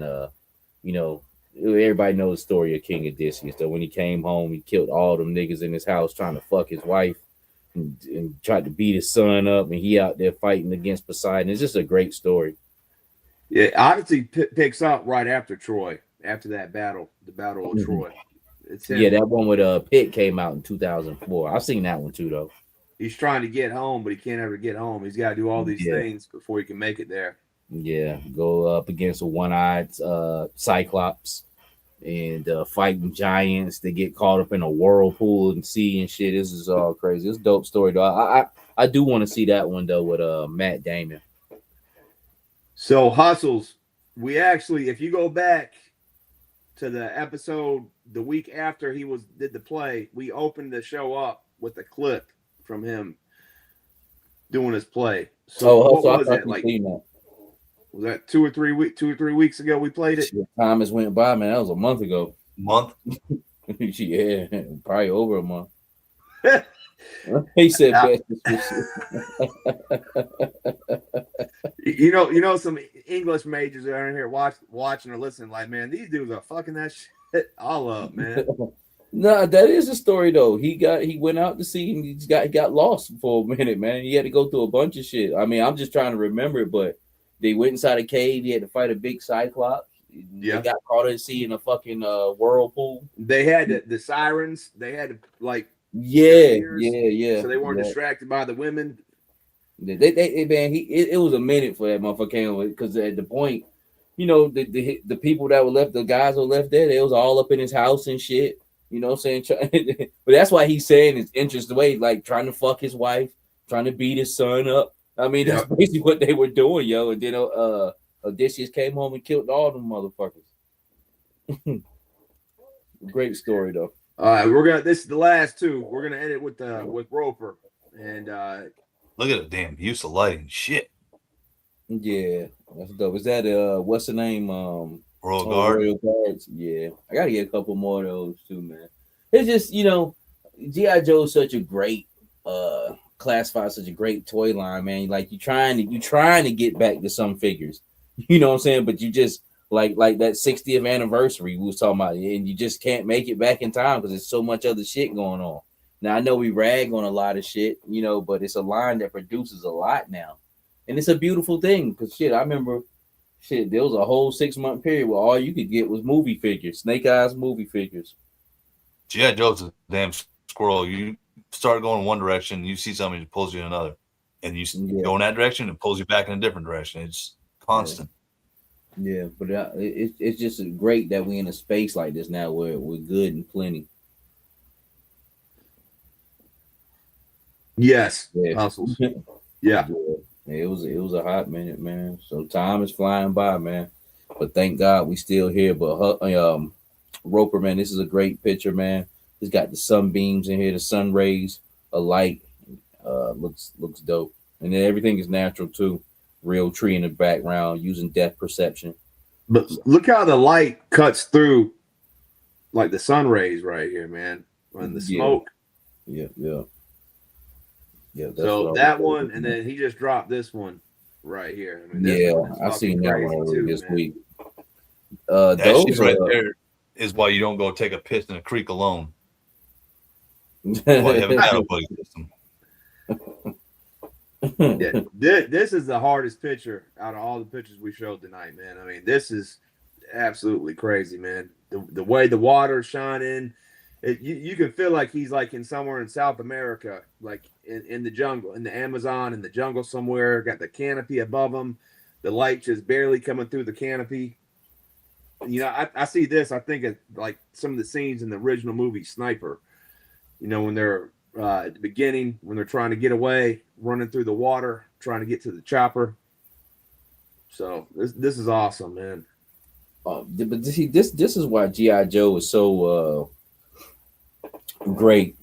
you know, everybody knows the story of King Odysseus. So when he came home, he killed all them niggas in his house trying to fuck his wife and tried to beat his son up, and he out there fighting against Poseidon. It's just a great story. Yeah, Odyssey picks up right after Troy, after that battle, the Battle of Troy. It's him. Yeah, that one with Pitt came out in 2004. I've seen that one too, though. He's trying to get home, but he can't ever get home. He's got to do all these Yeah. things before he can make it there. Yeah, go up against a one-eyed Cyclops and fighting giants. They get caught up in a whirlpool and sea and shit. This is all crazy. It's a dope story, though. I do want to see that one though with Matt Damon. So Hustles, we actually, if you go back to the episode the week after he did the play, we opened the show up with a clip from him doing his play. So what was that like? Was that 2 or 3 weeks ago we played it? Time has went by, man. That was a month ago. Month? Yeah, probably over a month. He said you know, some English majors are in here watching or listening, like, man, these dudes are fucking that shit all up, man. No, that is a story though. He went out to sea and he got lost for a minute, man. He had to go through a bunch of shit. I mean, I'm just trying to remember it, but they went inside a cave. He had to fight a big cyclops. Yeah, they got caught at sea in a fucking whirlpool. They had the sirens. They had to like yeah. So they weren't distracted by the women. They man, it was a minute for that motherfucker because at the point, you know, the people that were left, the guys who were left there, they was all up in his house and shit. You know what I'm saying? But that's why he's saying it's interesting way, like trying to fuck his wife, trying to beat his son up. I mean, that's basically what they were doing, yo. And then Odysseus came home and killed all them motherfuckers. Great story though. All right, this is the last two. We're gonna end it with Roper. And look at the damn use of lighting. Shit. Yeah, that's dope. Is that what's the name? Royal Guard. Royal Guards. Yeah, I gotta get a couple more of those too, man. It's just, you know, G.I. Joe is such a great classified, such a great toy line, man. Like you trying to get back to some figures, you know what I'm saying? But you just like that 60th anniversary we was talking about, and you just can't make it back in time because there's so much other shit going on. Now I know we rag on a lot of shit, you know, but it's a line that produces a lot now, and it's a beautiful thing. Because shit, I remember. Shit, there was a whole 6-month period where all you could get was movie figures, Snake Eyes movie figures. G.I. Joe's a damn squirrel. You start going in one direction, you see something that pulls you in another. And you go in that direction, it pulls you back in a different direction. It's constant. Yeah, but it's just great that we're in a space like this now where we're good and plenty. Yes. Hustles. Yeah. It was a hot minute, man. So time is flying by, man. But thank God we still here. But Roper, man, this is a great picture, man. It's got the sunbeams in here, the sun rays, a light. Looks dope. And then everything is natural too. Real tree in the background, using depth perception. But look how the light cuts through, like the sun rays right here, man. And the smoke. Yeah. So that one, and then he just dropped this one right here. I mean, I seen that one too, this week. That shit right there is why you don't go take a piss in a creek alone. Well, you haven't got a buddy system. Yeah, this is the hardest picture out of all the pictures we showed tonight, man. I mean, this is absolutely crazy, man. The way the water's shining. You can feel like he's like in somewhere in South America, like in the jungle, in the Amazon, in the jungle somewhere. Got the canopy above him, the light just barely coming through the canopy. You know, I see this. I think it's like some of the scenes in the original movie Sniper. You know, when they're at the beginning, when they're trying to get away, running through the water, trying to get to the chopper. So this is awesome, man. But see, this is why G.I. Joe is so great.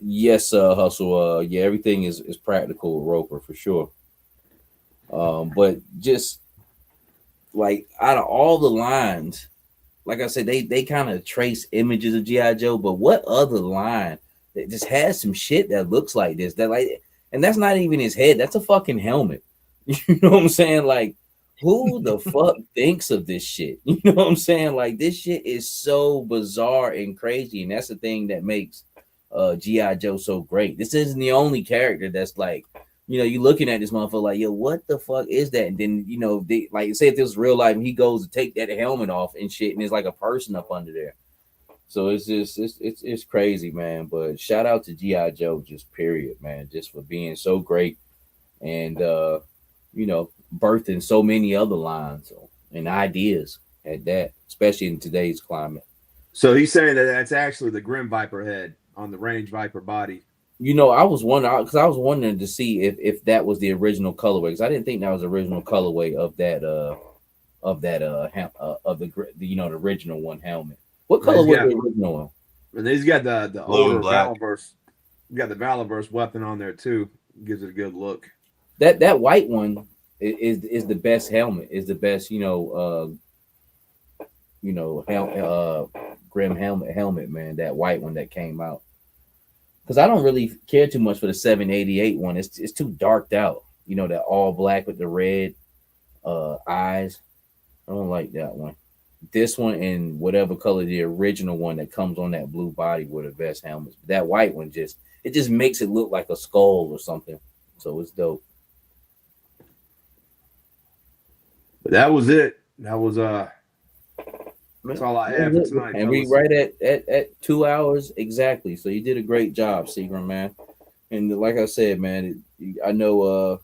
Yes, Hustle. Yeah, everything is practical with Roper for sure. But just like out of all the lines, like I said, they kind of trace images of G.I. Joe, but what other line that just has some shit that looks like this? That like, and that's not even his head, that's a fucking helmet. You know what I'm saying? Like, who the fuck thinks of this shit? You know what I'm saying? Like, this shit is so bizarre and crazy, and that's the thing that makes G.I. Joe so great. This isn't the only character that's like, you know, you looking at this motherfucker like, yo, what the fuck is that? And then, you know, they like say if this was real life and he goes to take that helmet off and shit, and there's like a person up under there. So it's crazy, man. But shout out to GI Joe, just period, man, just for being so great and birthing so many other lines and ideas at that, especially in today's climate. So he's saying that that's actually the Grim Viper head on the Range Viper body. I was wondering because I was wondering to see if that was the original colorway because I didn't think that was the original colorway of the original one helmet. What color was the original one? And he's got the Blue older and black. Valaverse. You got the Valaverse weapon on there too. Gives it a good look. That white one is the best helmet. Is the best Grim helmet, man. That white one that came out. Because I don't really care too much for the 788 one. It's too darked out. That all black with the red eyes. I don't like that one. This one and whatever color the original one that comes on that blue body were the best helmets. But that white one just makes it look like a skull or something. So it's dope. But that was it. That was that's all I have for tonight. And we right at 2 hours exactly. So you did a great job, Seagram, man. And like I said, man, I know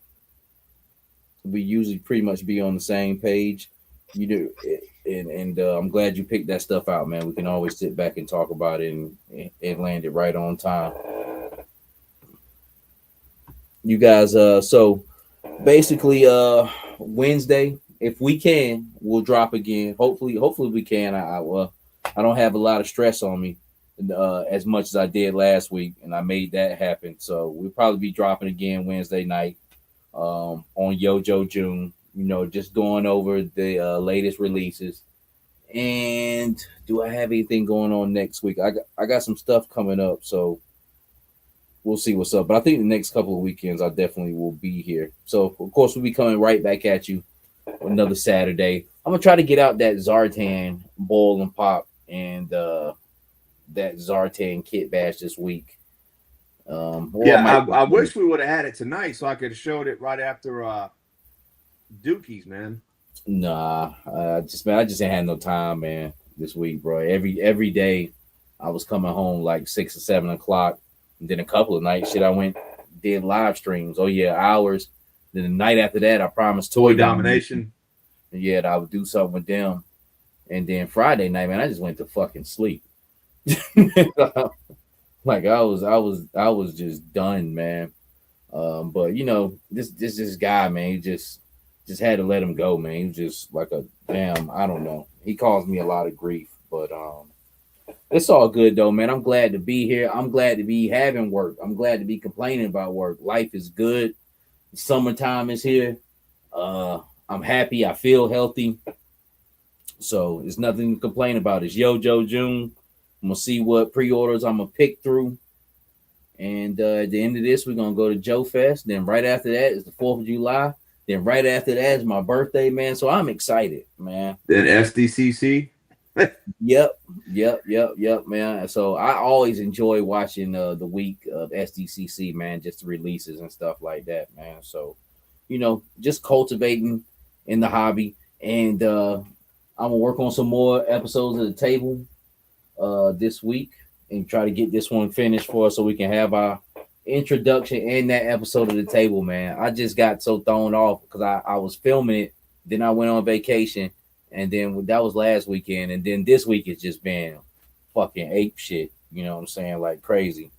we usually pretty much be on the same page. You do, and I'm glad you picked that stuff out, man. We can always sit back and talk about it and land it right on time. You guys, so basically, Wednesday, if we can, we'll drop again. Hopefully we can. I don't have a lot of stress on me as much as I did last week, and I made that happen. So we'll probably be dropping again Wednesday night on Yojo June. Just going over the latest releases. And do I have anything going on next week? I got some stuff coming up, so we'll see what's up. But I think the next couple of weekends I definitely will be here. So of course we'll be coming right back at you another Saturday. I'm gonna try to get out that Zartan boil and pop and that Zartan kit bash this week. I wish we would have had it tonight so I could have showed it right after Dookies, man. Nah, I just ain't had no time, man. This week, bro. Every day, I was coming home like 6 or 7 o'clock. And then a couple of nights, I did live streams. Oh yeah, hours. Then the night after that, I promised Toy Domination. Yeah, that I would do something with them. And then Friday night, man, I just went to fucking sleep. Like I was just done, man. But this guy, man, he just had to let him go, man. He was just like I don't know. He caused me a lot of grief, but it's all good though, man. I'm glad to be here. I'm glad to be having work. I'm glad to be complaining about work. Life is good. Summertime is here. I'm happy. I feel healthy. So there's nothing to complain about. It's Yojo June. I'm gonna see what pre-orders I'm gonna pick through. And at the end of this, we're gonna go to Joe Fest. Then right after that is the 4th of July. Then right after that is my birthday, man. So I'm excited, man. Then SDCC. Yep, man. So I always enjoy watching the week of SDCC, man, just the releases and stuff like that, man. So, just cultivating in the hobby. And I'm gonna work on some more episodes of the table this week and try to get this one finished for us so we can have our introduction and that episode of the table, man. I just got so thrown off because I was filming it, then I went on vacation, and then that was last weekend, and then this week it's just been fucking ape shit, you know what I'm saying, like crazy.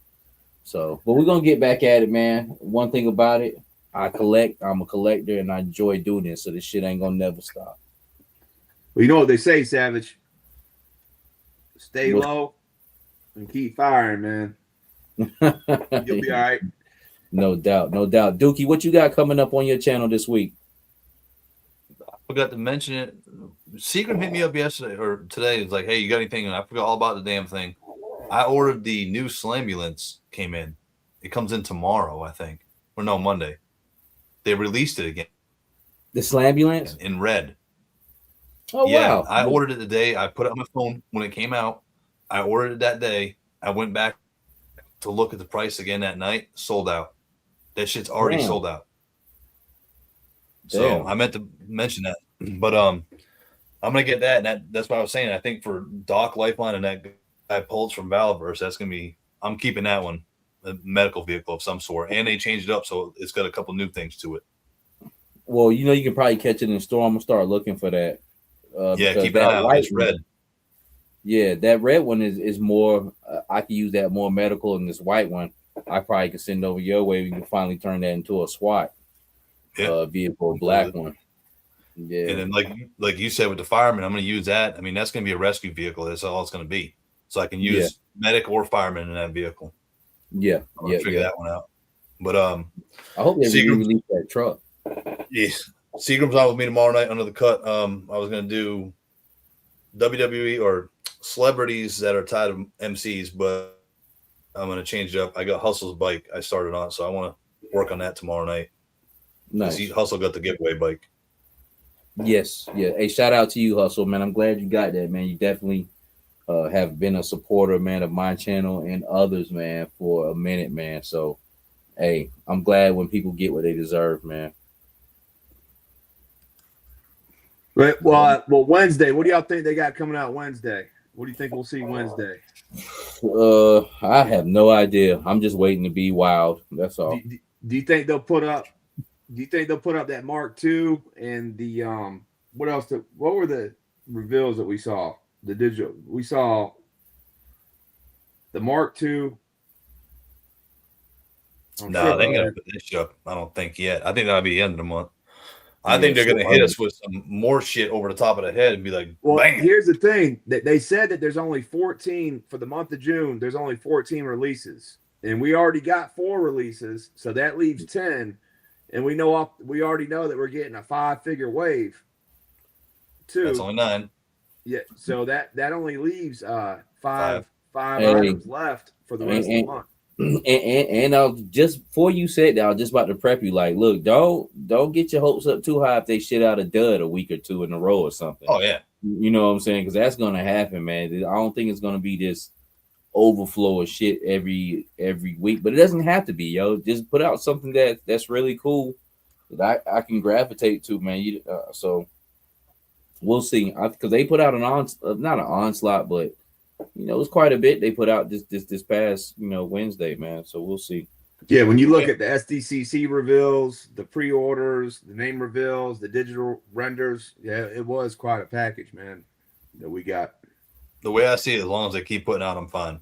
So, but we're gonna get back at it, man. One thing about it, I'm a collector, and I enjoy doing this, so this shit ain't gonna never stop. Well, you know what they say, Savage. Stay low and keep firing, man. You'll be all right. No doubt. Dookie, what you got coming up on your channel this week? I forgot to mention it. Secret hit me up yesterday or today. It's like, hey, you got anything? And I forgot all about the damn thing. I ordered the new Slambulance came in. It comes in tomorrow, I think. Or no, Monday. They released it again. The Slambulance? In red. Oh, yeah, wow. I ordered it today. I put it on my phone when it came out. I ordered it that day. I went back to look at the price again that night. Sold out. That shit's already sold out. So I meant to mention that. But I'm gonna get that, and that's what I was saying. I think for Doc Lifeline and that Pulse from Valverse. That's gonna be. I'm keeping that one, a medical vehicle of some sort, and they changed it up so it's got a couple new things to it. Well, you know, you can probably catch it in the store. I'm gonna start looking for that. Yeah, Because keep an that eye out. white It's red. one, yeah, that red one is more. I can use that more medical, and this white one, I probably can send over your way. We can finally turn that into a SWAT vehicle, black one. Yeah, And then like you said with the fireman, I'm going to use that. I mean, that's going to be a rescue vehicle. That's all it's going to be. So I can use medic or fireman in that vehicle. Yeah, I'll figure that one out. But I hope they release that truck. Yes, Seagram's on with me tomorrow night under the cut. I was going to do WWE or celebrities that are tied to MCs, but I'm going to change it up. I got Hustle's bike I started on, so I want to work on that tomorrow night. Nice. Hustle got the giveaway bike. Yes, yeah. Hey, shout out to you, Hustle, man. I'm glad you got that, man. You definitely have been a supporter, man, of my channel and others, man, for a minute, man. So, hey, I'm glad when people get what they deserve, man. Right. Well, Wednesday. What do y'all think they got coming out Wednesday? What do you think we'll see Wednesday? I have no idea. I'm just waiting to be wild. That's all. Do you think they'll put up? Do you think they'll put up that Mark II and the what else? What were the reveals that we saw? The digital. We saw the Mark II. No, they ain't gonna put this up. I don't think yet. I think that'll be the end of the month. I think they're gonna hit us with some more shit over the top of the head and be like, well, bam. Here's the thing that they said that there's only 14 for the month of June. There's only 14 releases, and we already got 4 releases, so that leaves 10. And we already know that we're getting a 5-figure wave. Too. That's only 9. Yeah, so that only leaves five items left for the rest of the month. And I'll just before you said that, I was just about to prep you. Like, look, don't get your hopes up too high if they shit out a dud a week or 2 in a row or something. Oh yeah, you know what I'm saying? Because that's gonna happen, man. I don't think it's gonna be this overflow of shit every week, but it doesn't have to be, yo. Just put out something that's really cool that I can gravitate to, man. So we'll see. Because they put out not an onslaught, but you know, it's quite a bit they put out this past, you know, Wednesday, man. So we'll see. Yeah, when you look at the SDCC reveals, the pre-orders, the name reveals, the digital renders, yeah, it was quite a package, man, that we got. The way I see it, as long as they keep putting out, I'm fine.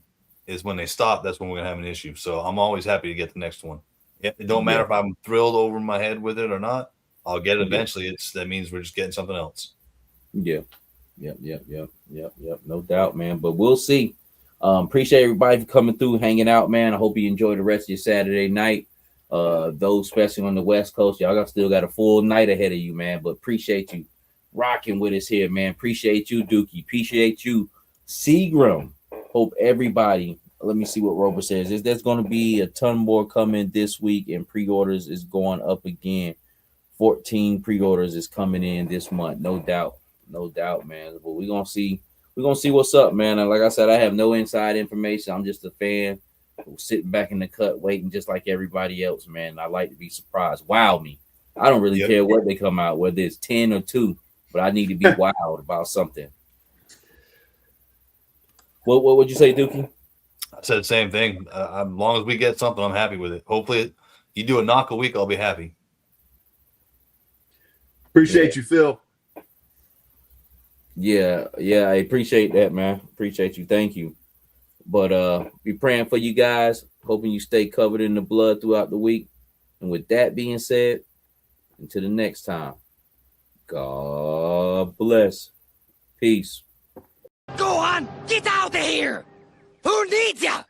Is when they stop, that's when we're gonna have an issue. So I'm always happy to get the next one. It don't matter if I'm thrilled over my head with it or not. I'll get it eventually. That means we're just getting something else. Yeah. Yep. No doubt, man. But we'll see. Appreciate everybody for coming through, hanging out, man. I hope you enjoy the rest of your Saturday night. Those especially on the West Coast, y'all still got a full night ahead of you, man. But appreciate you rocking with us here, man. Appreciate you, Dookie. Appreciate you, Seagram. Hope everybody. Let me see what Robert says. There's going to be a ton more coming this week, and pre-orders is going up again. 14 pre-orders is coming in this month, no doubt, man. But we're gonna see what's up, man. And like I said, I have no inside information. I'm just a fan sitting back in the cut, waiting just like everybody else, man. I like to be surprised. Wow me. I don't really care what they come out, whether it's 10 or 2, but I need to be wild about something. What would you say, Dookie? I said the same thing. As long as we get something, I'm happy with it. Hopefully, you do a knock a week, I'll be happy. Appreciate you, Phil. Yeah, I appreciate that, man. Appreciate you. Thank you. But be praying for you guys, hoping you stay covered in the blood throughout the week. And with that being said, until the next time, God bless. Peace. Go on, get out of here! Who needs ya?